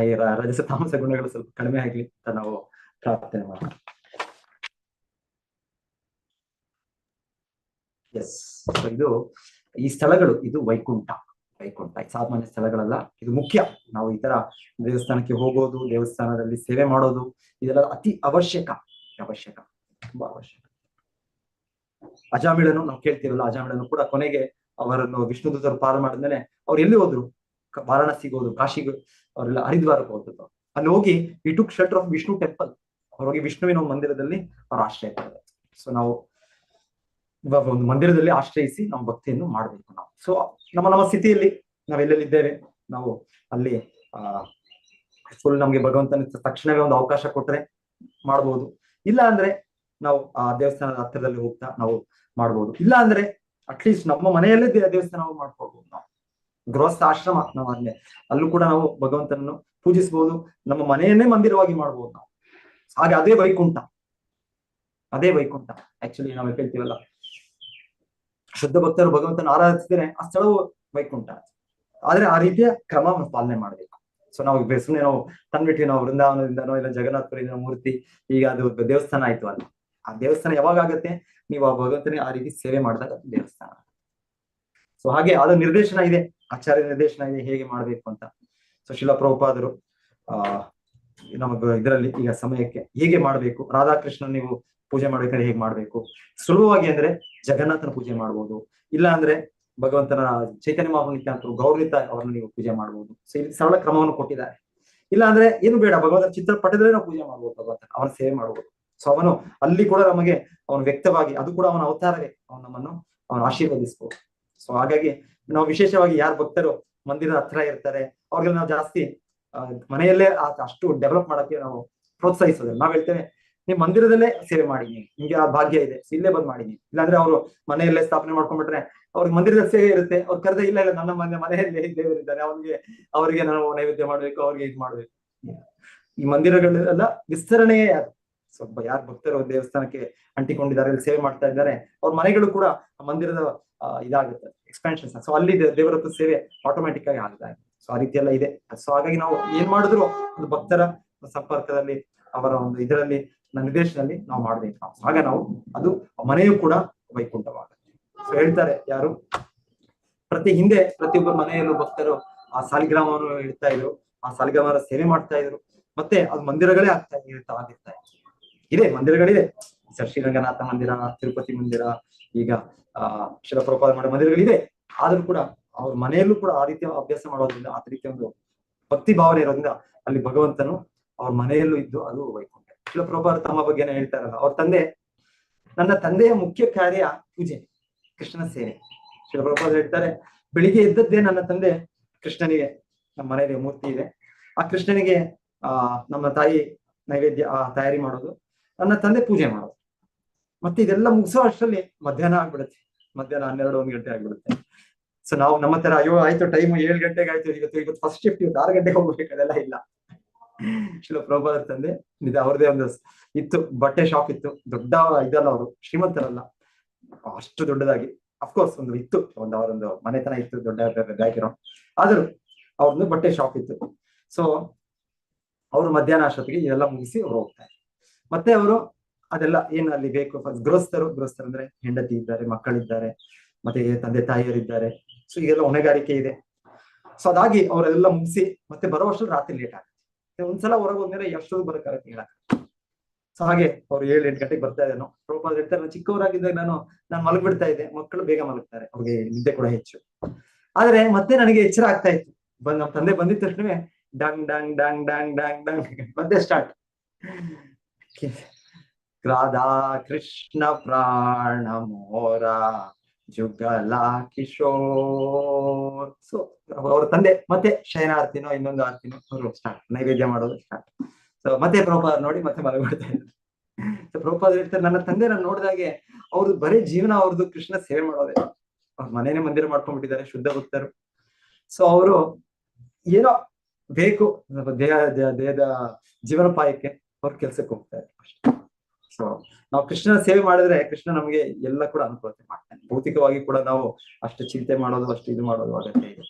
ಈ ರಜಸ ತಾಮಸ ಗುಣಗಳು ಸ್ವಲ್ಪ ಕಡಿಮೆ ಆಗ್ಲಿ ಅಂತ ನಾವು ಪ್ರಾರ್ಥನೆ ಮಾಡೋಣ. ಎಸ್, ಇದು ಈ ಸ್ಥಳಗಳು, ಇದು ವೈಕುಂಠ. ಸಾಮಾನ್ಯ ಸ್ಥಳಗಳಲ್ಲ, ಇದು ಮುಖ್ಯ. ನಾವು ಈ ತರ ದೇವಸ್ಥಾನಕ್ಕೆ ಹೋಗೋದು, ದೇವಸ್ಥಾನದಲ್ಲಿ ಸೇವೆ ಮಾಡೋದು, ಇದೆಲ್ಲ ಅತಿ ಅವಶ್ಯಕ, ತುಂಬಾ ಅವಶ್ಯಕ. ಅಜಾಮಿಳನು ನಾವು ಕೇಳ್ತೀವಲ್ಲ, ಅಜಾಮಿಳನು ಕೂಡ ಕೊನೆಗೆ ಅವರನ್ನು ವಿಷ್ಣು ದೂತರು ಪಾರ ಮಾಡಿದ್ಮೇಲೆ ಅವ್ರು ಎಲ್ಲಿ ಹೋದ್ರು, ವಾರಾಣಸಿಗೆ ಹೋದ್ರು, ಕಾಶಿಗೆ, ಅವರೆಲ್ಲ ಹರಿದ್ವಾರಕ್ಕೆ ಹೋದ್ರು. ಅಲ್ಲಿ ಹೋಗಿ we took shelter of Vishnu temple. ಅವ್ರಿಗೆ ವಿಷ್ಣುವಿನ ಒಂದು ಮಂದಿರದಲ್ಲಿ ಅವ್ರು ಆಶ್ರಯ ಪಡೆದರು. ಸೊ ನಾವು ಇವಾಗ ಒಂದು ಮಂದಿರದಲ್ಲಿ ಆಶ್ರಯಿಸಿ ನಾವು ಭಕ್ತಿಯನ್ನು ಮಾಡ್ಬೇಕು ನಾವು. ಸೊ ನಮ್ಮ ಸ್ಥಿತಿಯಲ್ಲಿ ನಾವೆಲ್ಲೆಲ್ಲಿದ್ದೇವೆ, ನಾವು ಅಲ್ಲಿ ಫುಲ್ ನಮ್ಗೆ ಭಗವಂತನ ತಕ್ಷಣವೇ ಒಂದು ಅವಕಾಶ ಕೊಟ್ರೆ ಮಾಡ್ಬೋದು. ಇಲ್ಲ ಅಂದ್ರೆ ನಾವು ಆ ದೇವಸ್ಥಾನದ ಹತ್ತಿರದಲ್ಲಿ ಹೋಗ್ತಾ ನಾವು ಮಾಡ್ಬೋದು. ಇಲ್ಲ ಅಂದ್ರೆ ಅಟ್ಲೀಸ್ಟ್ ನಮ್ಮ ಮನೆಯಲ್ಲೇ ದೇವಸ್ಥಾನ ಮಾಡ್ಕೊಳ್ಬಹುದು. ನಾವು ಗೃಹಸ್ಥ ಆಶ್ರಮ, ನಾವು ಅಲ್ಲೂ ಕೂಡ ನಾವು ಭಗವಂತನನ್ನು ಪೂಜಿಸ್ಬೋದು. ನಮ್ಮ ಮನೆಯನ್ನೇ ಮಂದಿರವಾಗಿ ಮಾಡ್ಬೋದು ನಾವು. ಹಾಗೆ ಅದೇ ವೈಕುಂಠ. ಆಕ್ಚುಲಿ ನಾವು ಹೇಳ್ತೀವಲ್ಲ, ಶುದ್ಧ ಭಕ್ತರು ಭಗವಂತನ ಆರಾಧಿಸಿದ್ರೆ ಆ ಸ್ಥಳವು ವೈಕುಂಠ. ಆದ್ರೆ ಆ ರೀತಿಯ ಕ್ರಮವನ್ನು ಪಾಲನೆ ಮಾಡ್ಬೇಕು. ಸೊ ನಾವು ಸುಮ್ಮನೆ ನಾವು ತಂದ್ಬಿಟ್ವಿ, ನಾವು ವೃಂದಾವನದಿಂದನೋ ಇಲ್ಲ ಜಗನ್ನಾಥಪುರಿಂದ ಮೂರ್ತಿ, ಈಗ ಅದು ದೇವಸ್ಥಾನ ಆಯ್ತು ಅಲ್ಲ. ಆ ದೇವಸ್ಥಾನ ಯಾವಾಗ ಆಗತ್ತೆ, ನೀವು ಆ ಭಗವಂತನಿಗೆ ಆ ರೀತಿ ಸೇವೆ ಮಾಡಿದಾಗ ದೇವಸ್ಥಾನ. ಸೊ ಹಾಗೆ ಅದು ನಿರ್ದೇಶನ ಇದೆ, ಆಚಾರ್ಯ ನಿರ್ದೇಶನ ಇದೆ ಹೇಗೆ ಮಾಡ್ಬೇಕು ಅಂತ. ಸೊ ಶಿಲ ಪ್ರಭುಪಾದರು ನಮಗ ಇದರಲ್ಲಿ ಈಗ ಸಮಯಕ್ಕೆ ಹೇಗೆ ಮಾಡ್ಬೇಕು, ರಾಧಾಕೃಷ್ಣ ನೀವು ಪೂಜೆ ಮಾಡ್ಬೇಕಾದ್ರೆ ಹೇಗೆ ಮಾಡ್ಬೇಕು, ಸುಲಭವಾಗಿ ಅಂದ್ರೆ ಜಗನ್ನಾಥನ ಪೂಜೆ ಮಾಡ್ಬೋದು. ಇಲ್ಲ ಅಂದ್ರೆ ಭಗವಂತನ ಚೈತನ್ಯ ಮಹಾನಿತ್ಯಾಂತರು ಗೌರವಿತ ಅವರನ್ನು ನೀವು ಪೂಜೆ ಮಾಡ್ಬೋದು. ಸೊ ಇಲ್ಲಿ ಸರಳ ಕ್ರಮವನ್ನು ಕೊಟ್ಟಿದ್ದಾರೆ. ಇಲ್ಲ ಅಂದ್ರೆ ಏನು ಬೇಡ, ಭಗವಂತನ ಚಿತ್ರಪಟದಲ್ಲೇ ನಾವು ಪೂಜೆ ಮಾಡ್ಬೋದು, ಭಗವಂತನ ಅವನ ಸೇವೆ ಮಾಡ್ಬೋದು. ಸೊ ಅವನು ಅಲ್ಲಿ ಕೂಡ ನಮಗೆ ಅವನು ವ್ಯಕ್ತವಾಗಿ, ಅದು ಕೂಡ ಅವನ ಅವತಾರವೇ, ನಮ್ಮನ್ನು ಅವನು ಆಶೀರ್ವದಿಸ್ಬೋದು. ಸೊ ಹಾಗಾಗಿ ನಾವು ವಿಶೇಷವಾಗಿ ಯಾರು ಭಕ್ತರು ಮಂದಿರದ ಹತ್ರ ಇರ್ತಾರೆ ಅವ್ರಿಗೆಲ್ಲ ನಾವು ಜಾಸ್ತಿ ಮನೆಯಲ್ಲೇ ಅಷ್ಟು ಡೆವಲಪ್ ಮಾಡಕ್ಕೆ ನಾವು ಪ್ರೋತ್ಸಾಹಿಸೋದಿಲ್ಲ. ನಾವ್ ಹೇಳ್ತೇವೆ, ನೀವು ಮಂದಿರದಲ್ಲೇ ಸೇವೆ ಮಾಡಿ, ನಿಮ್ಗೆ ಆ ಭಾಗ್ಯ ಇದೆ, ಇಲ್ಲೇ ಬಂದ್ ಮಾಡಿ. ಇಲ್ಲಾಂದ್ರೆ ಅವರು ಮನೆಯಲ್ಲೇ ಸ್ಥಾಪನೆ ಮಾಡ್ಕೊಂಡ್ಬಿಟ್ರೆ ಅವ್ರಿಗೆ ಮಂದಿರದ ಸೇವೆ ಇರುತ್ತೆ, ಅವ್ರು ಕರೆದ ಇಲ್ಲ ನನ್ನ ಮನೆಯಲ್ಲಿ ದೇವರಿದ್ದಾರೆ, ಅವರಿಗೆ ನಾವು ನೈವೇದ್ಯ ಮಾಡ್ಬೇಕು, ಅವ್ರಿಗೆ ಇದು ಮಾಡ್ಬೇಕು. ಈ ಮಂದಿರಗಳೆಲ್ಲ ವಿಸ್ತರಣೆಯೇ ಯಾರು ಸ್ವಲ್ಪ ಯಾರು ಭಕ್ತರು ದೇವಸ್ಥಾನಕ್ಕೆ ಅಂಟಿಕೊಂಡಿದ್ದಾರೆ, ಇಲ್ಲಿ ಸೇವೆ ಮಾಡ್ತಾ ಇದ್ದಾರೆ, ಅವ್ರ ಮನೆಗಳು ಕೂಡ ಮಂದಿರದ ಇದಾಗುತ್ತೆ, ಎಕ್ಸ್ಪ್ಯಾನ್ಷನ್. ಸೊ ಅಲ್ಲಿ ದೇವರ ಸೇವೆ ಆಟೋಮ್ಯಾಟಿಕ್ ಆಗಿ ಆಗ್ತಾ ಇದೆ. ಸೊ ಆ ರೀತಿ ಎಲ್ಲ ಇದೆ. ಸೊ ಹಾಗಾಗಿ ನಾವು ಏನ್ ಮಾಡಿದ್ರು ಒಂದು ಭಕ್ತರ ಸಂಪರ್ಕದಲ್ಲಿ, ಅವರ ಒಂದು ಇದರಲ್ಲಿ ನಿರ್ದೇಶನದಲ್ಲಿ ನಾವು ಮಾಡ್ಬೇಕು ನಾವು. ಆಗ ನಾವು ಅದು ಮನೆಯೂ ಕೂಡ ವೈಕುಂಠವಾಗುತ್ತೆ. ಸೊ ಹೇಳ್ತಾರೆ ಯಾರು, ಪ್ರತಿಯೊಬ್ಬರ ಮನೆಯಲ್ಲೂ ಭಕ್ತರು ಆ ಸಾಲಿಗ್ರಾಮವನ್ನು ಇಡ್ತಾ ಇದ್ರು, ಆ ಸಾಲಿಗ್ರಾಮನ ಸೇವೆ ಮಾಡ್ತಾ ಇದ್ರು. ಮತ್ತೆ ಅದು ಮಂದಿರಗಳೇ ಆಗಿರ್ತಾ ಇದೆ, ಮಂದಿರಗಳಿದೆ. ಶ್ರೀರಂಗನಾಥ ಮಂದಿರ, ತಿರುಪತಿ ಮಂದಿರ, ಈಗ ಶಿಲಪ್ರಭುಪಾದ ಮಾಡೋ ಮಂದಿರಗಳಿದೆ. ಆದ್ರೂ ಕೂಡ ಅವ್ರ ಮನೆಯಲ್ಲೂ ಕೂಡ ಆ ರೀತಿಯ ಅಭ್ಯಾಸ ಮಾಡೋದ್ರಿಂದ, ಆ ರೀತಿಯ ಒಂದು ಭಕ್ತಿ ಭಾವನೆ ಇರೋದ್ರಿಂದ ಅಲ್ಲಿ ಭಗವಂತನು ಅವ್ರ ಮನೆಯಲ್ಲೂ ಇದ್ದು ಅದು ವೈಕುಂಠ. ಶಿಲಪ್ರಭುಪಾದ ತಮ್ಮ ಬಗ್ಗೆನೇ ಹೇಳ್ತಾರಲ್ಲ, ಅವ್ರ ತಂದೆ, ನನ್ನ ತಂದೆಯ ಮುಖ್ಯ ಕಾರ್ಯ ಪೂಜೆ, ಕೃಷ್ಣನ ಸೇವೆ. ಶಿಲಪ್ರಭುಪಾದ ಹೇಳ್ತಾರೆ, ಬೆಳಿಗ್ಗೆ ಎದ್ದದ್ದೇ ನನ್ನ ತಂದೆ ಕೃಷ್ಣನಿಗೆ ನಮ್ಮ ಮನೆಯಲ್ಲಿ ಮೂರ್ತಿ ಇದೆ. ಆ ಕೃಷ್ಣನಿಗೆ ನಮ್ಮ ತಾಯಿ ನೈವೇದ್ಯ ತಯಾರಿ ಮಾಡೋದು, ನನ್ನ ತಂದೆ ಪೂಜೆ ಮಾಡೋದು. ಮತ್ತೆ ಇದೆಲ್ಲ ಮುಗಿಸೋ ಅಷ್ಟರಲ್ಲಿ ಮಧ್ಯಾಹ್ನ ಆಗ್ಬಿಡುತ್ತೆ. ಮಧ್ಯಾಹ್ನ 12-1 ಗಂಟೆ ಆಗ್ಬಿಡುತ್ತೆ. ಸೊ ನಾವು ನಮ್ಮ ತರ ಅಯ್ಯೋ ಆಯ್ತು ಟೈಮ್ 7 ಗಂಟೆಗೆ ಆಯ್ತು, ಇವತ್ತು ಫಸ್ಟ್ ಶಿಫ್ಟ್, ಇವತ್ತು 6 ಗಂಟೆಗೆ ಹೋಗ್ಬೇಕು, ಅದೆಲ್ಲ ಇಲ್ಲ. ಶಿಲ ಪ್ರಭುಪಾದರ ತಂದೆ ಅವ್ರದೇ ಒಂದು ಇತ್ತು, ಬಟ್ಟೆ ಶಾಪ್ ಇತ್ತು. ದೊಡ್ಡ ಇದಲ್ಲ, ಅವರು ಶ್ರೀಮಂತರಲ್ಲ, ಅಷ್ಟು ದೊಡ್ಡದಾಗಿ ಅಫ್ಕೋರ್ಸ್ ಒಂದು ಇತ್ತು, ಅವರೊಂದು ಮನೆತನ ಇತ್ತು, ದೊಡ್ಡ ಗಾಯಕರು. ಆದರೂ ಅವ್ರದ್ದು ಬಟ್ಟೆ ಶಾಪ್ ಇತ್ತು. ಸೊ ಅವರು ಮಧ್ಯಾಹ್ನ ಅಷ್ಟೊತ್ತಿಗೆ ಇದೆಲ್ಲ ಮುಗಿಸಿ ಅವ್ರು ಹೋಗ್ತಾರೆ. ಮತ್ತೆ ಅವರು ಅದೆಲ್ಲ ಏನು ಅಲ್ಲಿ ಬೇಕು, ಗೃಹಸ್ಥರು ಅಂದ್ರೆ ಹೆಂಡತಿ ಇದ್ದಾರೆ, ಮಕ್ಕಳಿದ್ದಾರೆ, ಮತ್ತೆ ತಂದೆ ತಾಯಿಯರಿದ್ದಾರೆ. ಸೊ ಈಗೆಲ್ಲ ಹೊಣೆಗಾರಿಕೆ ಇದೆ. ಸೊ ಅದಾಗಿ ಅವರೆಲ್ಲ ಮುಗಿಸಿ ಮತ್ತೆ ಬರೋ ಅಷ್ಟು ರಾತ್ರಿ ಲೇಟ್ ಆಗುತ್ತೆ. ಒಂದ್ಸಲ ಹೊರಗೆ ಹೋದ್ಮೇಲೆ ಎಷ್ಟೊಂದು ಬರೋಕ್ಕಾಗತ್ತೆ ಹೇಳಕ್. ಸೊ ಹಾಗೆ ಅವ್ರು 7-8 ಗಂಟೆಗೆ ಬರ್ತಾ ಇದ್ದೇನೋ. ಪ್ರಭುಪಾದರು ಹೇಳ್ತಾರೆ, ನಾನು ಚಿಕ್ಕವರಾಗಿದ್ದಾಗ ನಾನು ಮಲಗ್ಬಿಡ್ತಾ ಇದ್ದೆ, ಮಕ್ಕಳು ಬೇಗ ಮಲಗ್ತಾರೆ, ಅವ್ರಿಗೆ ನಿದ್ದೆ ಕೂಡ ಹೆಚ್ಚು. ಆದ್ರೆ ಮತ್ತೆ ನನಗೆ ಎಚ್ಚರ ಆಗ್ತಾ ಇತ್ತು. ನಮ್ಮ ತಂದೆ ಬಂದಿದ ತಕ್ಷಣವೇ dung dung dung dung dung dung ಮತ್ತೆ ಸ್ಟಾರ್ಟ್. ರಾಧಾ ಕೃಷ್ಣ ಪ್ರಾಣ ಮೋರ ಜುಗಲ ಕಿಶೋರ್. ಸೊ ಅವ್ರ ತಂದೆ ಮತ್ತೆ ಶಯನಾರ್ತಿನೋ ಇನ್ನೊಂದು ಆರ್ತಿನೋ ಅವರು ಸ್ಟಾರ್ಟ್, ನೈವೇದ್ಯ ಮಾಡೋದು ಸ್ಟಾರ್ಟ್. ಸೊ ಮತ್ತೆ ಪ್ರಭುಪಾದ ನೋಡಿ ಮತ್ತೆ ಮಲಗ್ಬಿಡ್ತಾ ಇದ್ದಾರೆ. ಸೊ ಪ್ರಭುಪಾದ ಹೇಳ್ತಾರೆ, ನನ್ನ ತಂದೆ ನಾನು ನೋಡಿದಾಗೆ ಅವ್ರದ್ದು ಬರೀ ಜೀವನ ಅವ್ರದ್ದು ಕೃಷ್ಣ ಸೇವೆ ಮಾಡೋದೇ. ಅವ್ರ ಮನೇನೆ ಮಂದಿರ ಮಾಡ್ಕೊಂಡ್ಬಿಟ್ಟಿದ್ದಾರೆ, ಶುದ್ಧ ಭಕ್ತರು. ಸೊ ಅವರು ಏನೋ ಬೇಕು ದೇಹದ ಜೀವನೋಪಾಯಕ್ಕೆ ಅವ್ರು ಕೆಲ್ಸಕ್ಕೆ ಹೋಗ್ತಾರೆ ಅಷ್ಟೇ. ಸೊ ನಾವು ಕೃಷ್ಣನ ಸೇವೆ ಮಾಡಿದ್ರೆ ಕೃಷ್ಣ ನಮ್ಗೆ ಎಲ್ಲ ಕೂಡ ಅನುಕೂಲತೆ ಮಾಡ್ತಾನೆ. ಭೌತಿಕವಾಗಿ ಕೂಡ ನಾವು ಅಷ್ಟು ಚಿಂತೆ ಮಾಡೋದು, ಅಷ್ಟು ಇದು ಮಾಡೋದು ಅಗತ್ಯ ಇದೆ.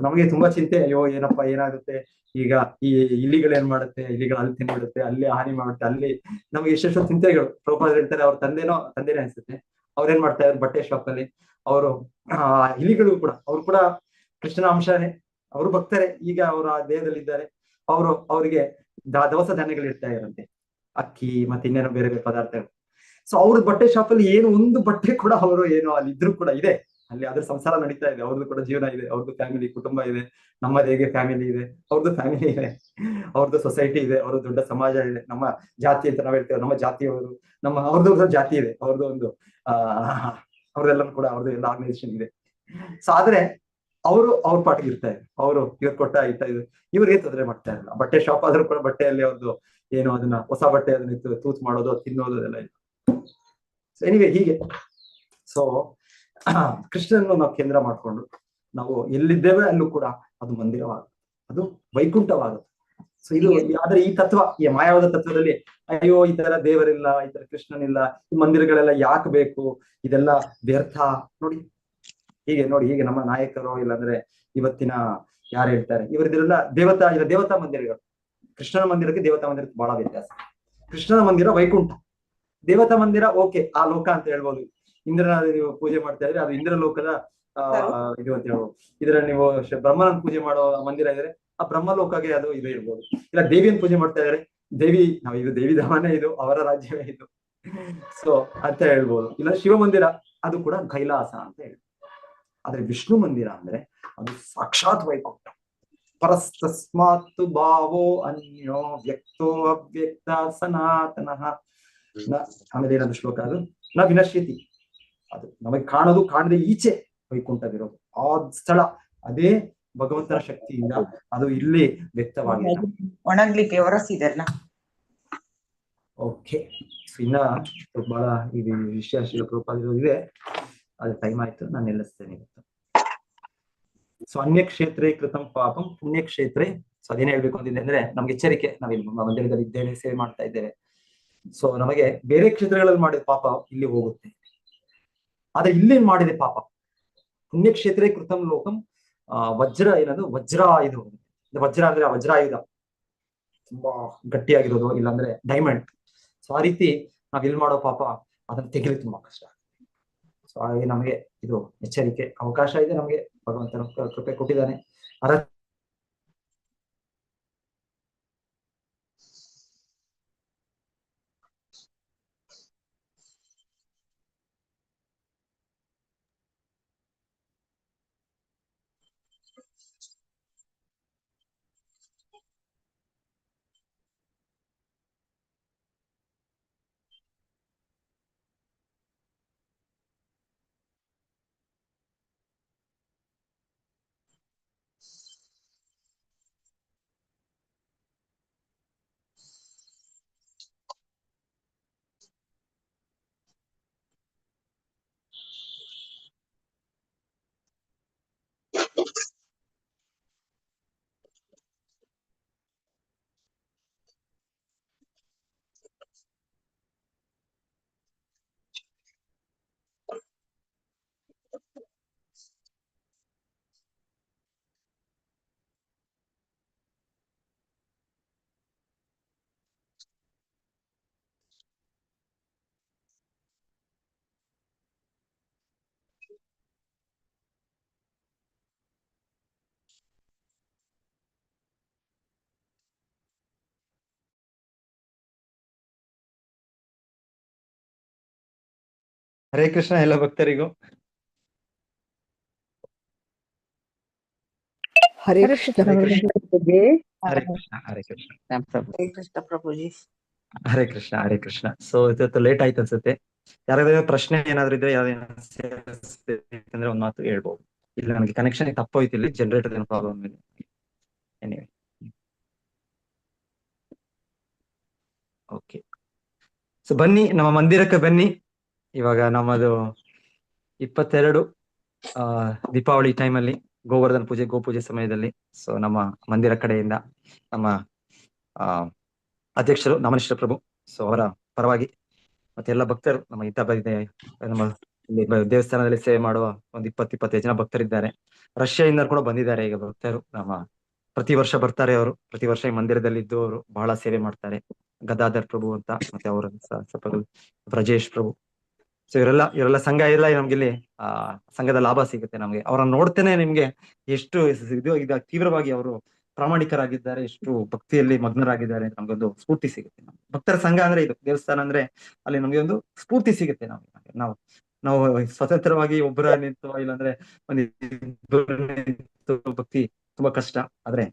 ನಮಗೆ ತುಂಬಾ ಚಿಂತೆ, ಅಯ್ಯೋ ಏನಪ್ಪಾ ಏನಾಗುತ್ತೆ ಈಗ, ಈ ಇಲಿಗಳು ಏನ್ ಮಾಡುತ್ತೆ, ಇಲಿಗಳು ಅಲ್ಲಿ ತಿನ್ಬಿಡುತ್ತೆ, ಅಲ್ಲಿ ಹಾನಿ ಮಾಡುತ್ತೆ, ಅಲ್ಲಿ ನಮ್ಗೆ ಎಷ್ಟೆಷ್ಟೋ ಚಿಂತೆಗಳು. ಪ್ರಭುಪಾದ ಹೇಳ್ತಾರೆ, ಅವ್ರ ತಂದೆನೇ ಅನ್ಸುತ್ತೆ, ಅವ್ರೇನ್ ಮಾಡ್ತಾ ಇದ್ರು ಬಟ್ಟೆ ಶಾಪ್ ಅಲ್ಲಿ. ಅವರು ಇಲಿಗಳು ಕೂಡ, ಅವ್ರು ಕೂಡ ಕೃಷ್ಣನ ಅಂಶನೇ, ಅವರು ಭಕ್ತರೇ. ಈಗ ಅವರು ಆ ದೇಹದಲ್ಲಿ ಇದ್ದಾರೆ. ಅವರಿಗೆ ದವಸ ಧಾನ್ಯಗಳು ಇರ್ತಾ ಇರಂತೆ, ಅಕ್ಕಿ ಮತ್ತೆ ಇನ್ನೇನೋ ಬೇರೆ ಬೇರೆ ಪದಾರ್ಥಗಳು. ಸೊ ಅವ್ರ ಬಟ್ಟೆ ಶಾಪ್ ಅಲ್ಲಿ ಏನು ಒಂದು ಬಟ್ಟೆ ಕೂಡ ಅವರು ಏನು ಅಲ್ಲಿ ಇದ್ರು ಕೂಡ ಇದೆ, ಅಲ್ಲಿ ಅದ್ರ ಸಂಸಾರ ನಡೀತಾ ಇದೆ, ಅವ್ರದ್ದು ಕೂಡ ಜೀವನ ಇದೆ, ಅವ್ರದ್ದು ಫ್ಯಾಮಿಲಿ ಕುಟುಂಬ ಇದೆ. ನಮ್ಮದು ಹೇಗೆ ಫ್ಯಾಮಿಲಿ ಇದೆ, ಅವ್ರದ್ದು ಫ್ಯಾಮಿಲಿ ಇದೆ, ಅವ್ರದ್ದು ಸೊಸೈಟಿ ಇದೆ, ಅವ್ರದ್ದು ದೊಡ್ಡ ಸಮಾಜ ಇದೆ. ನಮ್ಮ ಜಾತಿ ಅಂತ ನಾವ್ ಹೇಳ್ತೇವೆ, ನಮ್ಮ ಜಾತಿಯವರು, ಅವ್ರದ್ದು ಜಾತಿ ಇದೆ, ಅವ್ರದ್ದು ಒಂದು ಅವ್ರದೆಲ್ಲ ಕೂಡ ಅವ್ರದ್ದು ಎಲ್ಲ ಆರ್ಗನೈಸೇಷನ್ ಇದೆ. ಸೊ ಆದ್ರೆ ಅವ್ರ ಪಾಟಿಗೆ ಇರ್ತಾ ಇದೆ, ಅವರು ಇವ್ರು ಕೊಟ್ಟ ಇರ್ತಾ ಇದ್ರು, ಇವ್ರಿಗೆ ತೊಂದರೆ ಮಾಡ್ತಾ ಇರಲಿಲ್ಲ. ಬಟ್ಟೆ ಶಾಪ್ ಆದ್ರೂ ಕೂಡ ಬಟ್ಟೆಯಲ್ಲಿ ಅವ್ರದ್ದು ಏನು ಅದನ್ನ ಹೊಸ ಬಟ್ಟೆ ಅದನ್ನ ತೂತ್ ಮಾಡೋದು, ತಿನ್ನೋದು ಅದೆಲ್ಲ ಇಲ್ಲ. ಸೊ ಎನಿವೆ ಹೀಗೆ. ಸೊ ಕೃಷ್ಣನ್ನು ನಾವು ಕೇಂದ್ರ ಮಾಡ್ಕೊಂಡು ನಾವು ಎಲ್ಲಿದ್ದೇವೆ ಅಲ್ಲೂ ಕೂಡ ಅದು ಮಂದಿರವಾಗುತ್ತೆ, ಅದು ವೈಕುಂಠವಾಗುತ್ತೆ. ಸೊ ಇದು ಆದ್ರೆ ಈ ತತ್ವ, ಈ ಮಾಯಾವಾದ ತತ್ವದಲ್ಲಿ ಅಯ್ಯೋ ಈ ತರ ದೇವರಿಲ್ಲ, ಈ ತರ ಕೃಷ್ಣನಿಲ್ಲ, ಈ ಮಂದಿರಗಳೆಲ್ಲ ಯಾಕೆ ಬೇಕು, ಇದೆಲ್ಲ ವ್ಯರ್ಥ. ನೋಡಿ ಹೀಗೆ ನಮ್ಮ ನಾಯಕರು ಇಲ್ಲಾಂದ್ರೆ ಇವತ್ತಿನ ಯಾರು ಹೇಳ್ತಾರೆ, ಇವರದೆಲ್ಲ ದೇವತಾ ಮಂದಿರಗಳು. ಕೃಷ್ಣನ ಮಂದಿರಕ್ಕೆ ದೇವತಾ ಮಂದಿರಕ್ಕೆ ಬಹಳ ವ್ಯತ್ಯಾಸ. ಕೃಷ್ಣನ ಮಂದಿರ ವೈಕುಂಠ, ದೇವತಾ ಮಂದಿರ ಓಕೆ ಆ ಲೋಕ ಅಂತ ಹೇಳ್ಬೋದು. ಇಂದ್ರನ ನೀವು ಪೂಜೆ ಮಾಡ್ತಾ ಇದ್ರೆ ಅದು ಇಂದ್ರ ಲೋಕದ ಇದು ಅಂತ ಹೇಳ್ಬೋದು. ಇದ್ರ ನೀವು ಬ್ರಹ್ಮನ ಪೂಜೆ ಮಾಡೋ ಮಂದಿರ ಇದ್ರೆ ಆ ಬ್ರಹ್ಮಲೋಕಗೆ ಅದು ಇದು ಇರ್ಬೋದು. ಇಲ್ಲ ದೇವಿಯನ್ನು ಪೂಜೆ ಮಾಡ್ತಾ ಇದ್ರೆ ಇದು ದೇವಿ ಧಾಮನೇ, ಇದು ಅವರ ರಾಜ್ಯವೇ ಇದು. ಸೊ ಅಂತ ಹೇಳ್ಬೋದು. ಇಲ್ಲ ಶಿವ ಮಂದಿರ ಅದು ಕೂಡ ಕೈಲಾಸ ಅಂತ ಹೇಳ್ಬೋದು. ಆದ್ರೆ ವಿಷ್ಣು ಮಂದಿರ ಅಂದ್ರೆ ಅದು ಸಾಕ್ಷಾತ್ ವೈಕುಂಠ. ಪರಸ್ತಸ್ಮಾತ್ ಭಾವೋ ಅನ್ಯೋ ವ್ಯಕ್ತೋ ಅವ್ಯಕ್ತ ಸನಾತನಃ. ಆಮೇಲೆ ಏನದು ಶ್ಲೋಕ, ಅದು ನ ವಿನಶ್ಯತಿ. ಅದು ನಮಗೆ ಕಾಣೋದು, ಕಾಣದೆ ಈಚೆ ವೈಕುಂಠವಿರೋದು ಆ ಸ್ಥಳ, ಅದೇ ಭಗವಂತನ ಶಕ್ತಿಯಿಂದ ಅದು ಇಲ್ಲಿ ವ್ಯಕ್ತವಾಗಿದೆ. ಒಣಗ್ಲಿಕ್ಕೆ ಒರೆಸಿದಲ್ಲ. ಓಕೆ, ಇನ್ನ ಬಹಳ ಇದು ವಿಷಯ ಪ್ರಭುಪಾದಿರೋದಿದೆ, ಅದು ಟೈಮ್ ಆಯ್ತು, ನಾನು ನಿಲ್ಲಿಸ್ತೇನೆ ಇವತ್ತು. ಸೊ ಅನ್ಯಕ್ಷೇತ್ರೇ ಕೃತಂ ಪಾಪಂ ಪುಣ್ಯಕ್ಷೇತ್ರೇ. ಸೊ ಅದೇನ್ ಹೇಳ್ಬೇಕು ಅಂತಿದೆ ಅಂದ್ರೆ, ನಮ್ಗೆ ಎಚ್ಚರಿಕೆ, ನಾವಿಲ್ಲಿ ಮಂದಿರದಲ್ಲಿ ಇದ್ದೇವೆ, ಸೇವೆ ಮಾಡ್ತಾ ಇದ್ದೇವೆ. ಸೊ ನಮಗೆ ಬೇರೆ ಕ್ಷೇತ್ರಗಳಲ್ಲಿ ಮಾಡಿದ ಪಾಪ ಇಲ್ಲಿ ಹೋಗುತ್ತೆ, ಆದ್ರೆ ಇಲ್ಲೇನ್ ಮಾಡಿದೆ ಪಾಪ ಪುಣ್ಯಕ್ಷೇತ್ರೇ ಕೃತಂ ಲೋಕಂ. ವಜ್ರ ಏನದು, ವಜ್ರ ಇದು ವಜ್ರ ಅಂದ್ರೆ ವಜ್ರಾಯುಧ, ತುಂಬಾ ಗಟ್ಟಿಯಾಗಿರೋದು, ಇಲ್ಲಾಂದ್ರೆ ಡೈಮಂಡ್. ಸೊ ಆ ರೀತಿ ನಾವ್ ಇಲ್ಲಿ ಮಾಡೋ ಪಾಪ ಅದನ್ನ ತೆಗೆಲಿ ತುಂಬಾ ಕಷ್ಟ. ಸೊ ಹಾಗೆ ನಮಗೆ ಇದು ಎಚ್ಚರಿಕೆ, ಅವಕಾಶ ಇದೆ ನಮಗೆ, ಭಗವಂತನ ಕೃಪೆ ಕೊಟ್ಟಿದ್ದಾನೆ. ಹರೇ ಕೃಷ್ಣ ಎಲ್ಲ ಭಕ್ತರಿಗೂ. ಹರೇ ಕೃಷ್ಣ ಹರೇ ಕೃಷ್ಣ ಪ್ರಭುಜಿ. ಹರೇ ಕೃಷ್ಣ ಹರೇ ಕೃಷ್ಣ ಹರೇ ಕೃಷ್ಣ ಪ್ರಭುಜಿ. ಹರೇ ಕೃಷ್ಣ ಹರೇ ಕೃಷ್ಣ. ಸೊ ಇವತ್ತು ಲೇಟ್ ಆಯ್ತು ಅನ್ಸುತ್ತೆ. ಯಾರಾದ್ರೂ ಪ್ರಶ್ನೆ ಏನಾದ್ರು ಇದ್ರೆ ಯಾವ್ದಂದ್ರೆ ಒಂದ್ ಮಾತು ಹೇಳ್ಬೋದು. ಇಲ್ಲ ನನಗೆ ಕನೆಕ್ಷನ್ ತಪ್ಪೋಯ್ತು, ಇಲ್ಲಿ ಜನರೇಟರ್ ಏನೋ ಪ್ರಾಬ್ಲಮ್ ಇದೆ. Anyway okay. ಸೊ ಬನ್ನಿ ನಮ್ಮ ಮಂದಿರಕ್ಕೆ ಬನ್ನಿ. ಇವಾಗ ನಮ್ಮದು 22 ದೀಪಾವಳಿ ಟೈಮಲ್ಲಿ ಗೋವರ್ಧನ ಪೂಜೆ ಗೋಪೂಜೆ ಸಮಯದಲ್ಲಿ ಸೊ ನಮ್ಮ ಮಂದಿರ ಕಡೆಯಿಂದ ನಮ್ಮ ಅಧ್ಯಕ್ಷರು ನಮನಿಷ್ಠ ಪ್ರಭು ಸೊ ಅವರ ಪರವಾಗಿ ಮತ್ತೆ ಎಲ್ಲ ಭಕ್ತರು ನಮ್ಮ ಹಿತ ಬಂದಿದೆ. ನಮ್ಮ ಇಲ್ಲಿ ದೇವಸ್ಥಾನದಲ್ಲಿ ಸೇವೆ ಮಾಡುವ ಒಂದು 20-25 ಜನ ಭಕ್ತರಿದ್ದಾರೆ. ರಷ್ಯಾದಿಂದ ಕೂಡ ಬಂದಿದ್ದಾರೆ ಈಗ ಭಕ್ತರು. ನಮ್ಮ ಪ್ರತಿ ವರ್ಷ ಬರ್ತಾರೆ ಅವರು. ಪ್ರತಿ ವರ್ಷ ಈ ಮಂದಿರದಲ್ಲಿ ಇದ್ದು ಅವರು ಬಹಳ ಸೇವೆ ಮಾಡ್ತಾರೆ. ಗದಾಧರ್ ಪ್ರಭು ಅಂತ, ಮತ್ತೆ ಅವರ ಬ್ರಜೇಶ್ ಪ್ರಭು. ಸೊ ಇವರೆಲ್ಲ ಸಂಘ ಎಲ್ಲ ನಮ್ಗೆ ಇಲ್ಲಿ ಸಂಘದ ಲಾಭ ಸಿಗುತ್ತೆ ನಮ್ಗೆ. ಅವರನ್ನ ನೋಡ್ತೇನೆ ನಿಮ್ಗೆ ಎಷ್ಟು ಇದು ತೀವ್ರವಾಗಿ ಅವರು ಪ್ರಾಮಾಣಿಕರಾಗಿದ್ದಾರೆ, ಎಷ್ಟು ಭಕ್ತಿಯಲ್ಲಿ ಮಗ್ನರಾಗಿದ್ದಾರೆ ಅಂತ ನಮ್ಗೊಂದು ಸ್ಫೂರ್ತಿ ಸಿಗುತ್ತೆ. ಭಕ್ತರ ಸಂಘ ಅಂದ್ರೆ ಇದು, ದೇವಸ್ಥಾನ ಅಂದ್ರೆ ಅಲ್ಲಿ ನಮ್ಗೆ ಒಂದು ಸ್ಫೂರ್ತಿ ಸಿಗುತ್ತೆ. ನಾವು ಸ್ವತಂತ್ರವಾಗಿ ಒಬ್ಬರ ನಿಂತು ಇಲ್ಲಾಂದ್ರೆ ನಿಂತು ಭಕ್ತಿ ತುಂಬಾ ಕಷ್ಟ. ಆದ್ರೆ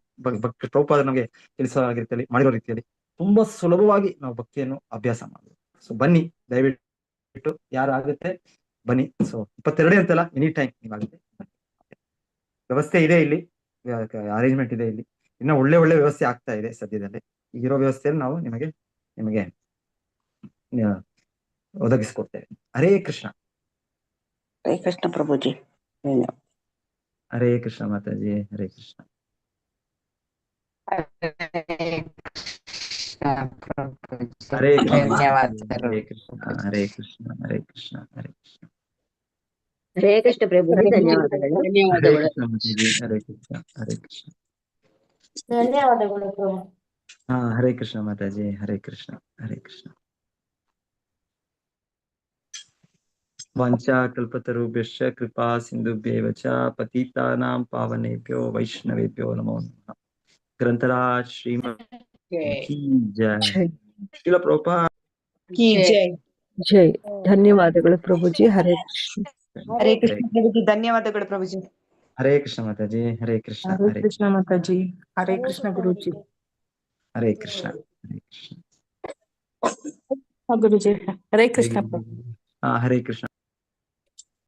ಪ್ರಭುಪಾದ ನಮ್ಗೆ ತಿಳಿಸೋವಾಗಿರ್ತಲ್ಲಿ ಮಾಡಿರೋ ರೀತಿಯಲ್ಲಿ ತುಂಬಾ ಸುಲಭವಾಗಿ ನಾವು ಭಕ್ತಿಯನ್ನು ಅಭ್ಯಾಸ ಮಾಡಬಹುದು. ಸೊ ಬನ್ನಿ, ದಯವಿಟ್ಟು ಯಾರಾಗುತ್ತೆ ಬನ್ನಿ. ಸೊ 22 ಅಂತಲ್ಲ, ಎನಿ ಟೈಮ್ ನೀವಾಗುತ್ತೆ. ವ್ಯವಸ್ಥೆ ಇದೆ ಇಲ್ಲಿ, ಅರೇಂಜ್ಮೆಂಟ್ ಇದೆ ಇಲ್ಲಿ. ಇನ್ನ ಒಳ್ಳೆ ವ್ಯವಸ್ಥೆ ಆಗ್ತಾ ಇದೆ ಸದ್ಯದಲ್ಲಿ. ಈಗಿರೋ ವ್ಯವಸ್ಥೆಯಲ್ಲಿ ನಾವು ನಿಮಗೆ ಒದಗಿಸ್ಕೊಡ್ತೇವೆ. ಹರೇ ಕೃಷ್ಣ. ಹರೇ ಕೃಷ್ಣ ಪ್ರಭುಜಿ. ಹರೇ ಕೃಷ್ಣ ಮಾತಾಜಿ. ಹರೇ ಕೃಷ್ಣ. ಹರೇ ಧನ್ಯವಾದಗಳು. ಹರೇ ಕೃಷ್ಣ ಹರೇ ಕೃಷ್ಣ ಹರೇ ಕೃಷ್ಣ ಹರೇ ಕೃಷ್ಣ. ಹರೇ ಕೃಷ್ಣ ಪ್ರಭುಜಿ, ಧನ್ಯವಾದಗಳು. ಹರೇ ಕೃಷ್ಣ ಮಾತಾಜಿ. ಹರೇ ಕೃಷ್ಣ ಹರೇ ಕೃಷ್ಣ. ಧನ್ಯವಾದಗಳು ಪ್ರಭು. ಹರೇ ಕೃಷ್ಣ ಮಾತಾಜಿ. ಹರೇ ಕೃಷ್ಣ ಹರೇ ಕೃಷ್ಣ. ವಾಂಚಾ ಕಲ್ಪತರುಭ್ಯಶ್ಚ ಕೃಪಾ ಸಿಂಧುಭ್ಯೇವ ಚ ಪತಿತಾನಾಂ ಪಾವನೇಭ್ಯೋ ವೈಷ್ಣವೇಭ್ಯೋ ನಮೋ ನಮಃ. ಗ್ರಂಥರಾಜ್ ಶ್ರೀಮದ್ ಕಿ ಜೈ. ಶ್ರೀಲ ಪ್ರಭುಪಾದ ಕಿ ಜೈ. ಜೈ. ಧನ್ಯವಾದಗಳು ಪ್ರಭುಜಿ. ಹರೇ ಕೃಷ್ಣ. ಹರೇ ಕೃಷ್ಣ ಪ್ರಭುಜಿ, ಧನ್ಯವಾದಗಳು ಪ್ರಭುಜಿ. ಹರೇ ಕೃಷ್ಣ ಮಾತಾಜಿ. ಹರೇ ಕೃಷ್ಣ ಹರೇ ಹರೇ ಕೃಷ್ಣ ಮಾತಾಜಿ. ಹರೇ ಕೃಷ್ಣ ಗುರುಜಿ. ಹರೇ ಕೃಷ್ಣ ಹರೇ ಕೃಷ್ಣ ಗುರುಜಿ. ಹರೇ ಕೃಷ್ಣ. ಹರೇ ಕೃಷ್ಣ.